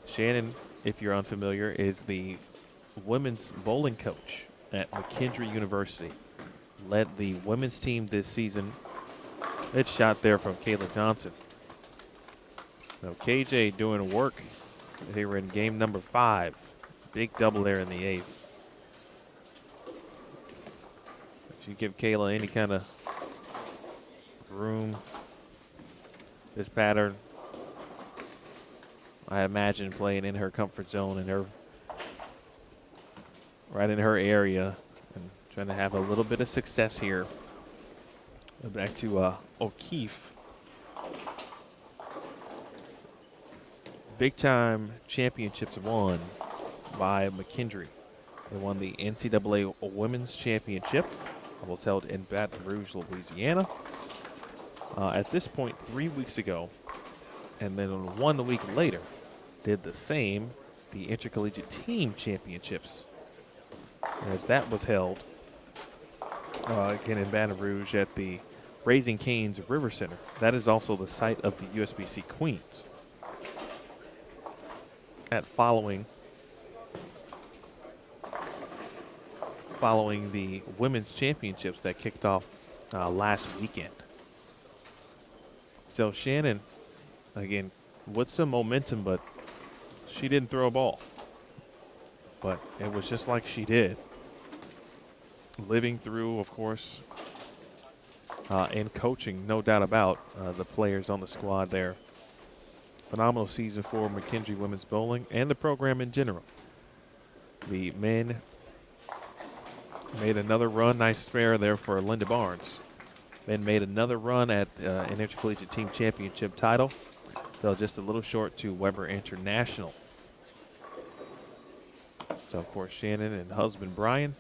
Shannon, if you're unfamiliar, is the women's bowling coach at McKendree University. Led the women's team this season. It's shot there from Kayla Johnson. Now KJ doing work. They were in game number 5. Big double there in the 8th. If you give Kayla any kind of room, this pattern, I imagine playing in her comfort zone and right in her area, and trying to have a little bit of success here. Back to O'Keefe. Big time championships won by McKendree. They won the NCAA Women's Championship. It was held in Baton Rouge, Louisiana. At this point, 3 weeks ago, And then 1 week later, did the same, the Intercollegiate Team Championships, as that was held again in Baton Rouge at the Raising Cane's River Center. That is also the site of the USBC Queens. Following the women's championships that kicked off last weekend. So Shannon, again, with some momentum, but she didn't throw a ball. But it was just like she did. Living through, of course, and coaching, no doubt about the players on the squad there. Phenomenal season for McKendree Women's Bowling and the program in general. The men made another run. Nice spare there for Linda Barnes. Men made another run at an Intercollegiate Team Championship title. Fell just a little short to Weber International. So, of course, Shannon and husband Brian,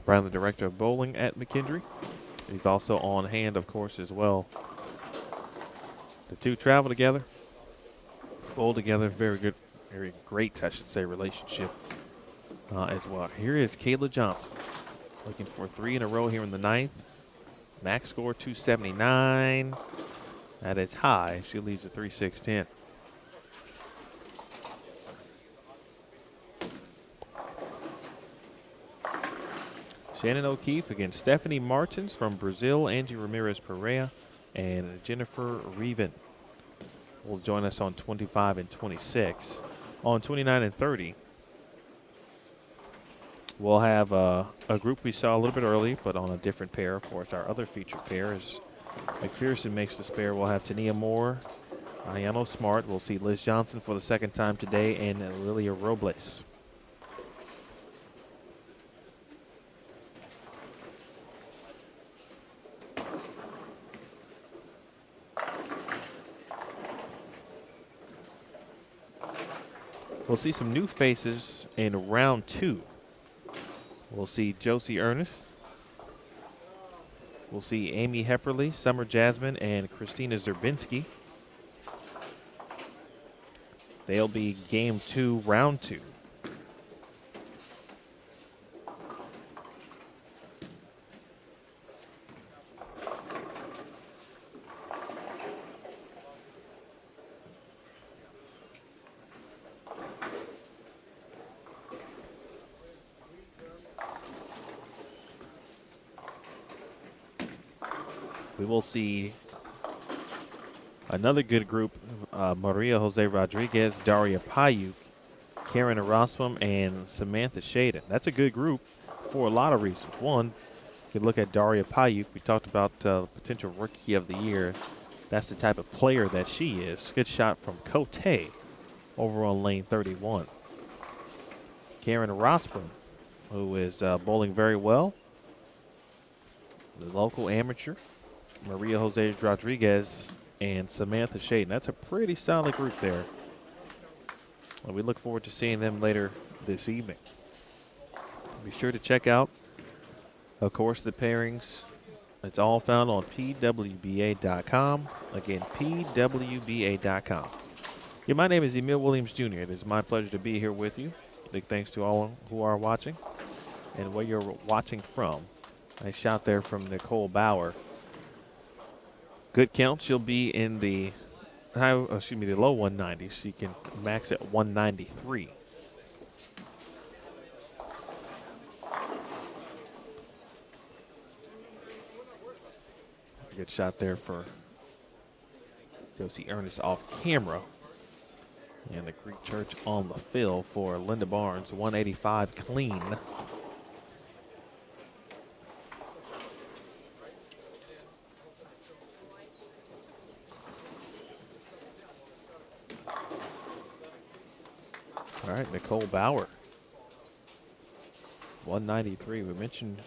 the director of bowling at McKendree. He's also on hand, of course, as well. The two travel together, bowl together. Very good, very great, I should say, relationship as well. Here is Kayla Johnson looking for 3 in a row here in the 9th. Max score 279. That is high. She leads at 3.610. Shannon O'Keefe against Stephanie Martins from Brazil, Angie Ramirez Perea, and Jennifer Reven will join us on 25 and 26. On 29 and 30, we'll have a group we saw a little bit early, but on a different pair. Of course, our other featured pair is McPherson makes the spare. We'll have Tania Moore, Ayano Smart. We'll see Liz Johnson for the second time today, and Lilia Robles. We'll see some new faces in round 2. We'll see Josie Ernest. We'll see Amy Hepperly, Summer Jasmine, and Christina Zerbinski. They'll be game 2, round 2. We will see another good group, Maria Jose Rodriguez, Daria Payuk, Karen Erasmus, and Samantha Shaden. That's a good group for a lot of reasons. One, you can look at Daria Payuk. We talked about potential Rookie of the Year. That's the type of player that she is. Good shot from Cote over on lane 31. Karen Erasmus, who is bowling very well, the local amateur. Maria Jose Rodriguez and Samantha Shaden. That's a pretty solid group there. And we look forward to seeing them later this evening. Be sure to check out, of course, the pairings. It's all found on PWBA.com. Again, PWBA.com. Yeah, my name is Emil Williams Jr. It is my pleasure to be here with you. Big thanks to all who are watching and where you're watching from. Nice shot there from Nicole Bauer. Good count. She'll be in the low 190s. She can max at 193. Good shot there for Josie Ernest off camera. And the Greek Church on the fill for Linda Barnes, 185 clean. All right, Nicole Bauer, 193. We mentioned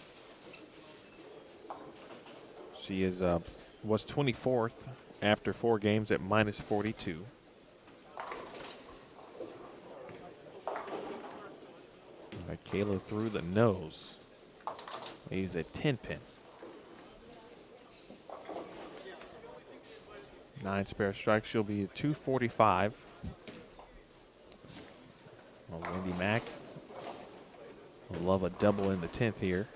she is was 24th after 4 games at minus 42. All right, Kayla through the nose. He's a 10 pin. 9 spare strikes. She'll be 245. Well, Wendy Mack will love a double in the 10th here.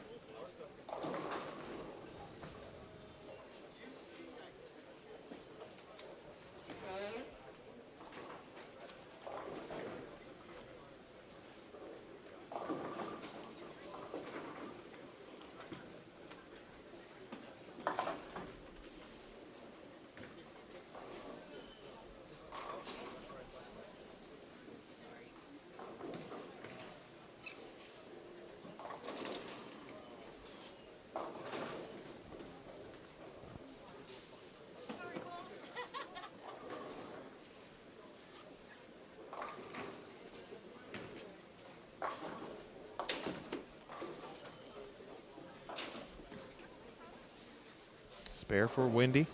Spare for Wendy.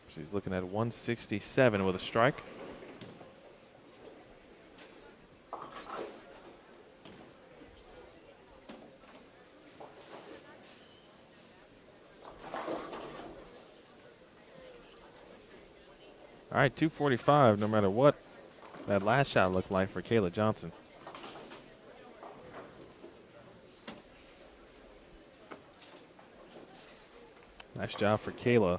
She's looking at 167 with a strike. All right, 245, no matter what that last shot looked like for Kayla Johnson. Nice job for Kayla.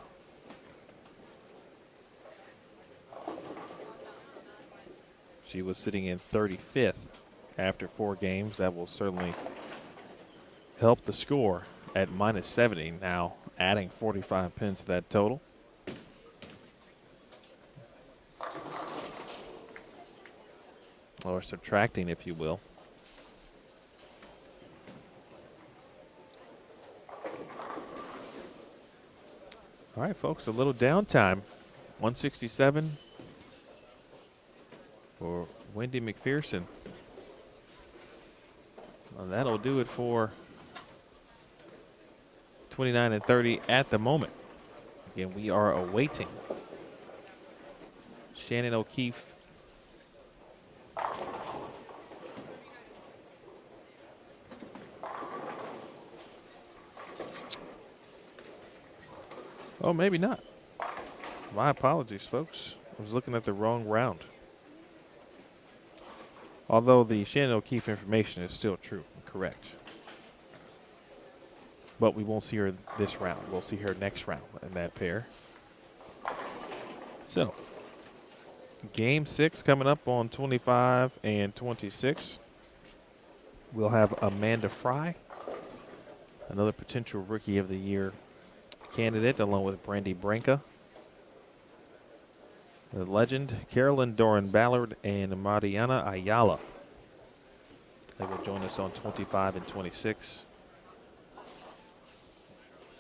She was sitting in 35th after 4 games. That will certainly help the score at -70 now, adding 45 pins to that total. Or subtracting, if you will. All right, folks, a little downtime. 167 for Wendy McPherson. Well, that'll do it for 29 and 30 at the moment. Again, we are awaiting Shannon O'Keefe. Oh, maybe not. My apologies, folks. I was looking at the wrong round. Although the Shannon O'Keefe information is still true, correct. But we won't see her this round. We'll see her next round in that pair. So, game 6 coming up on 25 and 26. We'll have Amanda Fry, another potential Rookie of the Year candidate, along with Brandy Branca, the legend, Carolyn Doran Ballard, and Mariana Ayala. They will join us on 25 and 26.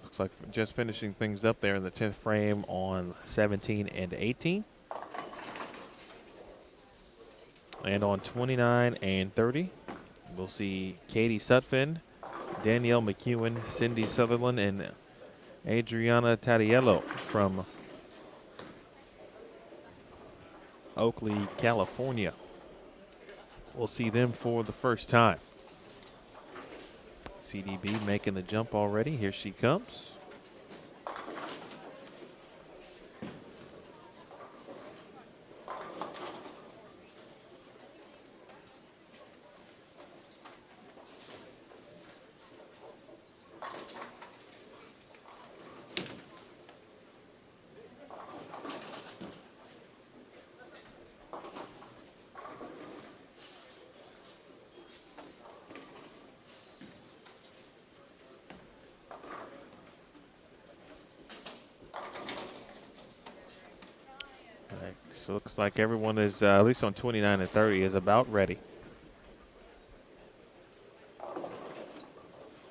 Looks like just finishing things up there in the 10th frame on 17 and 18. And on 29 and 30, we'll see Katie Sutphin, Danielle McEwen, Cindy Sutherland, and Adriana Tadiello from Oakley, California. We'll see them for the first time. CDB making the jump already. Here she comes. So it looks like everyone is, at least on 29 and 30, is about ready.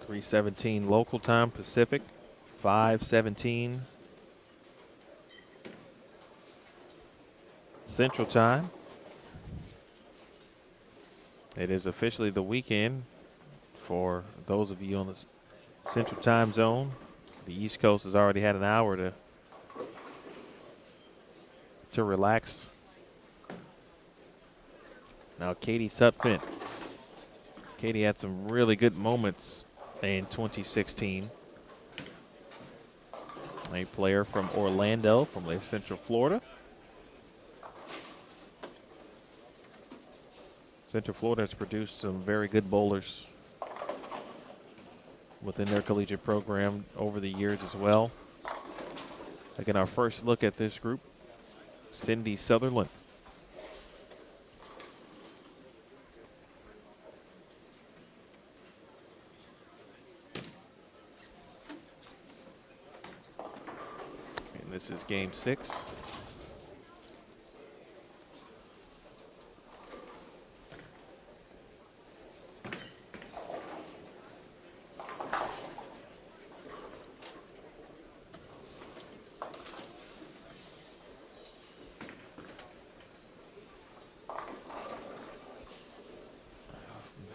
3:17 local time Pacific, 5:17 Central Time. It is officially the weekend for those of you on the Central Time Zone. The East Coast has already had an hour to relax. Now Katie Sutphin. Katie had some really good moments in 2016. a player from Orlando, from Central Florida. Central Florida has produced some very good bowlers within their collegiate program over the years as well. Again, our first look at this group, Cindy Sutherland. And this is game 6.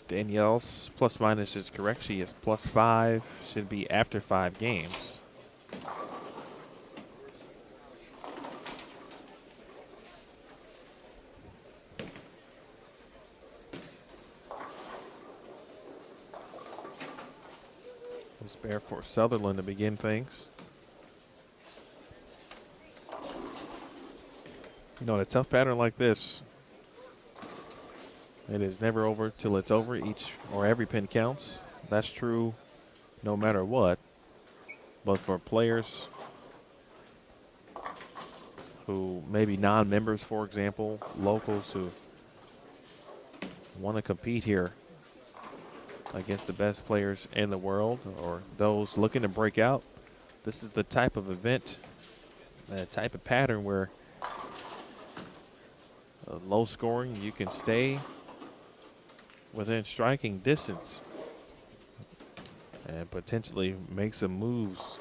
Danielle's plus minus is correct. She is +5. Should be after 5 games. It's bare for Sutherland to begin things. You know, in a tough pattern like this, it is never over till it's over. Each or every pin counts. That's true no matter what. But for players who may be non-members, for example, locals who want to compete here against the best players in the world, or those looking to break out, this is the type of event, the type of pattern where low scoring, you can stay within striking distance and potentially make some moves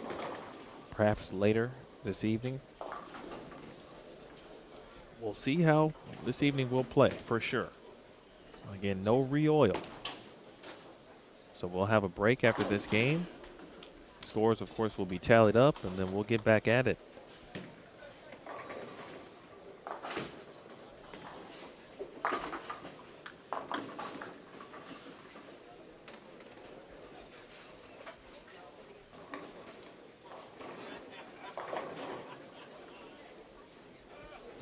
perhaps later this evening. We'll see how this evening will play for sure. Again, no re-oil. So we'll have a break after this game. Scores, of course, will be tallied up, and then we'll get back at it.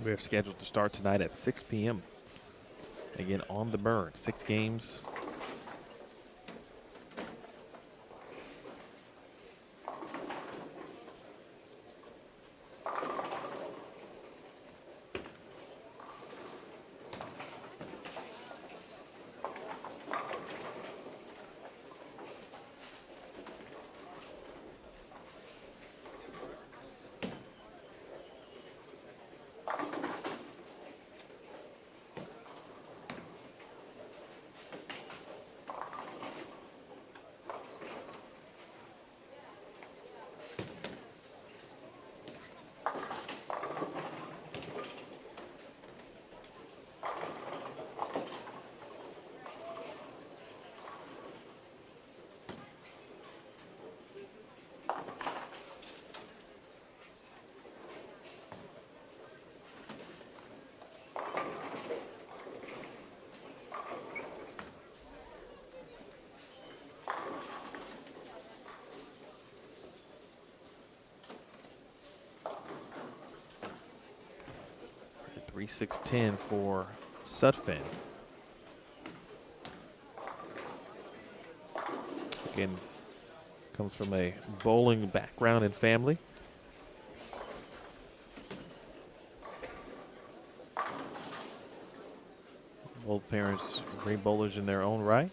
We're scheduled to start tonight at 6 p.m. Again, on the burn, 6 games. Three 6-10 for Sutphin. Again, comes from a bowling background and family. Both parents great bowlers in their own right.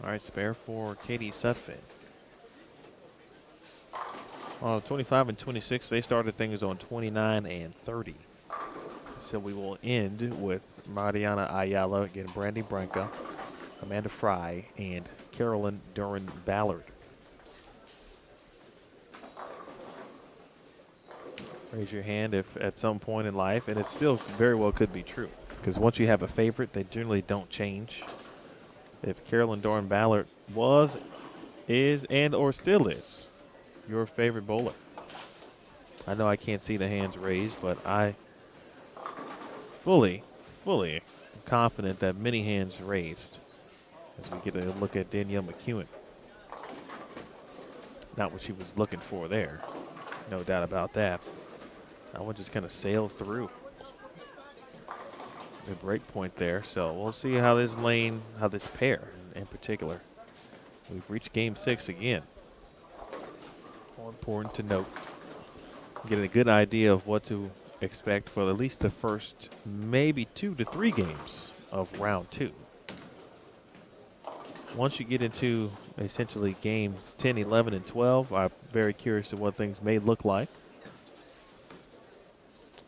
All right, spare for Katie Sutphin. 25 and 26, they started things on 29 and 30. So we will end with Mariana Ayala, again, Brandy Branca, Amanda Fry, and Carolyn Duran Ballard. Raise your hand if at some point in life, and it still very well could be true, because once you have a favorite, they generally don't change. If Carolyn Doran Ballard was, is, and or still is your favorite bowler. I know I can't see the hands raised, but I fully confident that many hands raised as we get a look at Danielle McEwen. Not what she was looking for there, no doubt about that. That one just kind of sailed through the break point there. So we'll see how this lane, how this pair in particular. We've reached game 6 again. All important to note. Getting a good idea of what to expect for at least the first maybe 2 to 3 games of round 2. Once you get into essentially games 10, 11, and 12, I'm very curious to what things may look like.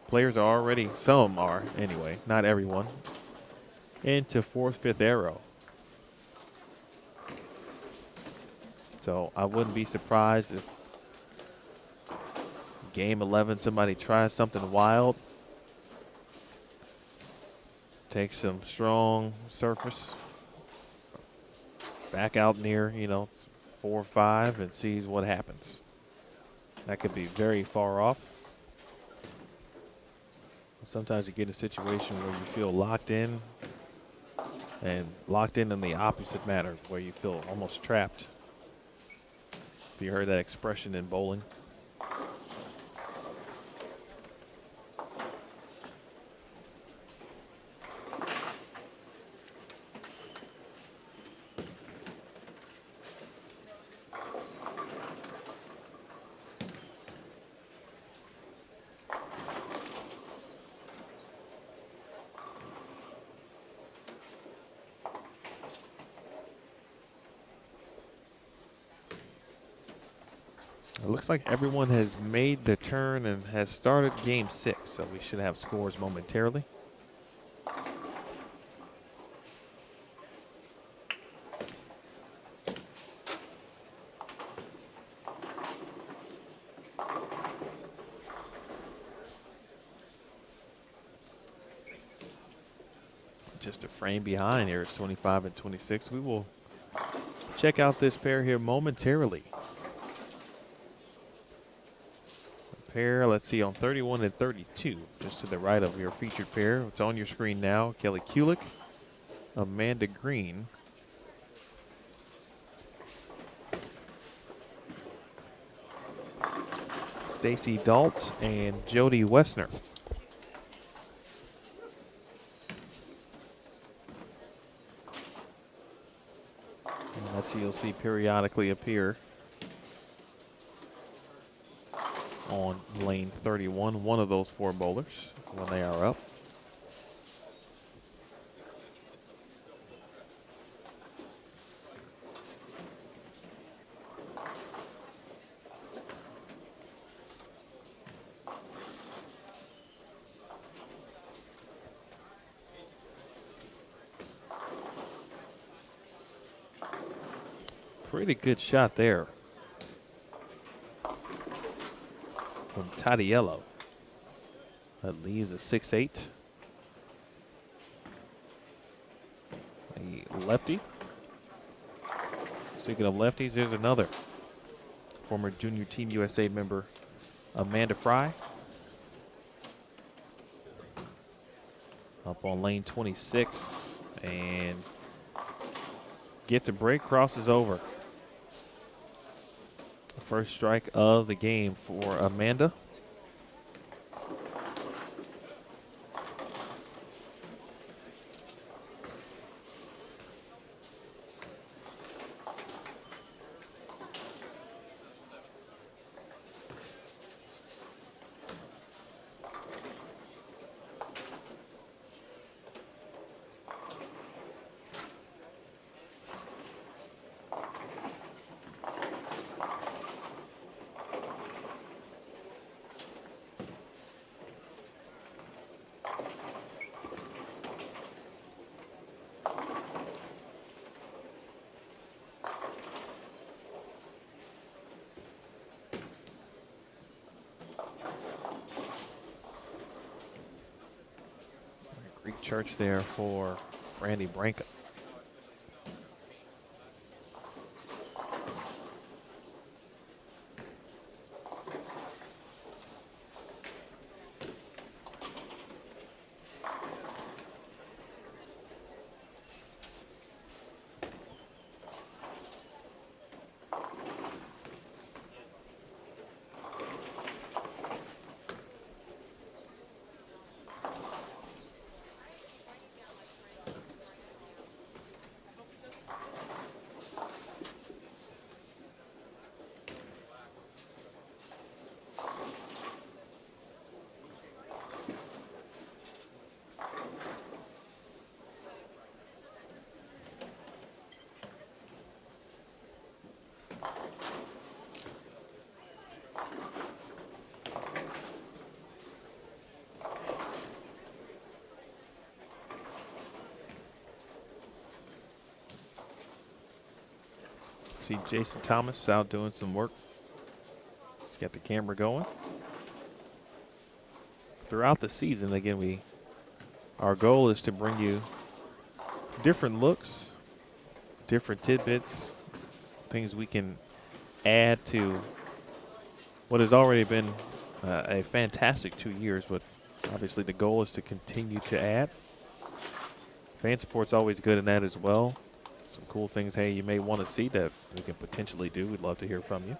Players are already, some are anyway, not everyone, into 4th, 5th arrow. So I wouldn't be surprised if game 11 somebody tries something wild, takes some strong surface, back out near, 4 or 5 and sees what happens. That could be very far off. Sometimes you get in a situation where you feel locked in, and locked in the opposite manner, where you feel almost trapped. If you heard that expression in bowling. It looks like everyone has made the turn and has started game 6, so we should have scores momentarily. Just a frame behind here. It's 25 and 26. We will check out this pair here momentarily. Pair, let's see, on 31 and 32, just to the right of your featured pair. It's on your screen now. Kelly Kulik, Amanda Green. Stacy Dalt and Jody Wessner. And that's who you'll see periodically appear on lane 31, one of those 4 bowlers when they are up. Pretty good shot there from Tadiello. That leaves a 6-8. A lefty. Speaking of lefties, there's another former Junior Team USA member, Amanda Fry. Up on lane 26 and gets a break, crosses over. The first strike of the game for Amanda. Church there for Randy Branca. See Jason Thomas out doing some work. He's got the camera going. Throughout the season, again, our goal is to bring you different looks, different tidbits, things we can add to what has already been a fantastic 2 years, but obviously the goal is to continue to add. Fan support's always good in that as well. Some cool things, hey, you may want to see that we can potentially do. We'd love to hear from you.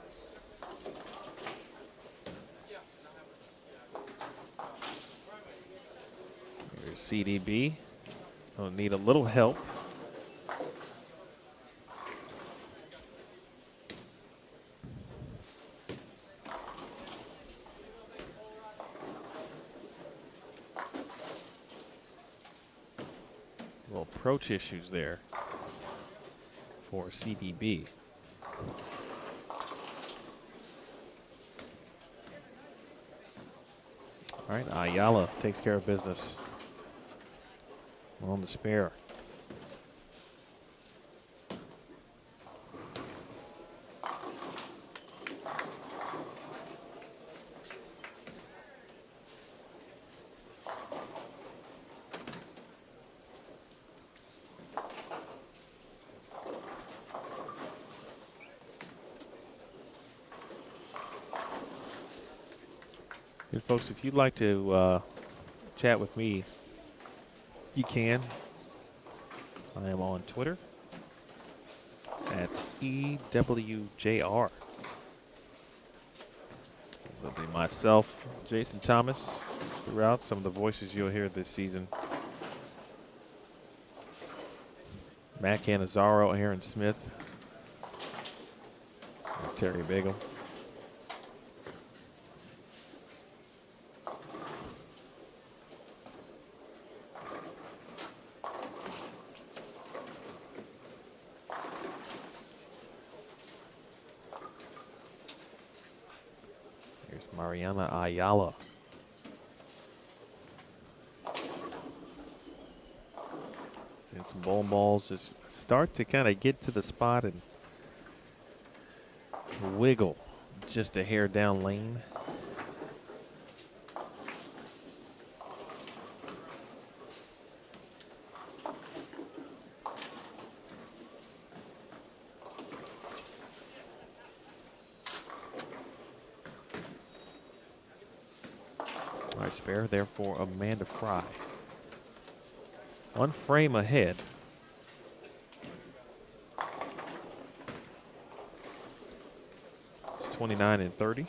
Here's CDB. Gonna need a little help. Little approach issues there for CDB. All right, Ayala takes care of business on the spare. And folks, if you'd like to chat with me, you can. I am on Twitter at EWJR. It'll be myself, Jason Thomas, throughout. Some of the voices you'll hear this season. Matt Cannizzaro, Aaron Smith, and Terry Bagel. Mariana Ayala. And some bowling balls just start to kind of get to the spot and wiggle just a hair down lane. Spare there for Amanda Fry. One frame ahead. It's 29 and 30.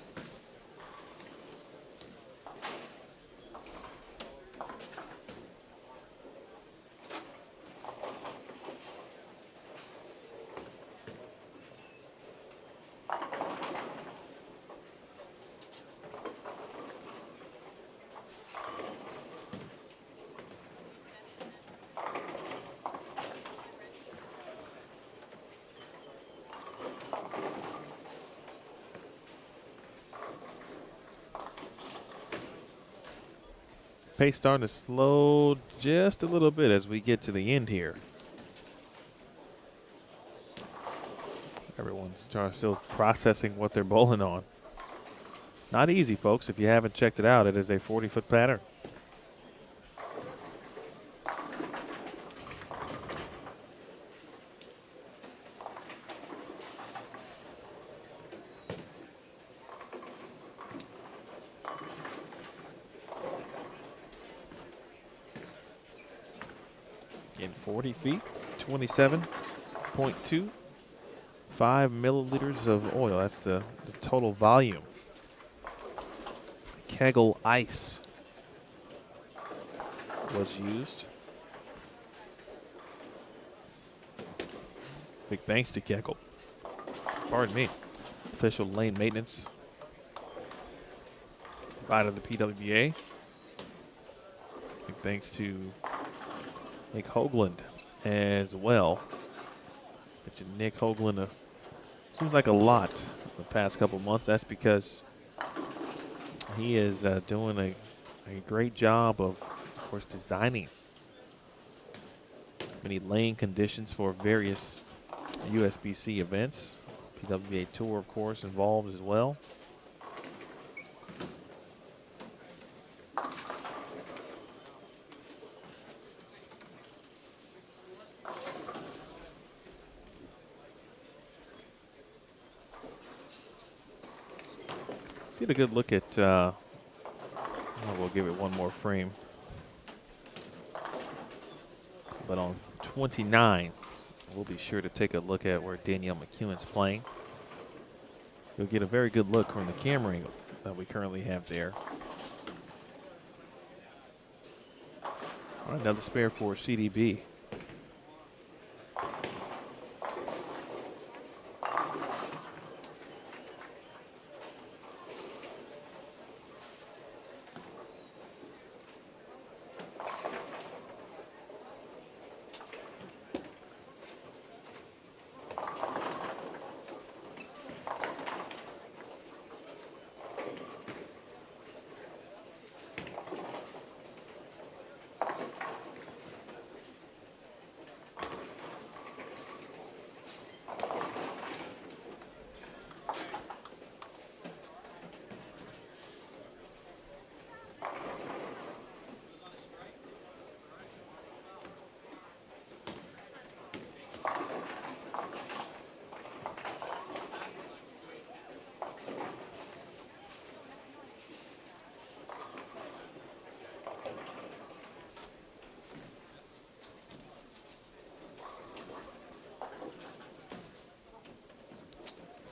Pace starting to slow just a little bit as we get to the end here. Everyone's still processing what they're bowling on. Not easy, folks. If you haven't checked it out, it is a 40-foot pattern. In 40 feet, 27.25 milliliters of oil. That's the total volume. Kegel ice was used. Big thanks to Kegel. Pardon me. Official lane maintenance provided the PWBA. Big thanks to Nick Hoagland as well. Mentioned Nick Hoagland seems like a lot the past couple months. That's because he is doing a great job of course, designing many lane conditions for various USBC events. PWBA Tour, of course, involved as well. Get a good look at, we'll give it one more frame. But on 29, we'll be sure to take a look at where Danielle McEwen's playing. You'll get a very good look from the camera angle that we currently have there. All right, another spare for CDB.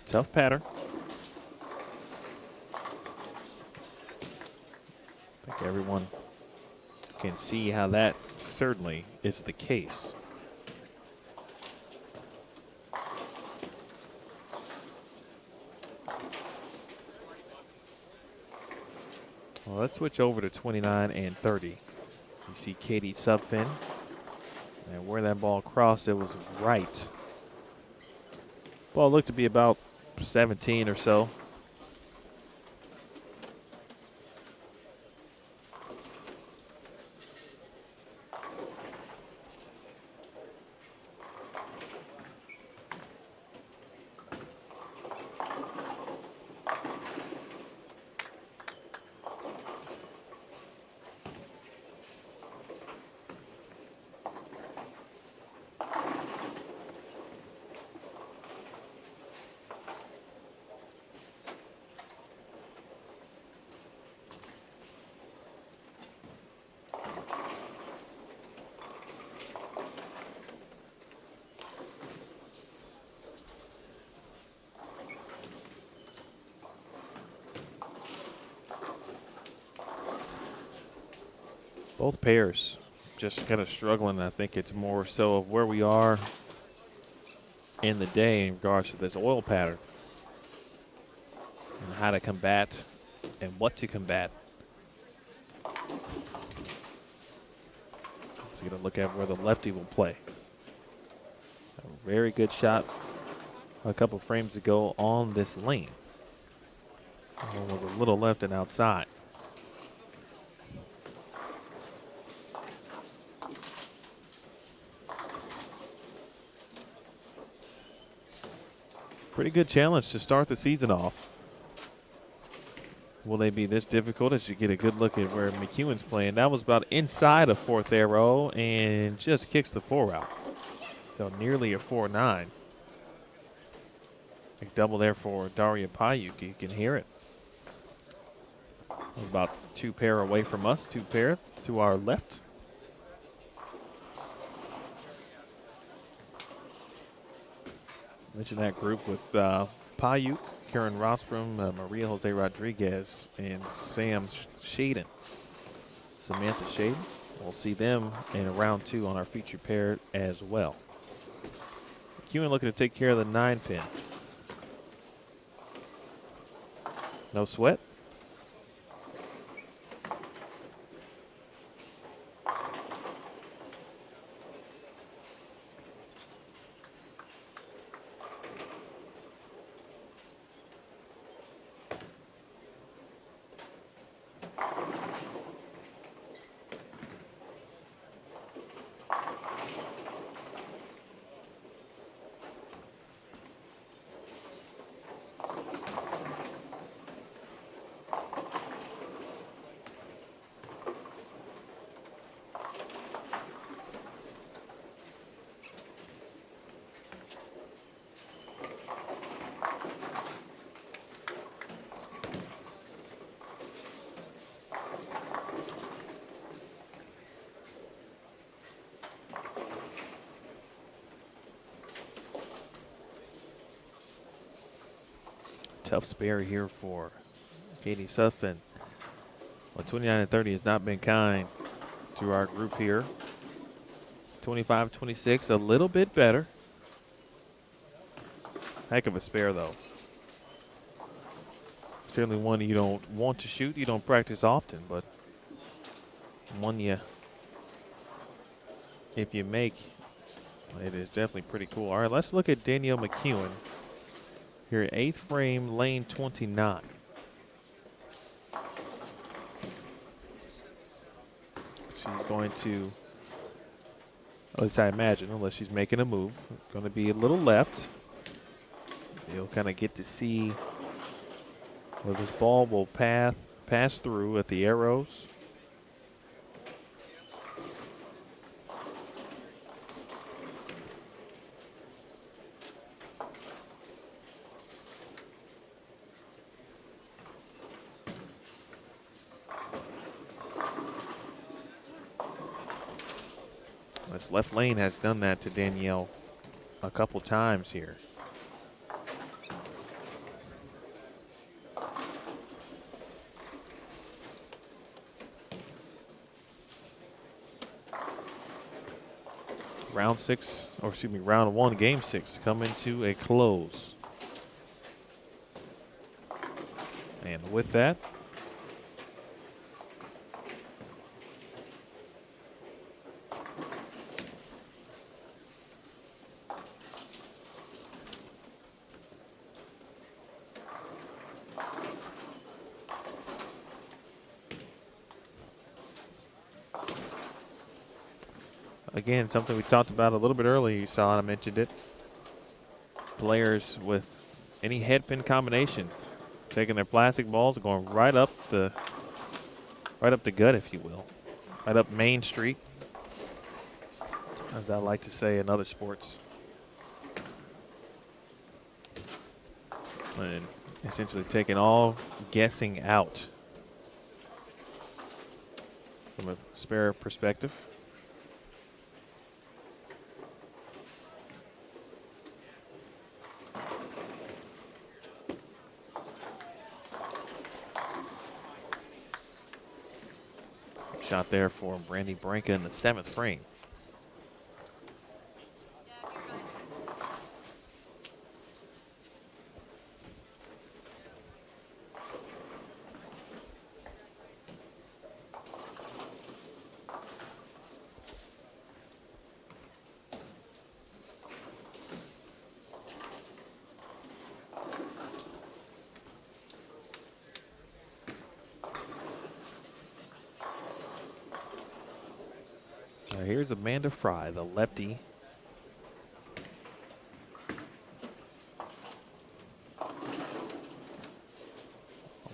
Tough pattern. I think everyone can see how that certainly is the case. Well, let's switch over to 29 and 30. You see Katie Subfin. And where that ball crossed, it was right. Ball looked to be about 17 or so. Both pairs just kind of struggling. I think it's more so of where we are in the day in regards to this oil pattern and how to combat and what to combat. So you're going to look at where the lefty will play. A very good shot a couple frames ago on this lane. One was a little left and outside. Pretty good challenge to start the season off. Will they be this difficult as you get a good look at where McEwen's playing? That was about inside of fourth arrow and just kicks the 4 out. So nearly a 4-9. Big double there for Daria Payuk. You can hear it. About 2 pair away from us, 2 pair to our left. Mentioned that group with Payuk, Karen Rosbrom, Maria Jose Rodriguez, and Sam Shaden. Samantha Shaden. We'll see them in round 2 on our featured pair as well. McEwen looking to take care of the 9-pin. No sweat. Tough spare here for Katie Suffin. Well, 29 and 30 has not been kind to our group here. 25-26, a little bit better. Heck of a spare, though. Certainly one you don't want to shoot. You don't practice often, but one if you make, it is definitely pretty cool. All right, let's look at Danielle McEwen here at 8th frame, lane 29. She's going to, at least I imagine, unless she's making a move, going to be a little left. You'll kind of get to see where this ball will pass through at the arrows. This left lane has done that to Danielle a couple times here. Round 1, game 6 coming to a close. And with that, again, something we talked about a little bit earlier. You saw it, I mentioned it. Players with any head pin combination, taking their plastic balls and going right up the gut, if you will, right up Main Street, as I like to say in other sports, and essentially taking all guessing out from a spare perspective. Shot there for Brandy Branca in the 7th frame. Here's Amanda Fry, the lefty.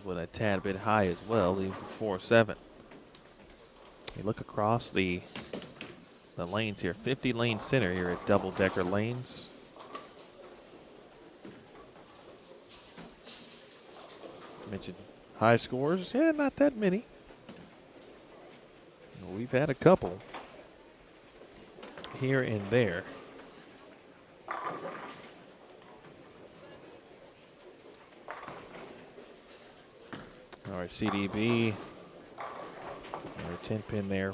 With a tad bit high as well, leaves a 4-7. You look across the lanes here, 50 lane center here at Double Decker Lanes. Mentioned high scores, yeah, not that many. We've had a couple here and there. All right, CDB. All right, 10 pin there.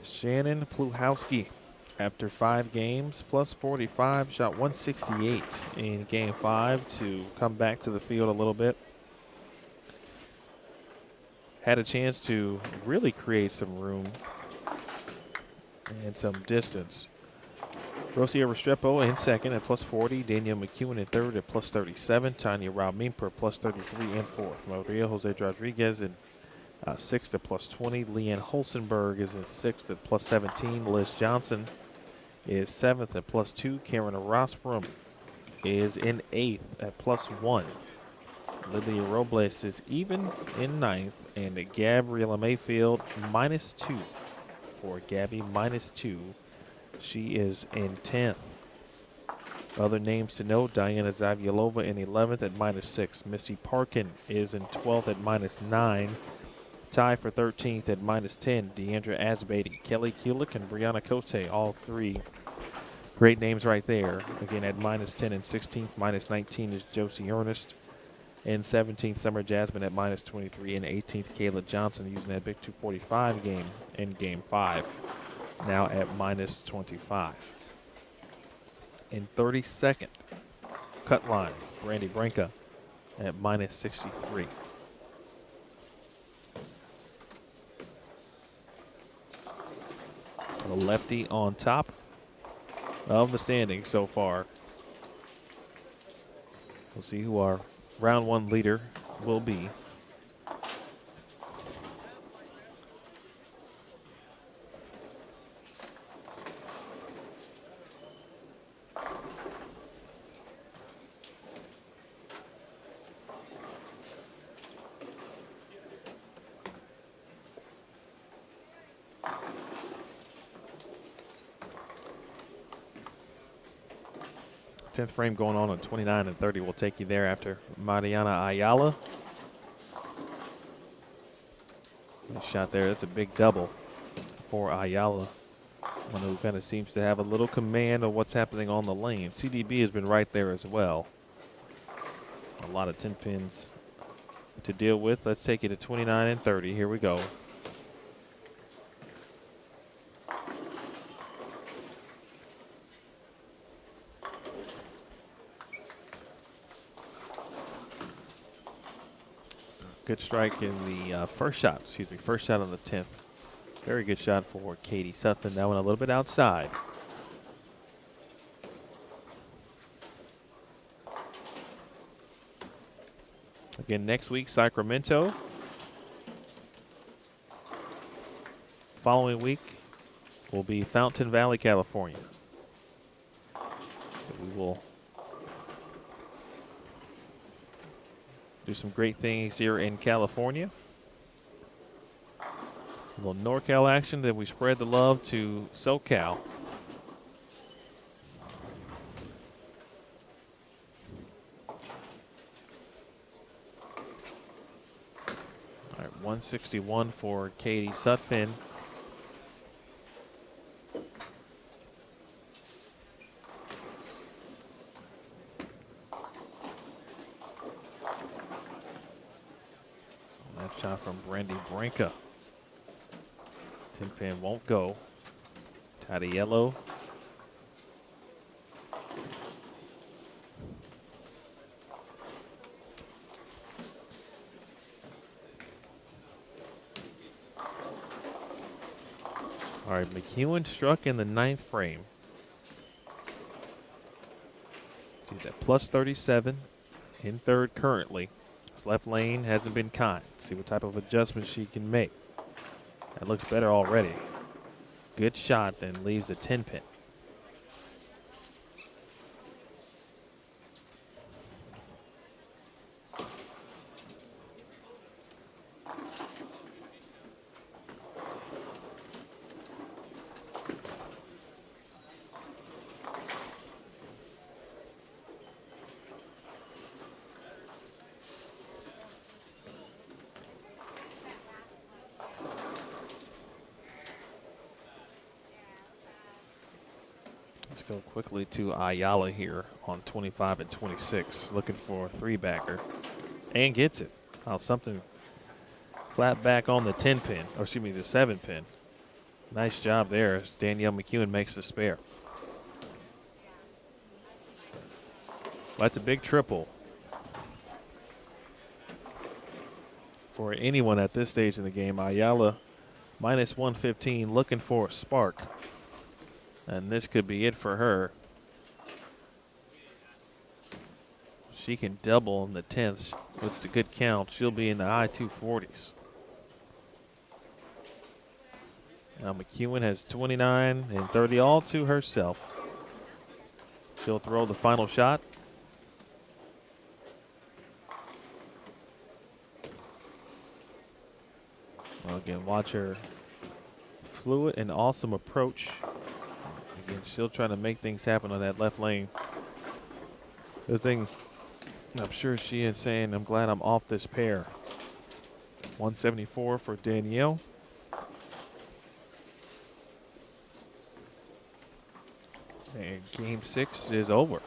Shannon Pluhowski, after 5 games, plus 45, shot 168 in game 5 to come back to the field a little bit. Had a chance to really create some room and some distance. Rosia Restrepo in second at plus 40. Danielle McEwen in third at plus 37. Tanya Raumimper plus 33 and fourth. Maria Jose Rodriguez in sixth at plus 20. Leanne Holsenberg is in sixth at plus 17. Liz Johnson is seventh at plus 2. Karen Rosbrum is in eighth at plus 1. Lydia Robles is even in ninth, and Gabriela Mayfield minus 2 for Gabby, minus 2. She is in 10th. Other names to note: Diana Zaviolova in 11th at minus 6. Missy Parkin is in 12th at minus 9. Tie for 13th at minus 10. Deandra Asbaty, Kelly Kulik, and Brianna Cote, all 3 great names right there. Again, at minus 10 and 16th. Minus 19 is Josie Ernest. And 17th, Summer Jasmine at minus 23. And 18th, Kayla Johnson, using that big 245 game in game 5. Now at minus 25. In 32nd, cut line, Brandy Branca at minus 63. The lefty on top of the standings so far. We'll see who our round 1 leader will be. Tenth frame going on 29 and 30. We'll take you there after Mariana Ayala. Nice shot there. That's a big double for Ayala. One who kind of seems to have a little command of what's happening on the lane. CDB has been right there as well. A lot of 10 pins to deal with. Let's take you to 29 and 30. Here we go. Good strike in the first shot on the 10th. Very good shot for Katie Sutphin. That one a little bit outside. Again, next week, Sacramento. Following week will be Fountain Valley, California. We will do some great things here in California. A little NorCal action, then we spread the love to SoCal. All right, 161 for Katie Sutphin. That shot from Brandy Branca. 10 pin won't go. Tadiello. All right, McEwen struck in the 9th frame. She's at plus 37 in third currently. This left lane hasn't been kind. See what type of adjustment she can make. That looks better already. Good shot, then leaves a 10 pin. Let's go quickly to Ayala here on 25 and 26, looking for a 3-backer, and gets it. Something flat back on the 10 pin, or excuse me, the 7 pin. Nice job there as Danielle McEwen makes the spare. That's a big triple for anyone at this stage in the game. Ayala minus 115, looking for a spark. And this could be it for her. She can double in the 10th. With a good count, she'll be in the high 240s. Now McEwen has 29 and 30 all to herself. She'll throw the final shot. Well, again, watch her fluid and awesome approach. Again, still trying to make things happen on that left lane. The thing I'm sure she is saying, I'm glad I'm off this pair. 174 for Danielle. And game 6 is over.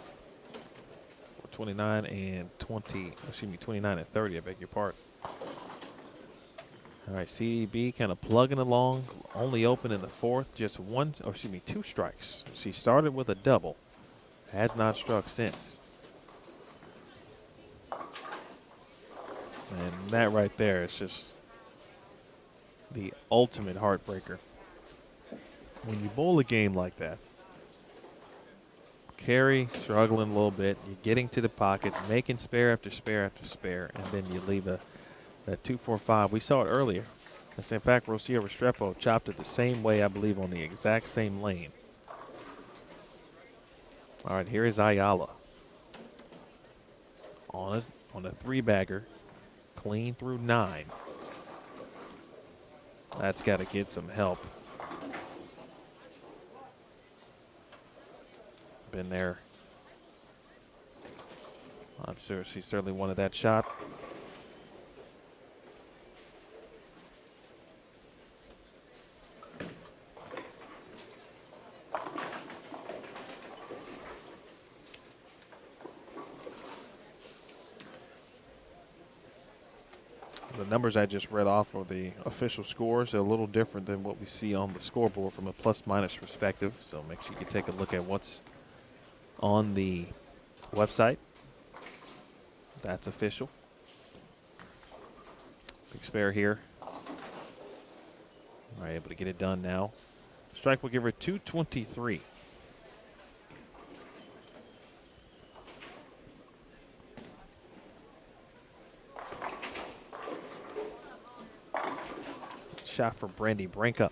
29 and 20, excuse me, 29 and 30, I beg your pardon. All right, CDB kind of plugging along, only open in the 4th, just one, or excuse me, 2 strikes. She started with a double, has not struck since. And that right there is just the ultimate heartbreaker. When you bowl a game like that, carry, struggling a little bit, you're getting to the pocket, making spare after spare after spare, and then you leave a 2-4-5. We saw it earlier. In fact, Rocio Restrepo chopped it the same way, I believe, on the exact same lane. All right, here is Ayala. On a 3-bagger, clean through 9. That's got to get some help. Been there. I'm sure she certainly wanted that shot. The numbers I just read off are the official scores. They're a little different than what we see on the scoreboard from a plus-minus perspective. So make sure you take a look at what's on the website. That's official. Big spare here. All right, able to get it done now. Strike will give her 223. Shot for Brandy Branca.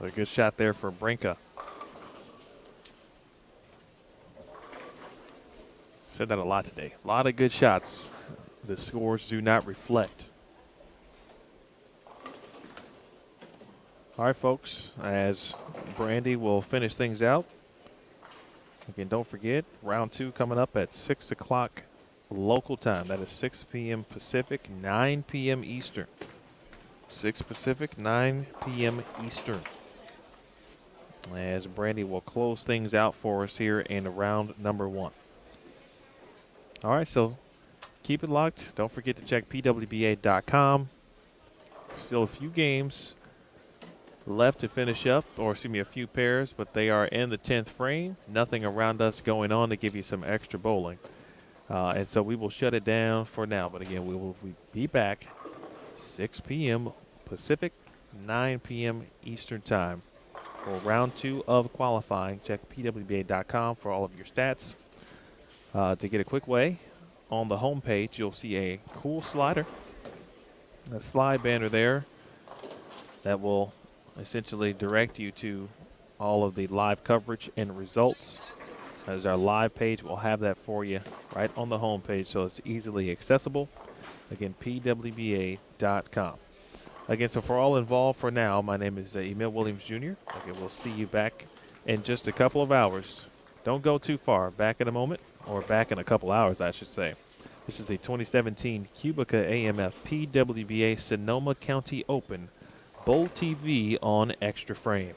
A good shot there for Branca. Said that a lot today. A lot of good shots. The scores do not reflect. All right, folks, as Brandy will finish things out. Again, don't forget, round 2 coming up at 6 o'clock local time. That is 6 p.m. Pacific, 9 p.m. Eastern. 6 Pacific, 9 p.m. Eastern. As Brandy will close things out for us here in round number 1. All right, so keep it locked. Don't forget to check PWBA.com. Still a few games left to finish up, or excuse me, a few pairs, but they are in the 10th frame. Nothing around us going on to give you some extra bowling. And so we will shut it down for now. But again, we will be back 6 p.m. Pacific, 9 p.m. Eastern time for round 2 of qualifying. Check PWBA.com for all of your stats. To get a quick way, on the home page, you'll see a cool slider. a slide banner there that will essentially direct you to all of the live coverage and results. As our live page, we'll have that for you right on the home page, so it's easily accessible. Again, pwba.com. Again, so for all involved for now, my name is Emil Williams Jr. Again, we'll see you back in just a couple of hours. Don't go too far. Back in a moment, or back in a couple hours, I should say. This is the 2017 QubicaAMF PWBA Sonoma County Open Bowl TV on Extra Frame.